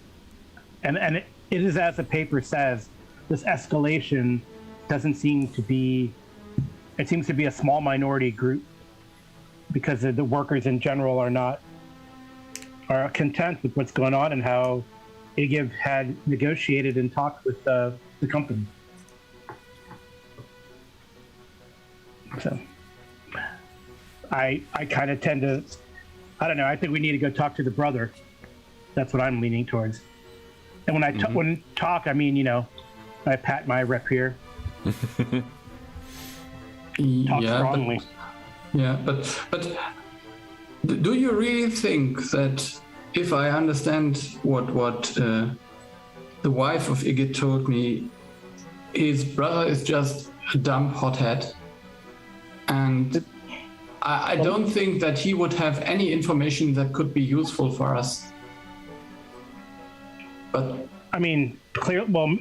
and it is as the paper says, this escalation doesn't seem to be. It seems to be a small minority group because the workers in general are content with what's going on and how Igig had negotiated and talked with the company. So I kind of tend to, I don't know. I think we need to go talk to the brother. That's what I'm leaning towards. And when I talk, I mean, I pat my rep here. Talk strongly. But do you really think that if I understand what the wife of Igig told me, his brother is just a dumb hothead, and I don't think that he would have any information that could be useful for us. But I mean, well,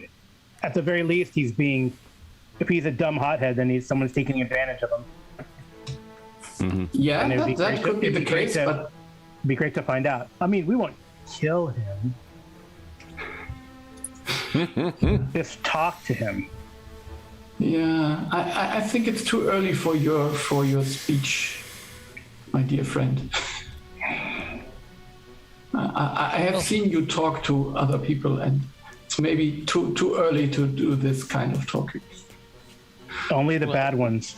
at the very least, if he's a dumb hothead, then someone's taking advantage of him. yeah, And it'd be that great could be it'd the be great case. to- But It'd be great to find out. I mean, we won't kill him. Just talk to him. yeah, I think it's too early for your speech, my dear friend. I have seen you talk to other people, and it's maybe too early to do this kind of talking. Only the bad ones.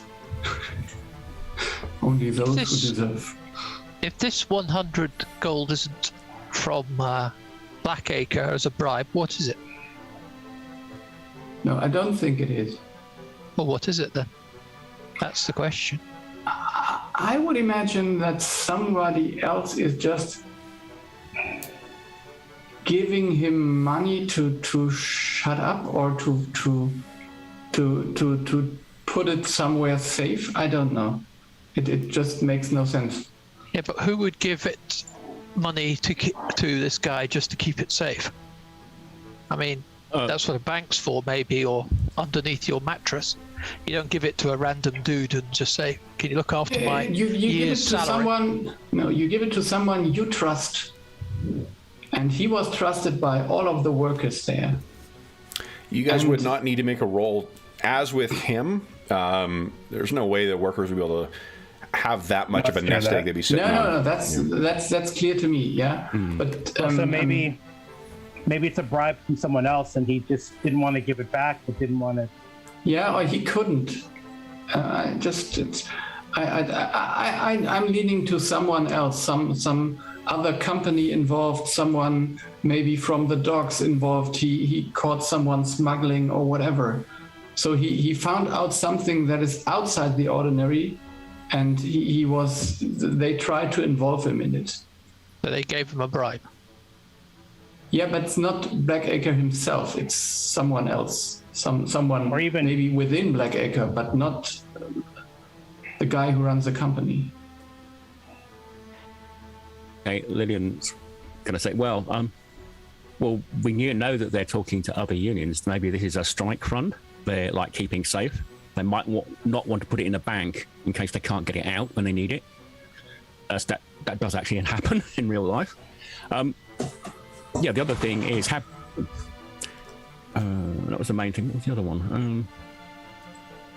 Only those who deserve. If this 100 gold isn't from Blackacre as a bribe, what is it? No, I don't think it is. Well, what is it then? That's the question. I would imagine that somebody else is just giving him money to shut up or to put it somewhere safe. I don't know. It just makes no sense. Yeah, but who would give it money to this guy just to keep it safe? I mean, that's what a bank's for, maybe, or underneath your mattress. You don't give it to a random dude and just say, "Can you look after my you give it year's to salary?" someone. No, you give it to someone you trust, and he was trusted by all of the workers there. You guys would not need to make a roll. As with him, there's no way that workers would be able to have that much of a nest egg they'd be sitting on. No. That's clear to me. Yeah, but So maybe it's a bribe from someone else, and he just didn't want to give it back, but didn't want to. yeah, or he couldn't. I'm leaning to someone else, some other company involved, someone maybe from the docks involved. He caught someone smuggling or whatever. So he found out something that is outside the ordinary, and they tried to involve him in it. But they gave him a bribe. Yeah, but it's not Blackacre himself. It's someone else, someone Or even- maybe within Blackacre, but not the guy who runs the company. Okay, Lillian's going to say, well, we know that they're talking to other unions. Maybe this is a strike fund. They're like keeping safe. They might not want to put it in a bank in case they can't get it out when they need it. That does actually happen in real life. Yeah, the other thing is that was the main thing. What was the other one?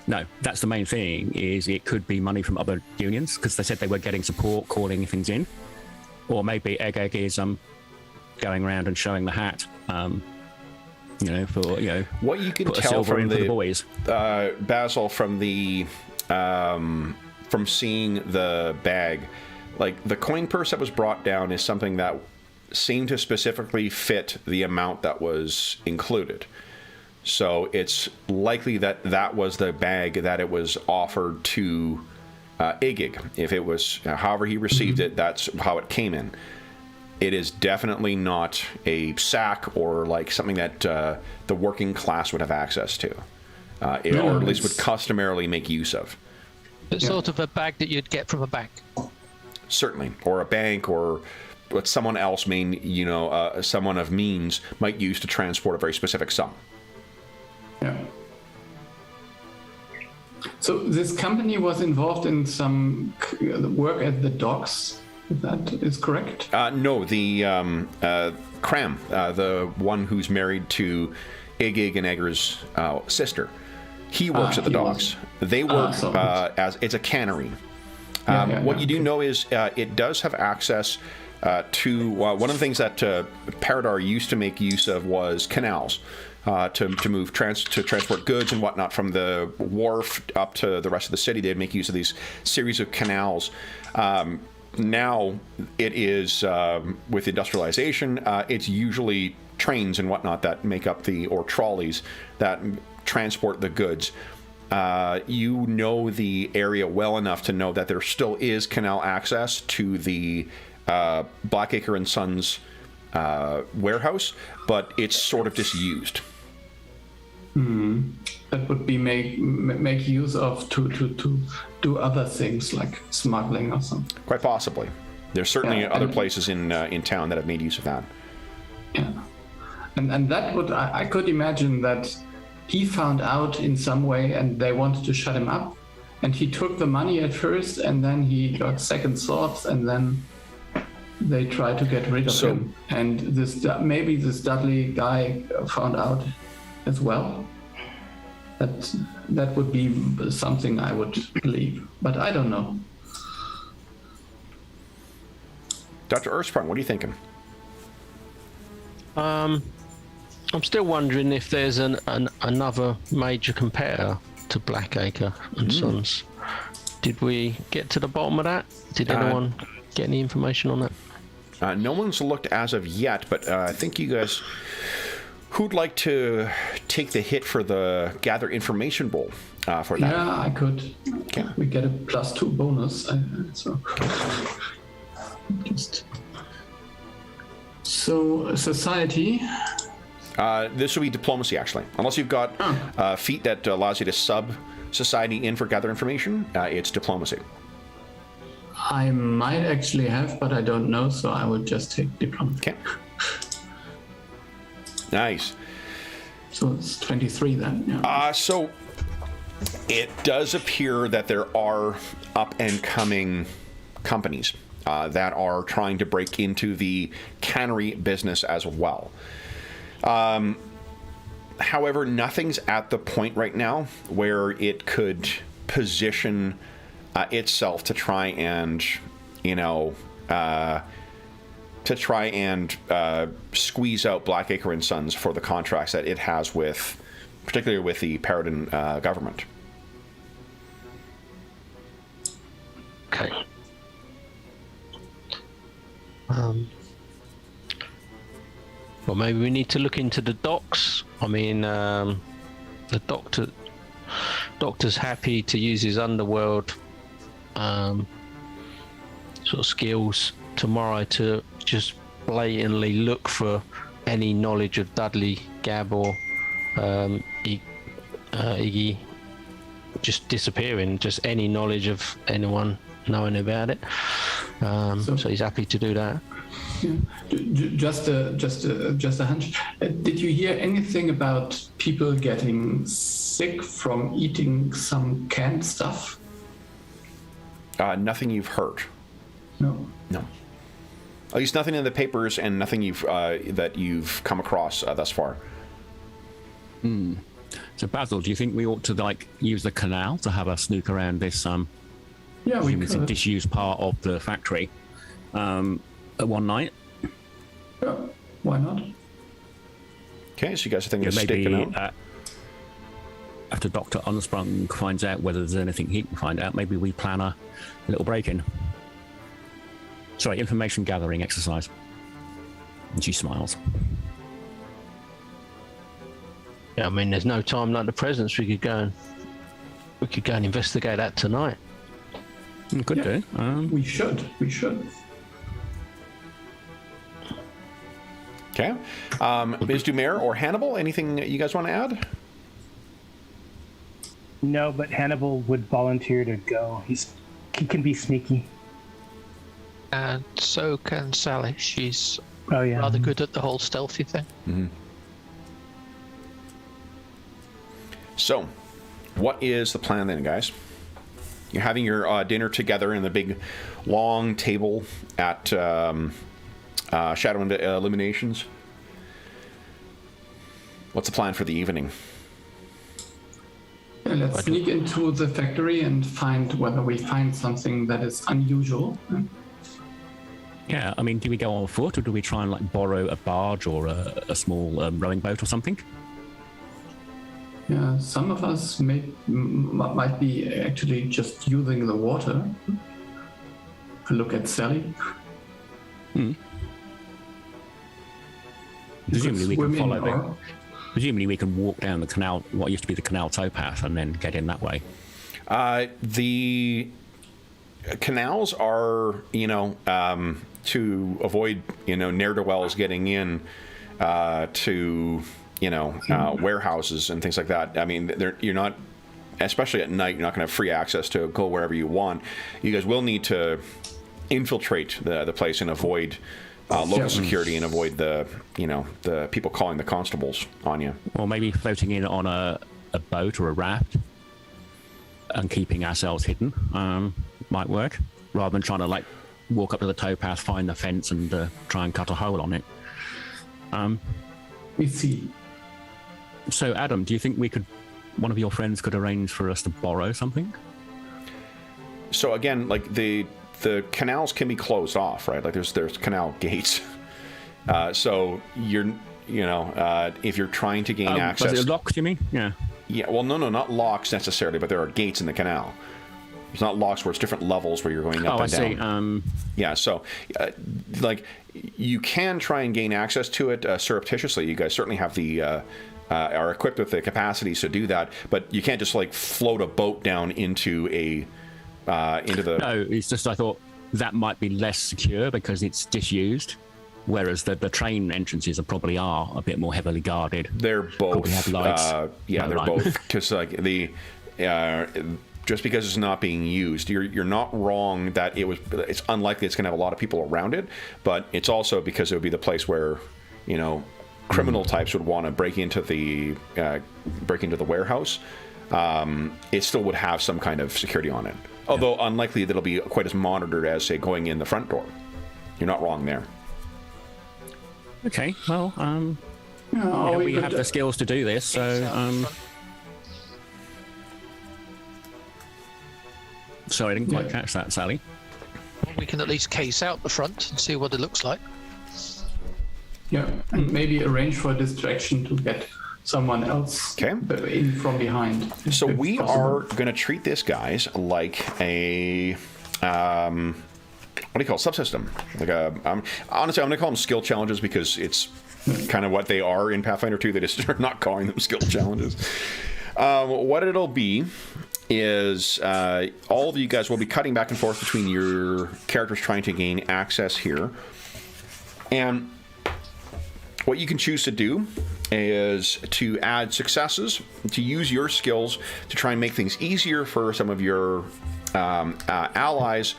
No, that's the main thing. Is it could be money from other unions because they said they were getting support, calling things in, or maybe Egg is going around and showing the hat. What you can put a tell silver from in for the the boys. Basil, from the from seeing the bag, like the coin purse that was brought down is something that seemed to specifically fit the amount that was included. So it's likely that was the bag that it was offered to Igig. If it was however he received it, that's how it came in. It is definitely not a sack or like something that the working class would have access to, or at least would customarily make use of. It's sort of a bag that you'd get from a bank. Certainly, or a bank, or what someone else someone of means might use to transport a very specific sum. Yeah. So this company was involved in some work at the docks. That is correct? No, the Cram, the one who's married to Igig and Egger's sister. He works at the docks. They work as it's a cannery. What you do know is it does have access to one of the things that Paridar used to make use of was canals to move to transport goods and whatnot from the wharf up to the rest of the city. They'd make use of these series of canals. Now it is with industrialization, it's usually trains and whatnot that make up or trolleys that transport the goods. You know the area well enough to know that there still is canal access to the Blackacre and Sons warehouse, but it's sort of disused. That would be make use of to do other things like smuggling or something. Quite possibly. There's certainly other places in town that have made use of that. Yeah. And that would, I could imagine that he found out in some way and they wanted to shut him up. And he took the money at first, and then he got second thoughts, and then they tried to get rid of him. And maybe this Dudley guy found out as well. That would be something I would believe, but I don't know. Dr. Earthsprung, what are you thinking? I'm still wondering if there's another major competitor to Blackacre and Sons. Did we get to the bottom of that? Did anyone get any information on that? No one's looked as of yet, but I think you guys... Who'd like to take the hit for the gather information bowl for that? Yeah, I could. Okay. We get a +2 bonus. So society. This will be diplomacy, actually. Unless you've got a feat that allows you to sub society in for gather information, it's diplomacy. I might actually have, but I don't know, so I would just take diplomacy. Okay. Nice. So it's 23 then. Yeah. So it does appear that there are up and coming companies that are trying to break into the cannery business as well. However, nothing's at the point right now where it could position itself to try and, squeeze out Blackacre and Sons for the contracts that it has with, particularly with the Paridar government. Okay. Well, maybe we need to look into the docks. I mean, the doctor's happy to use his underworld sort of skills tomorrow to just blatantly look for any knowledge of Dudley, Gab, or Iggy just disappearing, just any knowledge of anyone knowing about it. So he's happy to do that. Yeah. Just a hunch. Did you hear anything about people getting sick from eating some canned stuff? Nothing you've heard. No. At least nothing in the papers, and nothing that you've come across thus far. So Basil, do you think we ought to use the canal to have a snook around this? Yeah, we it's a could. disused part of the factory. At one night. Yeah, why not? Okay, so you guys are thinking of Maybe staking out? after Dr. Unsprung finds out whether there's anything he can find out, maybe we plan a little break-in. Sorry, information gathering exercise. And she smiles. Yeah, I mean, there's no time like the present. We could go and investigate that tonight. Could do. We should. Okay. Ms. Dumaire or Hannibal, anything you guys want to add? No, but Hannibal would volunteer to go. He can be sneaky. And so can Sally. She's rather good at the whole stealthy thing. Mm-hmm. So, what is the plan then, guys? You're having your dinner together in the big, long table at Shadow and Illuminations. What's the plan for the evening? Yeah, let's sneak into the factory and find whether we find something that is unusual. Yeah, I mean, do we go on foot, or do we try and borrow a barge or a small rowing boat or something? Yeah, some of us might be actually just using the water. Look at Sally. Presumably we can follow Presumably we can walk down the canal, what used to be the canal towpath, and then get in that way. The canals are, to avoid, ne'er-do-wells getting in to, warehouses and things like that. I mean, you're not, especially at night, you're not going to have free access to go wherever you want. You guys will need to infiltrate the place and avoid local security and avoid the people calling the constables on you. Or maybe floating in on a boat or a raft and keeping ourselves hidden might work, rather than trying to like walk up to the towpath, find the fence, and try and cut a hole on it. We see. So, Adam, do you think one of your friends could arrange for us to borrow something? So again, like the canals can be closed off, right? Like there's canal gates. So if you're trying to gain access, was it locked? You mean? Yeah. Yeah. Well, no, not locks necessarily, but there are gates in the canal. It's not locks where it's different levels where you're going up and down. See. Yeah. So, like, you can try and gain access to it surreptitiously. You guys certainly have are equipped with the capacities to do that, but you can't just like float a boat down into the. No, it's just I thought that might be less secure because it's disused, whereas the train entrances probably are a bit more heavily guarded. They're both. Probably have lights. They're both because like just because it's not being used, you're not wrong that it's unlikely it's going to have a lot of people around it, but it's also because it would be the place where criminal types would want to break into the warehouse. It still would have some kind of security on it, although unlikely that it'll be quite as monitored as, say, going in the front door. You're not wrong there. Okay, well, we have the skills to do this, so sorry, I didn't quite catch that, Sally. We can at least case out the front and see what it looks like. Yeah, and maybe arrange for a distraction to get someone else in from behind. So we are going to treat this, guys, like a what do you call it? Subsystem. Like honestly, I'm going to call them skill challenges because it's kind of what they are in Pathfinder 2. They just are not calling them skill challenges. What it'll be is all of you guys will be cutting back and forth between your characters trying to gain access here. And what you can choose to do is to add successes, to use your skills to try and make things easier for some of your allies,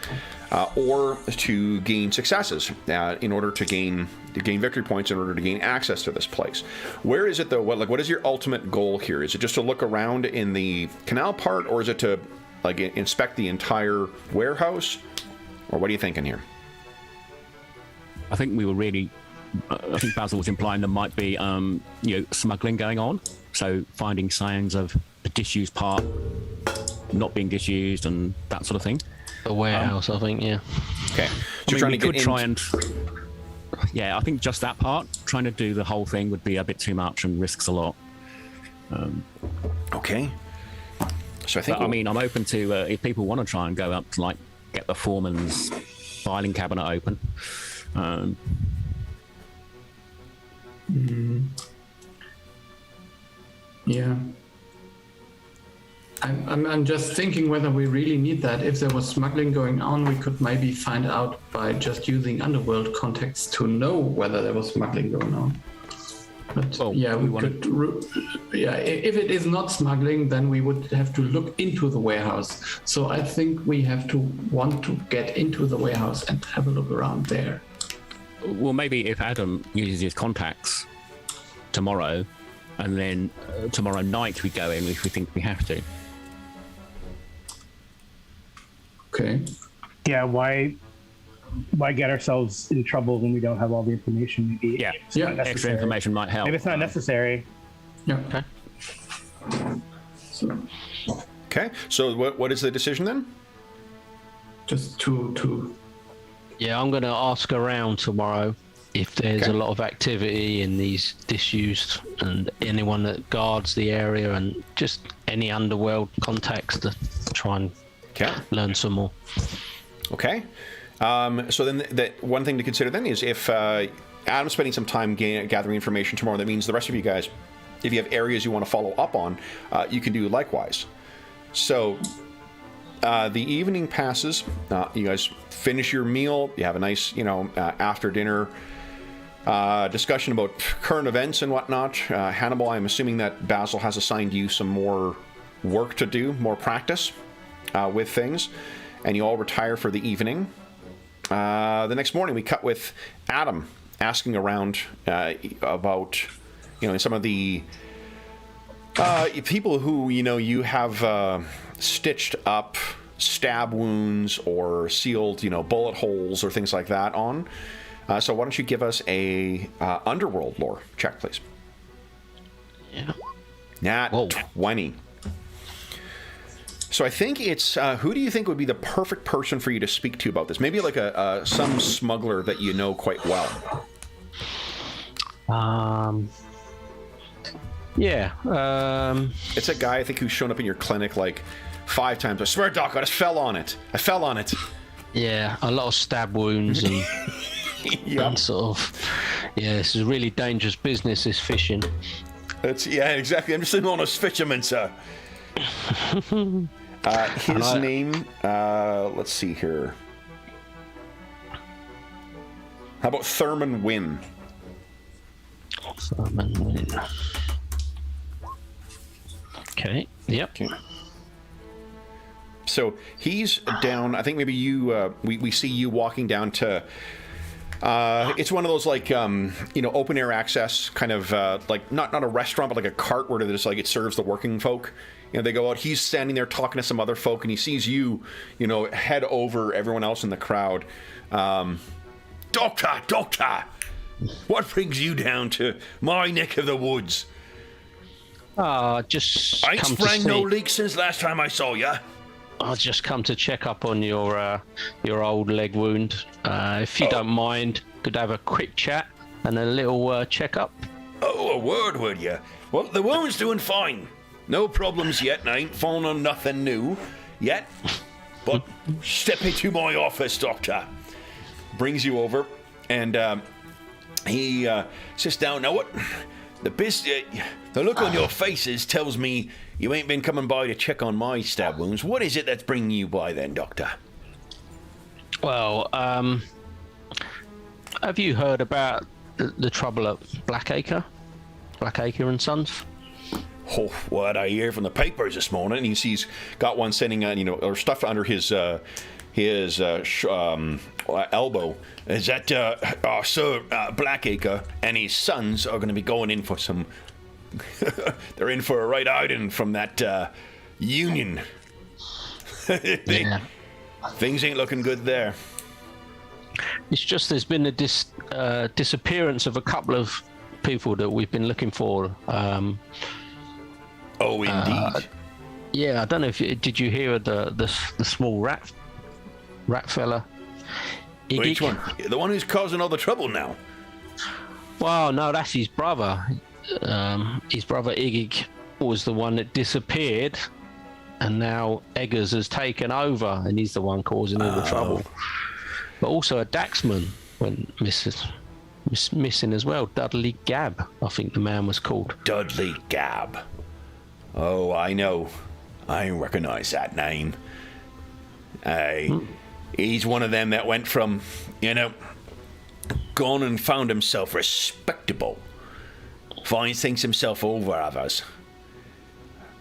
or to gain successes in order to gain victory points in order to gain access to this place. Where is it though? What is your ultimate goal here? Is it just to look around in the canal part, or is it to like inspect the entire warehouse, or what are you thinking here? I think I think Basil was implying there might be, smuggling going on. So finding signs of the disused part not being disused and that sort of thing. The warehouse, I think, yeah. Okay. So I think just that part, trying to do the whole thing would be a bit too much and risks a lot. Okay. So I think... I'm open to, if people want to try and go up to, like, get the foreman's filing cabinet open. Yeah. I'm just thinking whether we really need that. If there was smuggling going on, we could maybe find out by just using underworld contacts to know whether there was smuggling going on. But if it is not smuggling, then we would have to look into the warehouse. So I think we have to want to get into the warehouse and have a look around there. Well, maybe if Adam uses his contacts tomorrow, and then tomorrow night we go in if we think we have to. Okay. Yeah, why get ourselves in trouble when we don't have all the information? Maybe extra information might help. Maybe it's not necessary. Yeah. Okay. Okay. So what is the decision then? Just to. Yeah, I'm going to ask around tomorrow if there's a lot of activity in these disused and anyone that guards the area and just any underworld contacts to try and learn some more. Okay. So then that one thing to consider then is if Adam's spending some time gathering information tomorrow, that means the rest of you guys, if you have areas you want to follow up on, you can do likewise. So the evening passes, you guys finish your meal, you have a nice, after dinner discussion about current events and whatnot. Hannibal, I'm assuming that Basil has assigned you some more work to do, more practice with things, and you all retire for the evening. the next morning, we cut with Adam asking around about, some of the people who, you have stitched up stab wounds or sealed, bullet holes or things like that on. So why don't you give us a underworld lore check, please? Yeah. Nat 20. So I think it's who do you think would be the perfect person for you to speak to about this? Maybe like some smuggler that you know quite well. It's a guy I think who's shown up in your clinic like 5 times. I swear, Doc, I just fell on it. Yeah, a lot of stab wounds and, and sort of. Yeah, this is a really dangerous business. This fishing. Exactly. I'm just an honest fisherman, sir. His name, let's see here. How about Thurman Wynn? Thurman Wynn. Okay, yep. Okay. So he's down, I think maybe you, we see you walking down to, it's one of those like, open air access kind of, like not a restaurant, but like a cart where there's like, it serves the working folk. They go out, he's standing there talking to some other folk, and he sees you, head over everyone else in the crowd. Doctor, what brings you down to my neck of the woods? Just I ain't sprang no leaks since last time I saw ya. I'll just come to check up on your old leg wound. If you don't mind, could have a quick chat and a little checkup. Oh, a word, would you? Well, the wound's doing fine. No problems yet, and I ain't fallen on nothing new yet. But step into my office, Doctor. Brings you over, and he sits down. Now, what? The look on your faces tells me you ain't been coming by to check on my stab wounds. What is it that's bringing you by then, Doctor? Well, have you heard about the trouble at Blackacre and Sons? Oh, what I hear from the papers this morning. He's got one sending, or stuff under his elbow. Is that Sir Blackacre and his sons are going to be going in for some. They're in for a right outing from that union. Things ain't looking good there. It's just there's been a disappearance of a couple of people that we've been looking for. Oh, indeed. I don't know if did you hear of the small rat fella? Which one? The one who's causing all the trouble now? Well, no, that's his brother. His brother Igig was the one that disappeared, and now Eggers has taken over, and he's the one causing all the trouble. But also a Daxman went missing as well. Dudley Gabb, I think the man was called. Dudley Gabb. Oh, I know. I recognize that name. He's one of them that went from, gone and found himself respectable. Thinks himself over others.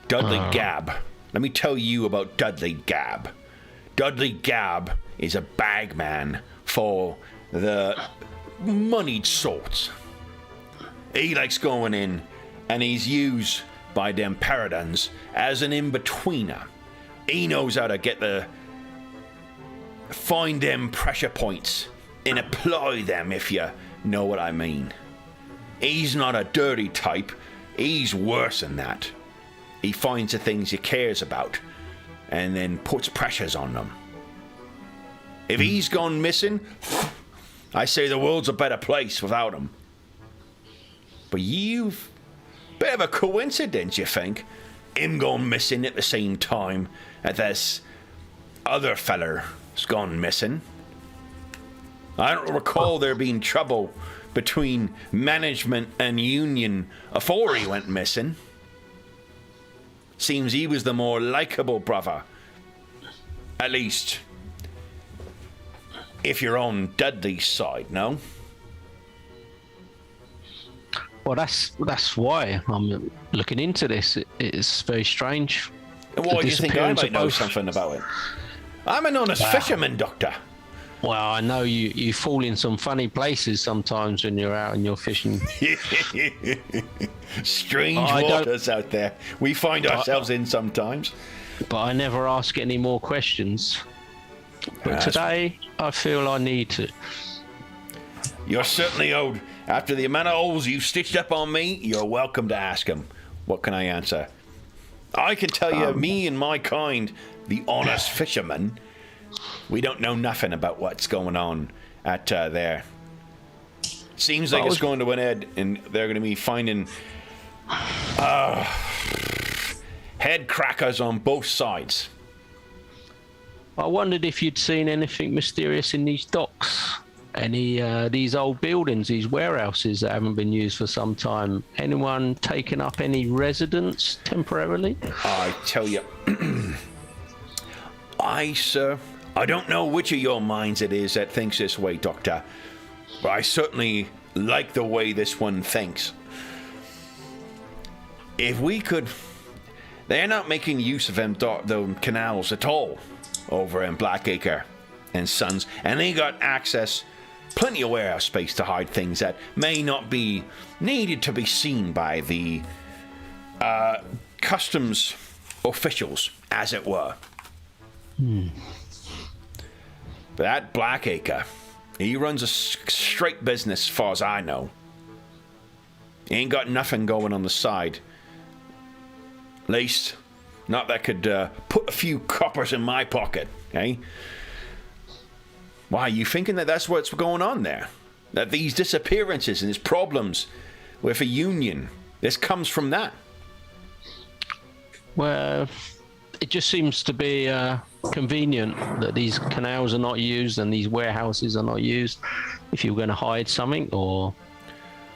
Dudley Gabb. Let me tell you about Dudley Gabb. Dudley Gabb is a bagman for the moneyed sorts. He likes going in, and he's used by them Paradans as an in-betweener. He knows how to find them pressure points and apply them, if you know what I mean. He's not a dirty type. He's worse than that. He finds the things he cares about and then puts pressures on them. If he's gone missing, I say the world's a better place without him. But you've... bit of a coincidence, you think? Him gone missing at the same time that this other feller's gone missing. I don't recall there being trouble between management and union afore he went missing. Seems he was the more likable brother. At least, if you're on Dudley's side, no? Well, that's why I'm looking into this. It's very strange. Why do you think I might know something about it? I'm an honest fisherman, Doctor. Well, I know you fall in some funny places sometimes when you're out and you're fishing. Strange waters out there. We find ourselves in sometimes. But I never ask any more questions. But today, I feel I need to. You're certainly owed. After the amount of holes you've stitched up on me, you're welcome to ask them. What can I answer? I can tell you, me and my kind, the honest fishermen, we don't know nothing about what's going on at there. Seems like it's going to an end, and they're going to be finding head crackers on both sides. I wondered if you'd seen anything mysterious in these docks. Any these old buildings, these warehouses that haven't been used for some time. Anyone taking up any residence temporarily? I tell you, sir, I don't know which of your minds it is that thinks this way, Doctor, but I certainly like the way this one thinks. If we could... They're not making use of them canals at all over in Blackacre and Sons, and they got access, plenty of warehouse space to hide things that may not be needed to be seen by the customs officials, as it were. But that Blackacre, he runs a straight business, as far as I know. He ain't got nothing going on the side. At least, not that could put a few coppers in my pocket, eh? Why, are you thinking that that's what's going on there? That these disappearances and these problems with a union, this comes from that? Well, it just seems to be convenient that these canals are not used and these warehouses are not used if you're going to hide something or...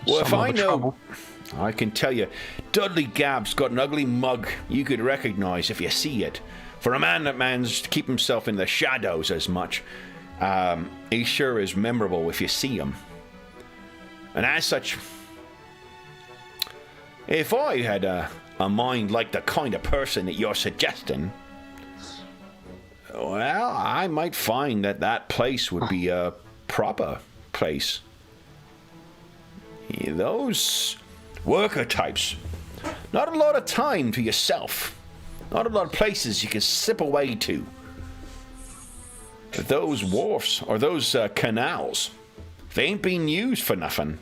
Well, if I know... I can tell you, Dudley Gabb's got an ugly mug you could recognize if you see it. For a man that managed to keep himself in the shadows as much, he sure is memorable if you see him. And as such, if I had a mind like the kind of person that you're suggesting, well, I might find that place would be a proper place. Those worker types, not a lot of time to yourself, not a lot of places you can slip away to. But those wharfs or those canals, they ain't being used for nothing.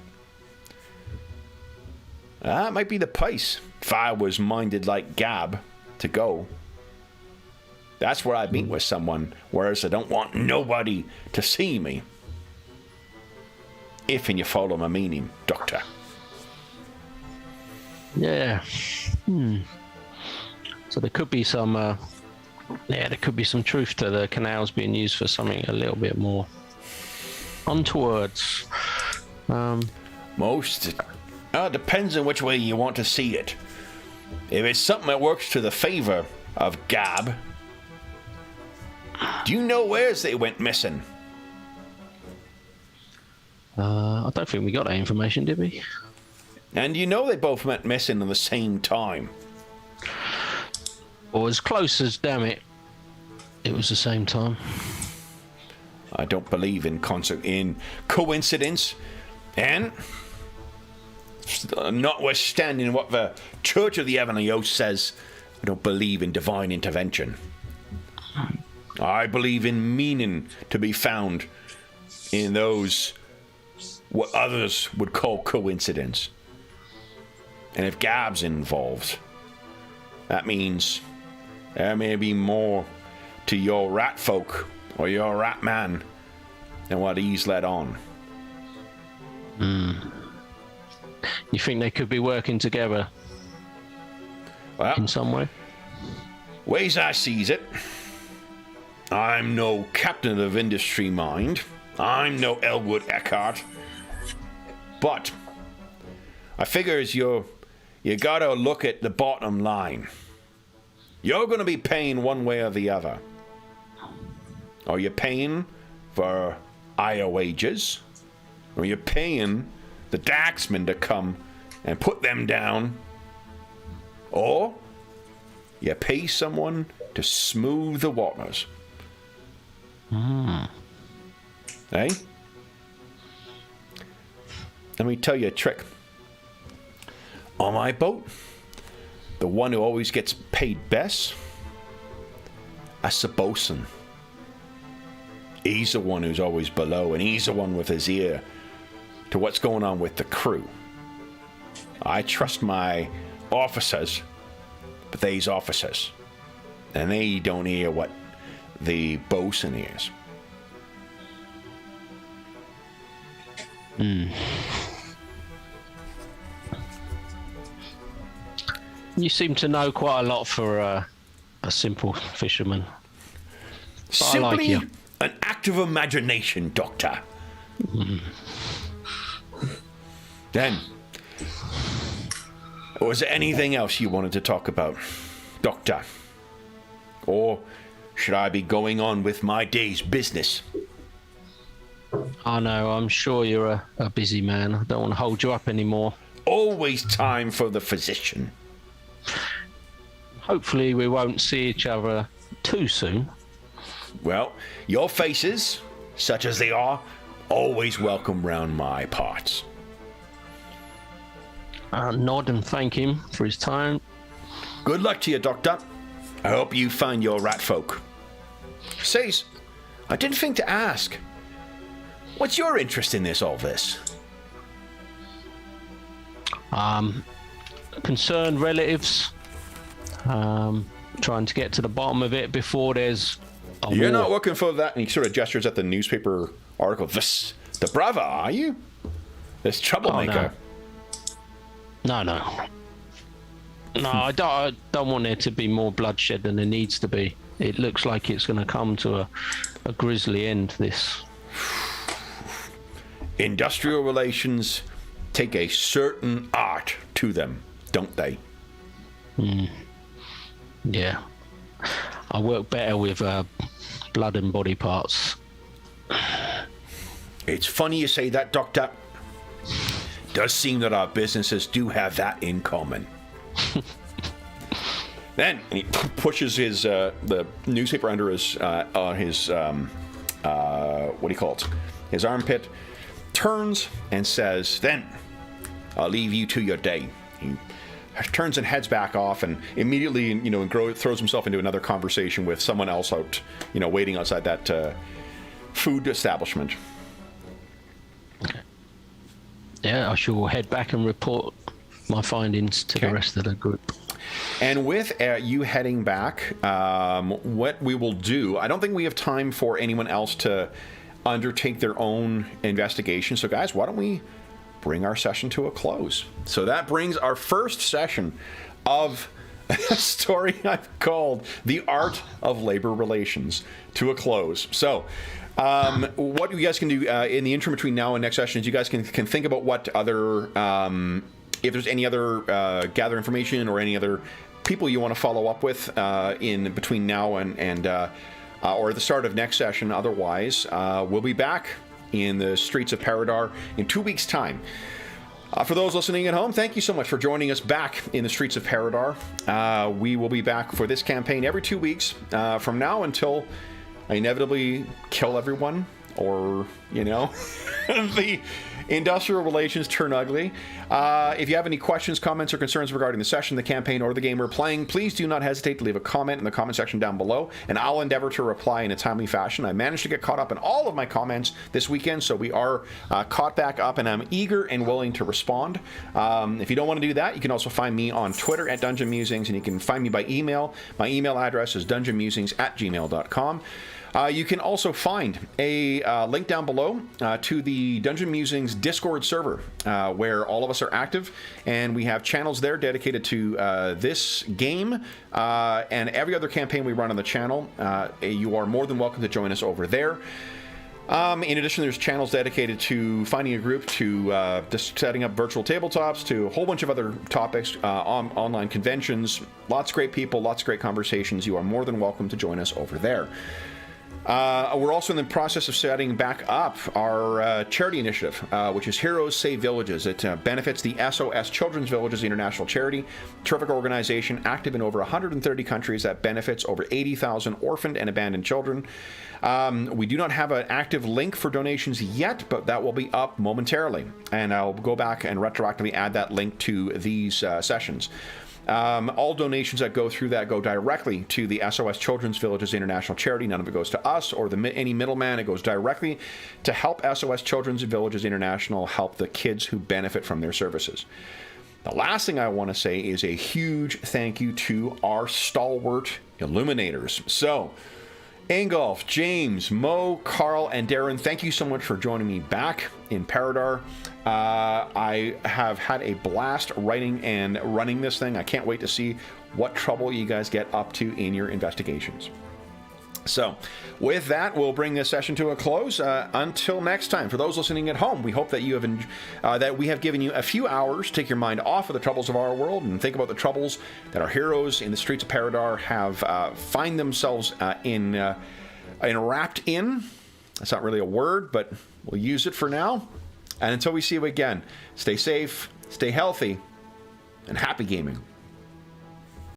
That might be the place if I was minded like Gab to go. That's where I'd meet with someone, whereas I don't want nobody to see me. If and you follow my meaning, Doctor. Yeah. So there could be some truth to the canals being used for something a little bit more untowards. Most depends on which way you want to see it. If it's something that works to the favor of Gab, do you know where's they went missing? I don't think we got that information, did we? And you know they both went missing at the same time. Or as close as, damn it, it was the same time. I don't believe in coincidence. And notwithstanding what the Church of the Heavenly Host says, I don't believe in divine intervention. I believe in meaning to be found in those what others would call coincidence. And if Gab's involved, that means there may be more to your rat folk or your rat man than what he's let on. You think they could be working together in some way? Ways I sees it, I'm no captain of industry mind. I'm no Elwood Eckhart. But I figures you gotta look at the bottom line. You're gonna be paying one way or the other. Are you paying for higher wages? Or are you paying the Daxman to come and put them down? Or you pay someone to smooth the waters? Eh? Let me tell you a trick. On my boat, the one who always gets paid best, that's the bosun. He's the one who's always below, and he's the one with his ear to what's going on with the crew. I trust my officers, but they's officers, and they don't hear what the bosun hears. You seem to know quite a lot for a simple fisherman. But I like Simply you. an act of imagination, Doctor. Then, was there anything else you wanted to talk about, Doctor? Or should I be going on with my day's business? I know, I'm sure you're a busy man. I don't want to hold you up anymore. Always time for the physician. Hopefully we won't see each other too soon. Well, your faces, such as they are, always welcome round my parts. I'll nod and thank him for his time. Good luck to you, Doctor. I hope you find your rat folk. Says, I didn't think to ask. What's your interest in all this? Concerned relatives. Trying to get to the bottom of it before there's a You're war. not looking for that, and he sort of gestures at the newspaper article. This, the brother, are you? This troublemaker. No. No, I don't want there to be more bloodshed than there needs to be. It looks like it's going to come to a grisly end, this. Industrial relations take a certain art to them, don't they? Yeah. I work better with blood and body parts. It's funny you say that, Doctor. Does seem that our businesses do have that in common. Then and he pushes his the newspaper under his what do you call it? His armpit. Turns and says, "Then I'll leave you to your day." He turns and heads back off, and immediately, throws himself into another conversation with someone else out, waiting outside that food establishment. Yeah, I shall head back and report my findings to the rest of the group. And with you heading back, what we will do, I don't think we have time for anyone else to undertake their own investigation. So guys, why don't we bring our session to a close? So that brings our first session of a story I've called The Art of Labor Relations to a close. So what you guys can do in the interim between now and next session is you guys can think about what other if there's any other gather information or any other people you want to follow up with in between now and or at the start of next session. Otherwise, we'll be back in the streets of Paridar in 2 weeks' time. For those listening at home, thank you so much for joining us back in the streets of Paridar. We will be back for this campaign every 2 weeks from now until I inevitably kill everyone, or, the industrial relations turn ugly. If you have any questions, comments, or concerns regarding the session, the campaign, or the game we're playing, please do not hesitate to leave a comment in the comment section down below, and I'll endeavor to reply in a timely fashion. I managed to get caught up in all of my comments this weekend, so we are caught back up, and I'm eager and willing to respond. If you don't want to do that, you can also find me on Twitter at Dungeon Musings, and you can find me by email. My email address is dungeonmusings@gmail.com. You can also find a link down below to the Dungeon Musings Discord server, where all of us are active, and we have channels there dedicated to this game and every other campaign we run on the channel. You are more than welcome to join us over there. In addition, there's channels dedicated to finding a group, to just setting up virtual tabletops, to a whole bunch of other topics, online conventions. Lots of great people, lots of great conversations. You are more than welcome to join us over there. We're also in the process of setting back up our charity initiative, which is Heroes Save Villages. It benefits the SOS Children's Villages International Charity, terrific organization active in over 130 countries that benefits over 80,000 orphaned and abandoned children. We do not have an active link for donations yet, but that will be up momentarily. And I'll go back and retroactively add that link to these sessions. All donations that go through that go directly to the SOS Children's Villages International Charity. None of it goes to us or any middleman. It goes directly to help SOS Children's Villages International help the kids who benefit from their services. The last thing I want to say is a huge thank you to our stalwart illuminators. So, Ingolf, James, Mo, Carl, and Darren, thank you so much for joining me back in Paridar. I have had a blast writing and running this thing. I can't wait to see what trouble you guys get up to in your investigations. So, with that, we'll bring this session to a close. Until next time, for those listening at home, we hope that you have that we have given you a few hours to take your mind off of the troubles of our world and think about the troubles that our heroes in the streets of Paridar have find themselves enwrapped in. That's not really a word, but we'll use it for now. And until we see you again, stay safe, stay healthy, and happy gaming.